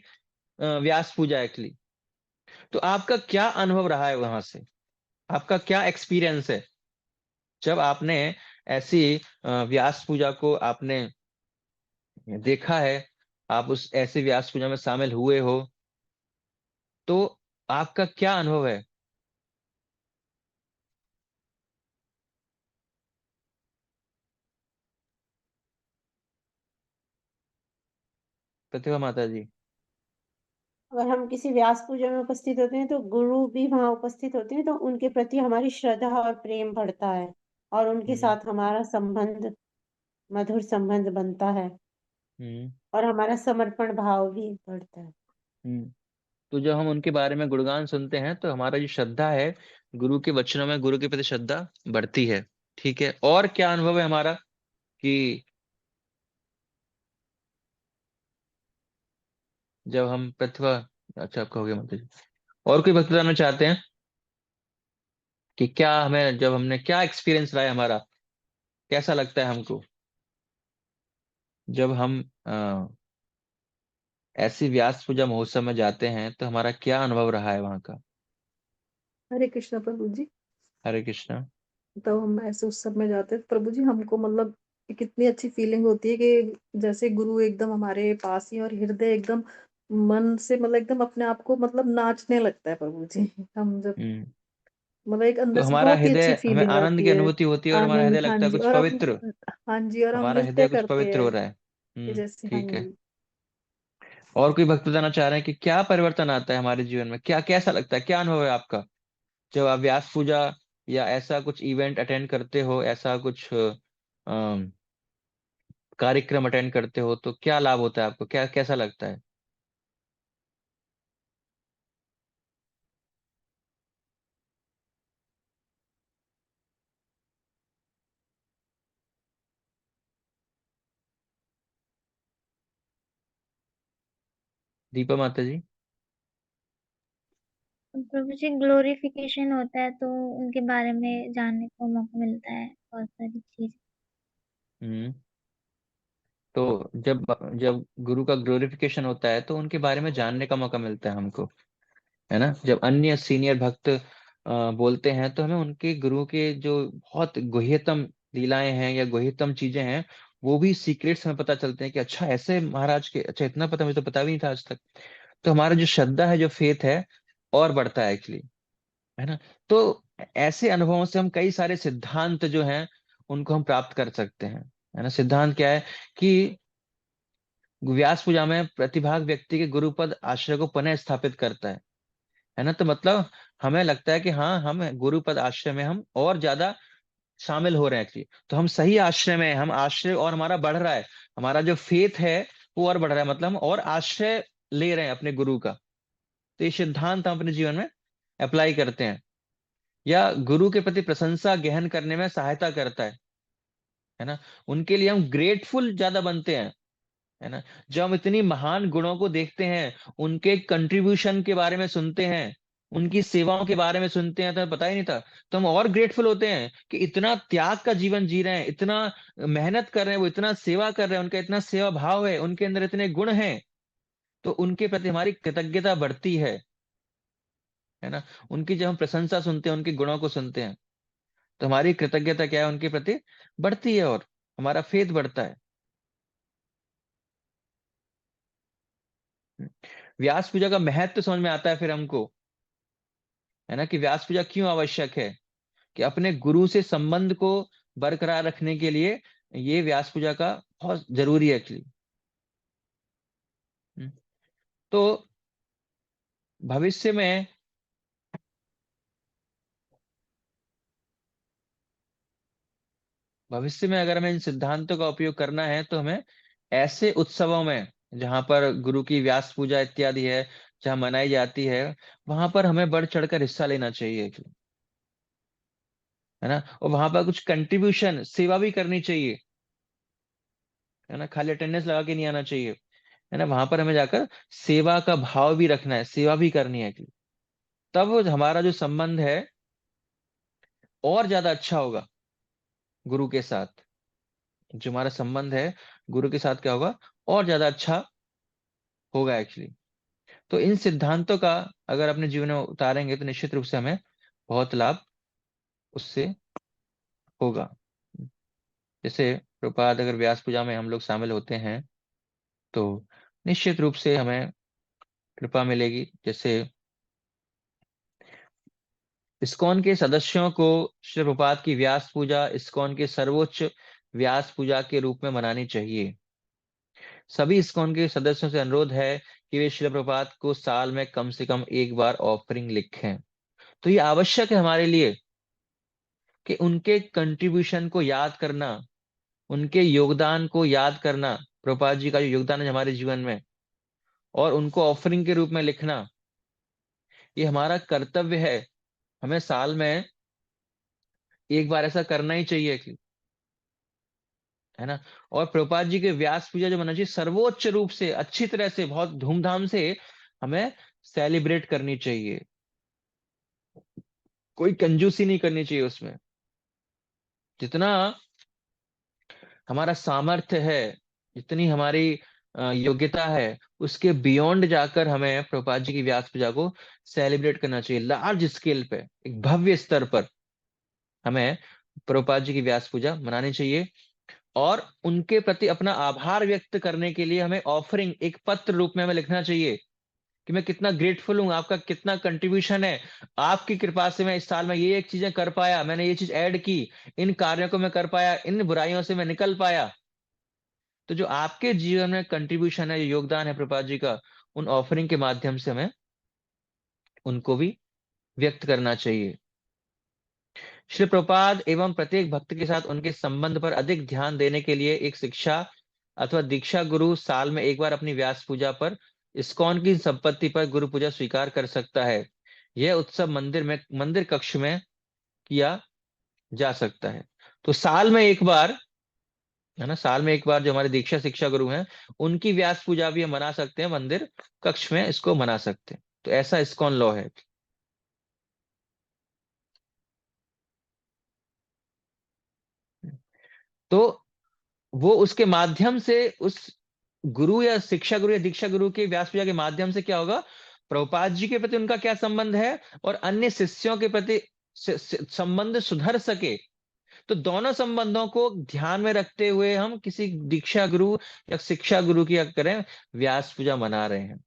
व्यास पूजा है एक्चुअली। तो आपका क्या अनुभव रहा है वहां से, आपका क्या एक्सपीरियंस है जब आपने ऐसी व्यास पूजा को आपने देखा है, आप उस ऐसी व्यास पूजा में शामिल हुए हो, तो आपका क्या अनुभव है? प्रतिभा माता जी। अगर हम किसी व्यास पूजा में उपस्थित होते हैं तो गुरु भी वहां उपस्थित होते हैं, तो उनके प्रति हमारी श्रद्धा और प्रेम बढ़ता है और उनके साथ हमारा संबंध, मधुर संबंध बनता है हम्म और हमारा समर्पण भाव भी बढ़ता है। हम्म तो जब हम उनके बारे में गुणगान सुनते हैं तो हमारा जो श्रद्धा है गुरु के वचनों में, गुरु के प्रति श्रद्धा बढ़ती है। ठीक है, और क्या अनुभव है हमारा कि जब हम प्रतिभा, अच्छा आप कहोगे माता जी, और कोई भक्त जानना चाहते हैं कि क्या हमें, जब हमने क्या एक्सपीरियंस रहा है हमारा, कैसा लगता है हमको जब हम ऐसी व्यास पूजा महोत्सव में जाते हैं, तो हमारा क्या अनुभव रहा है वहां का? हरे कृष्णा प्रभु जी। हरे कृष्णा। तब हम ऐसे उत्सव में जाते हैं प्रभु जी, हमको मतलब कितनी अच्छी फीलिंग होती है कि जैसे गुरु एकदम हमारे पास ही, और हृदय एकदम मन से मतलब एकदम अपने आप को मतलब नाचने लगता है प्रभु जी। हम जब हम्म मतलब एक तो अंदर से हमारा बहुत ही अच्छी हृदय, हमें फीलिंग आनंद आती की है। अनुभूति होती है और हमारा आनंद, हृदय हाँ लगता है जी, कुछ और हम, पवित्र, हाँ जी, और हम हमारा नृत्य हृदय कुछ करते पवित्र हो हैं रहा है। कि जैसे, हाँ ठीक है। जी। और कोई भक्त बताना चाह रहे हैं कि क्या परिवर्तन आता है हमारे जीवन में, क्या कैसा लगता है, क्या अनुभव है आपका जब आप व्यास पूजा या ऐसा कुछ इवेंट अटेंड करते हो, ऐसा कुछ कार्यक्रम अटेंड करते हो, तो क्या लाभ होता है आपको, क्या कैसा लगता है? दीपा माता जी। प्रभु जी ग्लोरिफिकेशन होता है तो उनके बारे में जानने को मौका मिलता है, बहुत सारी चीज। हम्म तो जब जब गुरु का ग्लोरिफिकेशन होता है तो उनके बारे में जानने का मौका मिलता है हमको, है ना। जब अन्य सीनियर भक्त बोलते हैं तो हमें उनके गुरु के जो बहुत गुह्यतम लीलाएं हैं या गुह्यतम चीजें हैं, वो भी सीक्रेट्स हमें पता चलते हैं कि अच्छा ऐसे महाराज के, अच्छा इतना पता, मुझे तो पता भी नहीं था आज तक। तो हमारा जो श्रद्धा है, जो फेथ है, और बढ़ता है एक्चुअली, है ना। तो ऐसे अनुभवों से हम कई सारे सिद्धांत जो हैं उनको हम प्राप्त कर सकते हैं, है ना। सिद्धांत क्या है कि व्यास पूजा में प्रतिभाग व्यक्ति के गुरुपद आश्रय को पुनः स्थापित करता है ना। तो मतलब हमें लगता है कि हाँ, हम गुरुपद आश्रय में हम और ज्यादा शामिल हो रहे हैं एक्चुअली, तो हम सही आश्रय में हैं, हम आश्रय और हमारा बढ़ रहा है, हमारा जो फेथ है वो और बढ़ रहा है, मतलब हम और आश्रय ले रहे हैं अपने गुरु का, तो ये सिद्धांत हम अपने जीवन में अप्लाई करते हैं, या गुरु के प्रति प्रशंसा गहन करने में सहायता करता है ना। उनके लिए हम ग्रेटफुल ज्यादा बनते हैं, है ना। जब हम इतनी महान गुणों को देखते हैं, उनके कंट्रीब्यूशन के बारे में सुनते हैं, उनकी सेवाओं के बारे में सुनते हैं, तो हमें पता ही नहीं था, तो हम और ग्रेटफुल होते हैं कि इतना त्याग का जीवन जी रहे हैं, इतना मेहनत कर रहे हैं, वो इतना सेवा कर रहे हैं, उनका इतना सेवा भाव है, उनके अंदर इतने गुण हैं, तो उनके प्रति हमारी कृतज्ञता बढ़ती है ना। उनकी जब हम प्रशंसा सुनते हैं, उनके गुणों को सुनते हैं, तो हमारी कृतज्ञता क्या है, उनके प्रति बढ़ती है, और हमारा फेथ बढ़ता है। व्यास पूजा का महत्व समझ में आता है फिर हमको, है ना, कि व्यास पूजा क्यों आवश्यक है, कि अपने गुरु से संबंध को बरकरार रखने के लिए ये व्यास पूजा का बहुत जरूरी है एक्चुअली। तो भविष्य में अगर हमें इन सिद्धांतों का उपयोग करना है, तो हमें ऐसे उत्सवों में जहां पर गुरु की व्यास पूजा इत्यादि है, जहां मनाई जाती है, वहां पर हमें बढ़ चढ़कर हिस्सा लेना चाहिए, है ना। और वहां पर कुछ कंट्रीब्यूशन, सेवा भी करनी चाहिए, है ना। खाली अटेंडेंस लगा के नहीं आना चाहिए, है ना। वहां पर हमें जाकर सेवा का भाव भी रखना है, सेवा भी करनी है, तब हमारा जो संबंध है और ज्यादा अच्छा होगा गुरु के साथ। जो हमारा संबंध है गुरु के साथ क्या होगा, और ज्यादा अच्छा होगा एक्चुअली। तो इन सिद्धांतों का अगर अपने जीवन में उतारेंगे, तो निश्चित रूप से हमें बहुत लाभ उससे होगा। जैसे प्रपात अगर व्यास पूजा में हम लोग शामिल होते हैं, तो निश्चित रूप से हमें कृपा मिलेगी। जैसे इस्कॉन के सदस्यों को श्री प्रपात की व्यास पूजा इस्कॉन के सर्वोच्च व्यास पूजा के रूप में मनानी चाहिए। सभी इस्कॉन के सदस्यों से अनुरोध है कि वे श्री प्रपात को साल में कम से कम एक बार ऑफरिंग लिखें। तो ये आवश्यक है हमारे लिए कि उनके कंट्रीब्यूशन को याद करना, उनके योगदान को याद करना, प्रभुपाद जी का जो योगदान है हमारे जीवन में, और उनको ऑफरिंग के रूप में लिखना, ये हमारा कर्तव्य है। हमें साल में एक बार ऐसा करना ही चाहिए, है ना। और प्रभुपाद जी के व्यास पूजा जो मनानी चाहिए, सर्वोच्च रूप से, अच्छी तरह से, बहुत धूमधाम से हमें सेलिब्रेट करनी चाहिए। कोई कंजूसी नहीं करनी चाहिए उसमें। जितना हमारा सामर्थ्य है, जितनी हमारी योग्यता है, उसके बियॉन्ड जाकर हमें प्रभुपाद जी की व्यास पूजा को सेलिब्रेट करना चाहिए। लार्ज स्केल पे, एक भव्य स्तर पर हमें प्रभुपाद जी की व्यास पूजा मनानी चाहिए। और उनके प्रति अपना आभार व्यक्त करने के लिए हमें ऑफरिंग एक पत्र रूप में हमें लिखना चाहिए कि मैं कितना ग्रेटफुल हूं, आपका कितना कंट्रीब्यूशन है, आपकी कृपा से मैं इस साल में ये एक चीजें कर पाया, मैंने ये चीज ऐड की, इन कार्यों को मैं कर पाया, इन बुराइयों से मैं निकल पाया। तो जो आपके जीवन में कंट्रीब्यूशन है, योगदान है प्रभुपाद जी का, उन ऑफरिंग के माध्यम से हमें उनको भी व्यक्त करना चाहिए। श्री प्रभुपाद एवं प्रत्येक भक्त के साथ उनके संबंध पर अधिक ध्यान देने के लिए एक शिक्षा अथवा दीक्षा गुरु साल में एक बार अपनी व्यास पूजा पर इस्कॉन की संपत्ति पर गुरु पूजा स्वीकार कर सकता है। यह उत्सव मंदिर कक्ष में किया जा सकता है। तो साल में एक बार, है ना, साल में एक बार जो हमारे दीक्षा शिक्षा गुरु हैं, उनकी व्यास पूजा भी हम मना सकते हैं, मंदिर कक्ष में इसको मना सकते हैं। तो ऐसा इस्कॉन लॉ है। तो वो उसके माध्यम से, उस गुरु या शिक्षा गुरु या दीक्षा गुरु की व्यास पूजा के माध्यम से क्या होगा, प्रभुपाद जी के प्रति उनका क्या संबंध है और अन्य शिष्यों के प्रति संबंध सुधर सके। तो दोनों संबंधों को ध्यान में रखते हुए हम किसी दीक्षा गुरु या शिक्षा गुरु की अगर करें व्यास पूजा मना रहे हैं,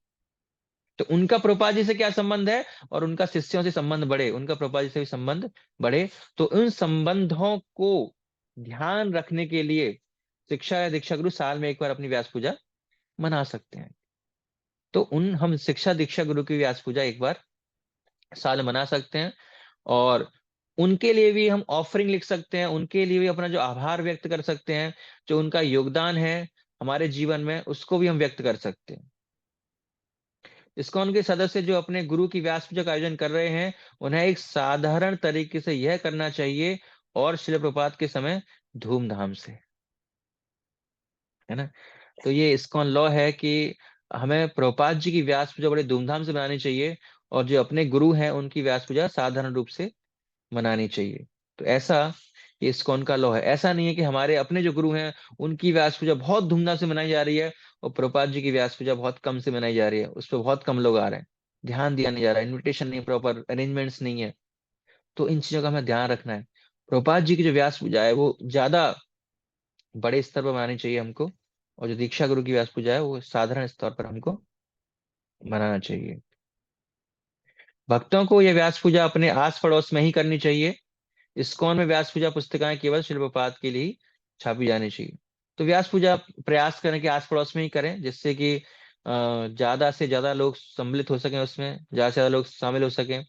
तो उनका प्रभुपाद जी से क्या संबंध है और उनका शिष्यों से संबंध बढ़े, उनका प्रभुपाद जी से भी संबंध बढ़े। तो उन संबंधों को ध्यान रखने के लिए शिक्षा या दीक्षा गुरु साल में एक बार अपनी व्यास पूजा मना सकते हैं। तो उन हम शिक्षा दीक्षा गुरु की व्यास पूजा एक बार साल मना सकते हैं, और उनके लिए भी हम ऑफरिंग लिख सकते हैं, उनके लिए भी अपना जो आभार व्यक्त कर सकते हैं, जो उनका योगदान है हमारे जीवन में, उसको भी हम व्यक्त कर सकते हैं। इस्कॉन के सदस्य जो अपने गुरु की व्यास पूजा का आयोजन कर रहे हैं, उन्हें एक साधारण तरीके से यह करना चाहिए और शिल प्रपात के समय धूमधाम से, है ना। तो ये इस्कॉन लॉ है कि हमें प्रभुपाद जी की व्यास पूजा बड़े धूमधाम से मनानी चाहिए, और जो अपने गुरु हैं उनकी व्यास पूजा साधारण रूप से मनानी चाहिए। तो ऐसा ये इस्कॉन का लॉ है। ऐसा नहीं है कि हमारे अपने जो गुरु हैं उनकी व्यास पूजा बहुत धूमधाम से मनाई जा रही है और प्रभुपाद जी की व्यास पूजा बहुत कम से मनाई जा रही है, उस पर बहुत कम लोग आ रहे हैं, ध्यान दिया नहीं जा रहा है, इन्विटेशन नहीं, प्रॉपर अरेंजमेंट्स नहीं है। तो इन चीजों का हमें ध्यान रखना है। प्रभुपाद जी की जो व्यास पूजा है वो ज्यादा बड़े स्तर पर मनानी चाहिए हमको, और जो दीक्षा गुरु की व्यास पूजा है वो साधारण स्तर पर हमको मनाना चाहिए। भक्तों को यह व्यास पूजा अपने आस पड़ोस में ही करनी चाहिए। इस्कॉन में व्यास पूजा पुस्तिकाएं केवल शिल प्रपात के लिए ही छापी जानी चाहिए। तो व्यास पूजा प्रयास करें कि आस पड़ोस में ही करें, जिससे कि ज्यादा से ज्यादा लोग सम्मिलित हो सकें, उसमें ज्यादा से ज्यादा लोग शामिल हो सकें।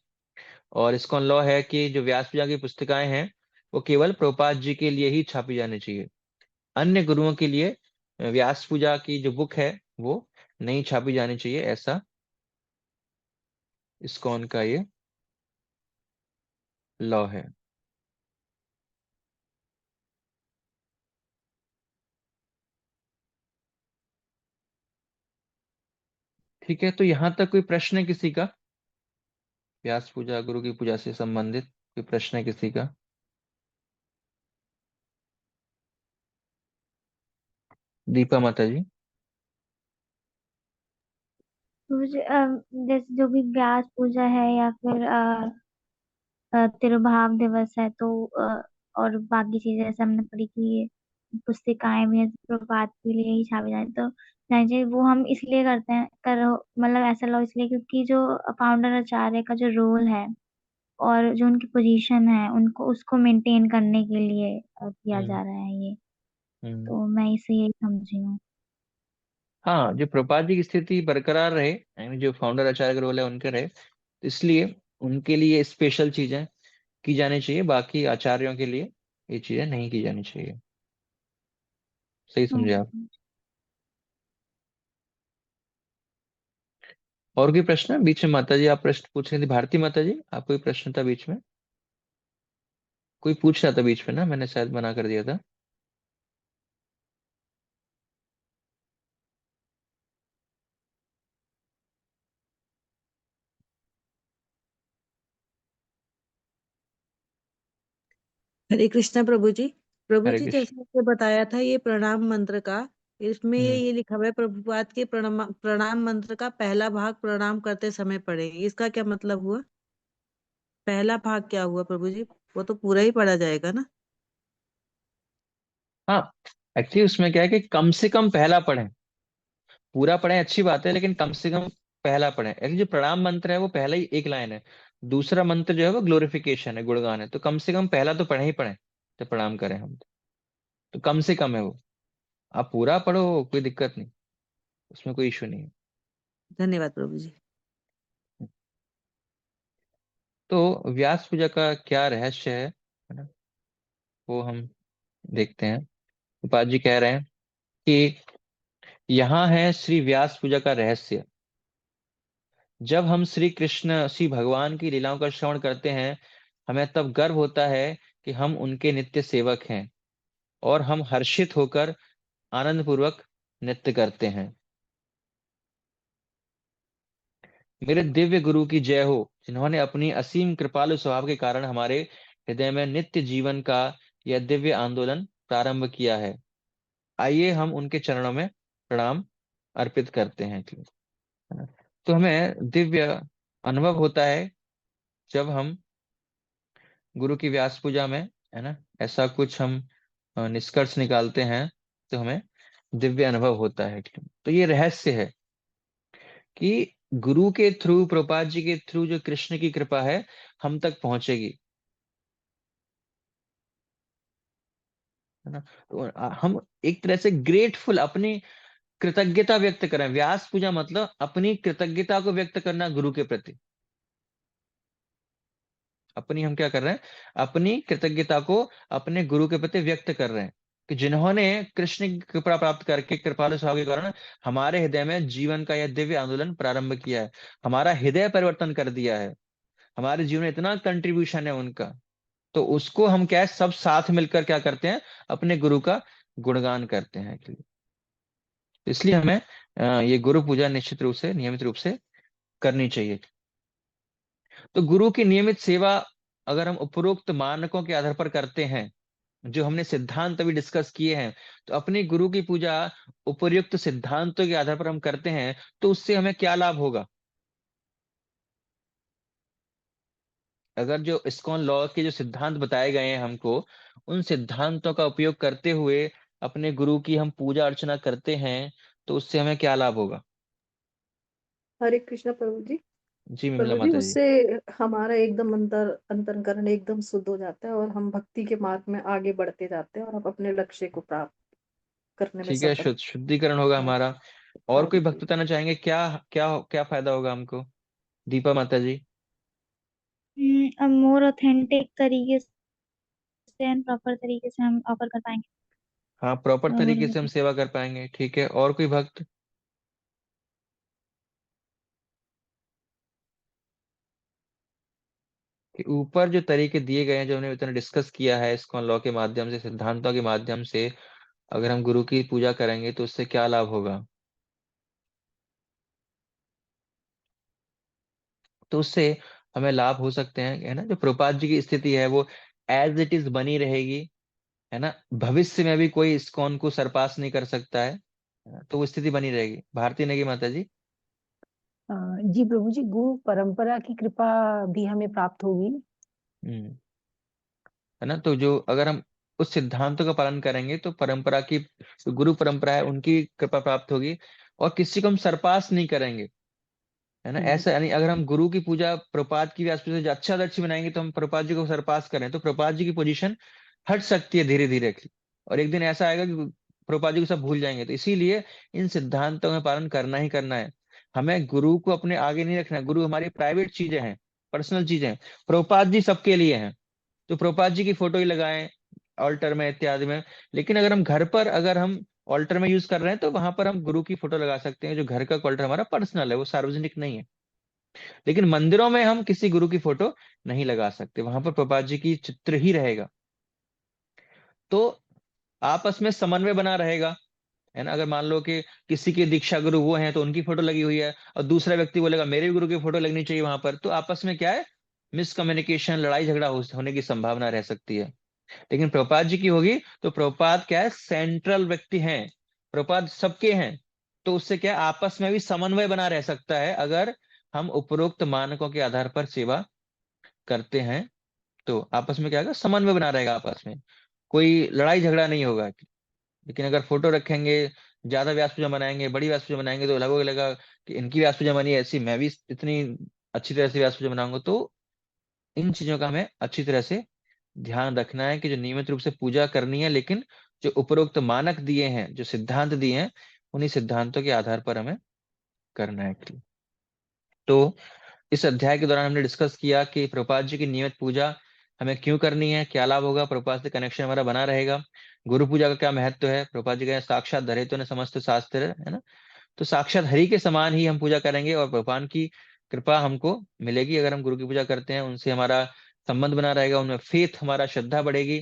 और इस्कॉन लॉ है कि जो व्यास पूजा की पुस्तिकाएं हैं वो केवल प्रभुपाद जी के लिए ही छापी जानी चाहिए। अन्य गुरुओं के लिए व्यास पूजा की जो बुक है वो नहीं छापी जानी चाहिए, ऐसा इस्कॉन का ये लॉ है। ठीक है, तो यहां तक कोई प्रश्न है किसी का? व्यास पूजा गुरु की पूजा से संबंधित कोई प्रश्न है किसी का? दीपा माता जी। मुझे जैसे जो भी व्यास पूजा है या फिर तिरुभाव दिवस है, तो और बाकी चीजें जैसे हमने पढ़ी कि ये पुस्तिकाएं भी हैं प्रभात के लिए ही छापी जाए, तो जानी चाहिए। वो हम इसलिए करते हैं, कर मतलब ऐसा लो इसलिए क्योंकि जो फाउंडर आचार्य का जो रोल है और जो उनकी पोजीशन है उनको उसको मेंटेन करने के लिए किया हम्म जा रहा है ये। हम्म तो मैं इसे यही समझी हूँ। हाँ, जो प्रभुपाद जी की स्थिति बरकरार रहे, यानी जो फाउंडर आचार्य का रोल है उनके रहे, तो इसलिए उनके लिए स्पेशल चीजें की जानी चाहिए, बाकी आचार्यों के लिए ये चीजें नहीं की जानी चाहिए। सही समझे आप? हम्म। और कोई प्रश्न है बीच में? माता जी आप प्रश्न पूछ रही थी, भारती माता जी आप कोई प्रश्न था बीच में? कोई पूछ रहा था बीच में ना, मैंने शायद मना कर दिया था। हरे कृष्णा प्रभु जी। प्रभु हरे जी कृष्ण। जैसे आपने बताया था ये प्रणाम मंत्र का, इसमें हम्म ये लिखा हुआ है प्रभुपाद के प्रणाम प्रणाम मंत्र का पहला भाग प्रणाम करते समय पढ़े, इसका क्या मतलब हुआ? पहला भाग क्या हुआ प्रभु जी? वो तो पूरा ही पढ़ा जाएगा ना? हाँ, एक्चुअली उसमें क्या है कि कम से कम पहला पढ़ें, पूरा पढ़ें अच्छी बात है, लेकिन कम से कम पहला पढ़ें। एक्चुअली जो प्रणाम मंत्र है वो पहला ही एक लाइन है, दूसरा मंत्र जो है वो ग्लोरिफिकेशन है, गुणगान है। तो कम से कम पहला तो पढ़े ही पढ़ें जब प्रणाम करें हम, तो कम से कम है वो। आप पूरा पढ़ो, कोई दिक्कत नहीं, उसमें कोई इशू नहीं है। धन्यवाद प्रभु जी। तो व्यास पूजा का क्या रहस्य है ना, वो हम देखते हैं। उपाध्याय जी कह रहे हैं कि यहाँ है श्री व्यास पूजा का रहस्य। जब हम श्री कृष्ण श्री भगवान की लीलाओं का श्रवण करते हैं, हमें तब गर्व होता है कि हम उनके नित्य सेवक हैं, और हम हर्षित होकर आनंद पूर्वक नृत्य करते हैं। मेरे दिव्य गुरु की जय हो, जिन्होंने अपनी असीम कृपालु स्वभाव के कारण हमारे हृदय में नित्य जीवन का यह दिव्य आंदोलन प्रारंभ किया है। आइए हम उनके चरणों में प्रणाम अर्पित करते हैं, है ना। तो हमें दिव्य अनुभव होता है जब हम गुरु की व्यास पूजा में, है ना, ऐसा कुछ हम निष्कर्ष निकालते हैं, तो हमें दिव्य अनुभव होता है। तो ये रहस्य है कि गुरु के थ्रू, प्रभुपाद जी के थ्रू जो कृष्ण की कृपा है हम तक पहुंचेगी, है ना। तो हम एक तरह से ग्रेटफुल, अपनी कृतज्ञता व्यक्त करें। व्यास पूजा मतलब अपनी कृतज्ञता को व्यक्त करना गुरु के प्रति। अपनी हम क्या कर रहे हैं? अपनी कृतज्ञता को अपने गुरु के प्रति व्यक्त कर रहे हैं। कि जिन्होंने कृष्ण की कृपा प्राप्त करके कृपालु स्वभाव के कारण हमारे हृदय में जीवन का यह दिव्य आंदोलन प्रारंभ किया है, हमारा हृदय परिवर्तन कर दिया है, हमारे जीवन में इतना कंट्रीब्यूशन है उनका, तो उसको हम क्या है, सब साथ मिलकर क्या करते हैं, अपने गुरु का गुणगान करते हैं। इसलिए हमें ये गुरु पूजा निश्चित रूप से, नियमित रूप से करनी चाहिए। तो गुरु की नियमित सेवा अगर हम उपरोक्त मानकों के आधार पर करते हैं, जो हमने सिद्धांत अभी डिस्कस किए हैं, तो अपने गुरु की पूजा उपयुक्त सिद्धांतों के आधार पर हम करते हैं, तो उससे हमें क्या लाभ होगा? अगर जो इस्कॉन लॉ के जो सिद्धांत बताए गए हैं हमको, उन सिद्धांतों का उपयोग करते हुए अपने गुरु की हम पूजा अर्चना करते हैं, तो उससे हमें क्या लाभ होगा? हरे कृष्णा प्रभु जी। जी विमला प्रभु जी, माता जी। उससे हमारा एकदम अंतरकरण एकदम शुद्ध हो जाता है और हम भक्ति के मार्ग में आगे बढ़ते जाते हैं और हम अपने लक्ष्य को प्राप्त करने में ठीक है, सफल। शुद्धिकरण होगा हाँ हमारा। और हाँ कोई भक्त जी। बताना चाहेंगे क्या क्या क्या फायदा होगा हमको? दीपा माता जी। मोर ऑथेंटिक तरीके से एंड प्रॉपर तरीके से हम ऑफर कर पाएंगे हाँ, प्रॉपर गुरु तरीके की से हम सेवा। सेवा कर पाएंगे। ठीक है, और कोई भक्त? कि ऊपर जो तरीके दिए गए हैं, जो हमने इतना डिस्कस किया है इस्कॉन लॉ के माध्यम से, सिद्धांतों के माध्यम से, अगर हम गुरु की पूजा करेंगे तो उससे क्या लाभ होगा? तो उससे हमें लाभ हो सकते हैं, है ना, जो प्रभुपाद जी की स्थिति है वो एज इट इज बनी रहेगी, है ना, भविष्य में भी कोई इस्कॉन को सरपास नहीं कर सकता है, तो वो स्थिति बनी रहेगी। भारती नेगी माता जी। जी प्रभु जी, गुरु परंपरा की कृपा भी हमें प्राप्त होगी। हम्म है ना, तो जो अगर हम उस सिद्धांतों का पालन करेंगे तो परंपरा की, जो गुरु परंपरा है उनकी कृपा प्राप्त होगी, और किसी को हम सरपास नहीं करेंगे, है ना। ऐसा यानी अगर हम गुरु की पूजा प्रपात की व्यास से अच्छा अच्छी बनाएंगे तो हम प्रपात जी को सरपास करें, तो प्रपात जी की पोजीशन हट सकती है धीरे धीरे, और एक दिन ऐसा आएगा कि प्रपात जी को सब भूल जाएंगे। तो इसीलिए इन सिद्धांतों का पालन करना ही करना है। हमें गुरु को अपने आगे नहीं रखना है। गुरु हमारी प्राइवेट चीजें हैं, पर्सनल चीजें हैं। प्रभुपाद जी सबके लिए हैं, तो प्रभुपाद जी की फोटो ही लगाएं ऑल्टर में इत्यादि में। लेकिन अगर हम घर पर, अगर हम ऑल्टर में यूज कर रहे हैं, तो वहां पर हम गुरु की फोटो लगा सकते हैं। जो घर का ऑल्टर हमारा पर्सनल है, वो सार्वजनिक नहीं है। लेकिन मंदिरों में हम किसी गुरु की फोटो नहीं लगा सकते, वहां पर प्रभुपाद जी की चित्र ही रहेगा। तो आपस में समन्वय बना रहेगा, है ना। अगर मान लो कि किसी के दीक्षा गुरु वो हैं तो उनकी फोटो लगी हुई है, और दूसरा व्यक्ति बोलेगा मेरे भी गुरु की फोटो लगनी चाहिए वहां पर, तो आपस में क्या है, मिसकम्युनिकेशन, लड़ाई झगड़ा होने की संभावना रह सकती है। लेकिन प्रभुपाद जी की होगी तो प्रभुपाद क्या है, सेंट्रल व्यक्ति हैं, प्रभुपाद सबके हैं। तो उससे क्या है, आपस में भी समन्वय बना रह सकता है, अगर हम उपरोक्त मानकों के आधार पर सेवा करते हैं, तो आपस में क्या होगा, समन्वय बना रहेगा, आपस में कोई लड़ाई झगड़ा नहीं होगा। लेकिन अगर फोटो रखेंगे, ज्यादा व्यास पूजा मनाएंगे, बड़ी व्यास पूजा मनाएंगे, तो लगभग लगा कि इनकी व्यास पूजा मनी ऐसी, मैं भी इतनी अच्छी तरह से व्यास पूजा मनाऊंगा। तो इन चीजों का हमें अच्छी तरह से ध्यान रखना है कि जो नियमित रूप से पूजा करनी है, लेकिन जो उपरोक्त मानक दिए हैं, जो सिद्धांत दिए हैं, उन्हीं सिद्धांतों के आधार पर हमें करना है। तो इस अध्याय के दौरान हमने डिस्कस किया कि प्रभुपाद जी की नियमित पूजा हमें क्यों करनी है, क्या लाभ होगा, प्रभुपाद से कनेक्शन हमारा बना रहेगा, गुरु पूजा का क्या महत्व है। प्रभुपाद जी का साक्षात धरे तो ने समस्त शास्त्र, है ना। तो साक्षात हरि के समान ही हम पूजा करेंगे, और भगवान की कृपा हमको मिलेगी अगर हम गुरु की पूजा करते हैं। उनसे हमारा संबंध बना रहेगा, उनमें फेथ, हमारा श्रद्धा बढ़ेगी।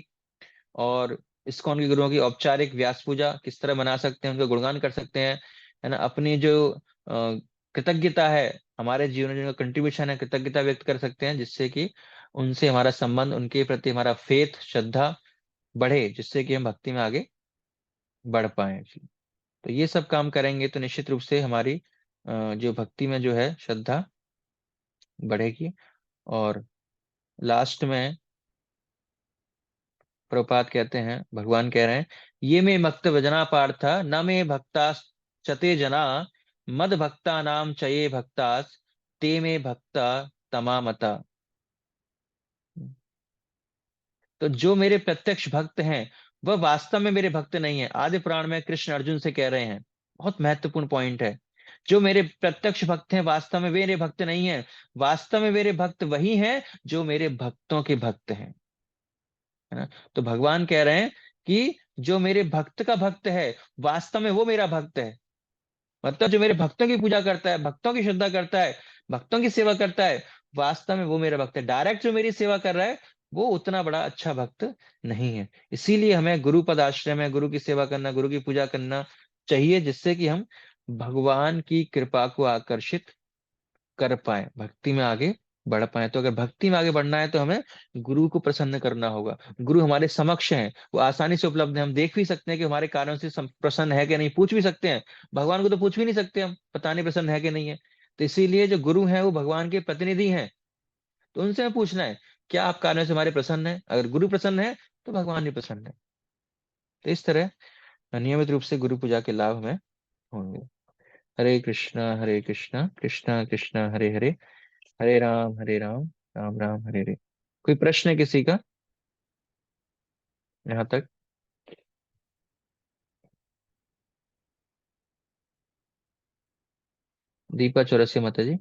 और इस्कॉन के गुरुओं की औपचारिक व्यास पूजा किस तरह बना सकते हैं, उनका गुणगान कर सकते हैं, है ना। अपनी जो कृतज्ञता है, हमारे जीवन में जो कंट्रीब्यूशन है, कृतज्ञता व्यक्त कर सकते हैं, जिससे कि उनसे हमारा संबंध, उनके प्रति हमारा फेथ, श्रद्धा बढ़े, जिससे कि हम भक्ति में आगे बढ़ पाए। तो ये सब काम करेंगे तो निश्चित रूप से हमारी जो भक्ति में जो है श्रद्धा बढ़ेगी। और लास्ट में प्रभुपाद कहते हैं, भगवान कह रहे हैं, ये में मक्त वजना पार्थ न में भक्ता चते जना, मद भक्ता नाम चये भक्तास, ते में भक्ता तमामता। तो जो मेरे प्रत्यक्ष भक्त हैं वह वास्तव में मेरे भक्त नहीं है। आदि पुराण में कृष्ण अर्जुन से कह रहे हैं, बहुत महत्वपूर्ण पॉइंट है। जो मेरे प्रत्यक्ष भक्त हैं वास्तव में वे मेरे भक्त नहीं है। वास्तव में मेरे भक्त वही हैं जो मेरे भक्तों के भक्त हैं, है ना। तो भगवान कह रहे हैं कि जो मेरे भक्त का भक्त है वास्तव में वो मेरा भक्त है। मतलब जो मेरे भक्तों की पूजा करता है, भक्तों की श्रद्धा करता है, भक्तों की सेवा करता है, वास्तव में वो मेरा भक्त है। डायरेक्ट जो मेरी सेवा कर रहा है वो उतना बड़ा अच्छा भक्त नहीं है। इसीलिए हमें गुरु पद आश्रय में गुरु की सेवा करना, गुरु की पूजा करना चाहिए, जिससे कि हम भगवान की कृपा को आकर्षित कर पाए, भक्ति में आगे बढ़ पाए। तो अगर भक्ति में आगे बढ़ना है तो हमें गुरु को प्रसन्न करना होगा। गुरु हमारे समक्ष हैं, वो आसानी से उपलब्ध है, हम देख भी सकते हैं कि हमारे कार्यों से प्रसन्न है कि नहीं, पूछ भी सकते हैं। भगवान को तो पूछ भी नहीं सकते हम, पता नहीं प्रसन्न है कि नहीं है। तो इसीलिए जो गुरु हैं वो भगवान के प्रतिनिधि हैं, तो उनसे हमें पूछना है क्या आप कार्यों से हमारे प्रसन्न है। अगर गुरु प्रसन्न है तो भगवान भी प्रसन्न है। तो इस तरह नियमित रूप से गुरु पूजा के लाभ हमें होंगे। हरे कृष्णा कृष्णा कृष्णा हरे हरे, हरे राम राम राम हरे हरे। कोई प्रश्न है किसी का यहाँ तक? दीपा चौरसिया माता जी।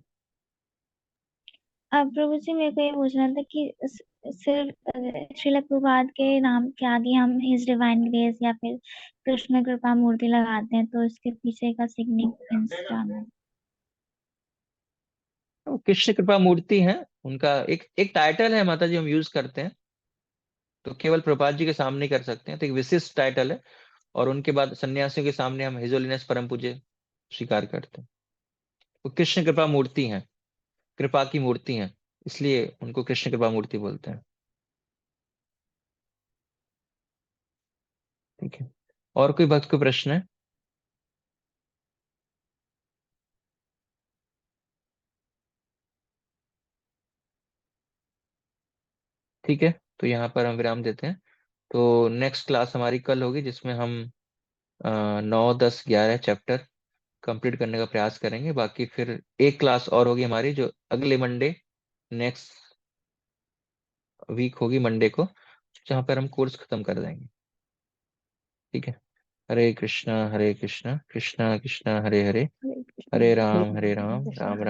अब प्रभु जी मेरे को ये पूछना था कि सिर्फ श्रील प्रभुपाद के नाम के आगे हम हिज डिवाइन ग्रेस या फिर कृष्ण कृपा मूर्ति लगाते हैं, तो इसके पीछे का सिग्निफिकेंस जानना है। वो कृष्ण कृपा मूर्ति है, उनका एक एक टाइटल है माता जी, हम यूज करते हैं। तो केवल प्रभुपाद जी के सामने कर सकते हैं, तो एक विशिष्ट टाइटल है। और उनके बाद सन्यासियों के सामने हम हिज होलीनेस परम पूज्य स्वीकार करते हैं। वो कृष्ण कृपा मूर्ति है, कृपा की मूर्ति है, इसलिए उनको कृष्ण कृपा मूर्ति बोलते हैं। ठीक है, और कोई भक्त को प्रश्न है? ठीक है, तो यहाँ पर हम विराम देते हैं। तो नेक्स्ट क्लास हमारी कल होगी, जिसमें हम 9, 10, 11 चैप्टर कंप्लीट करने का प्रयास करेंगे। बाकी फिर एक क्लास और होगी हमारी, जो अगले मंडे, नेक्स्ट वीक होगी मंडे को, जहाँ पर हम कोर्स खत्म कर देंगे। ठीक है, हरे कृष्णा कृष्णा कृष्णा हरे हरे, हरे राम राम राम।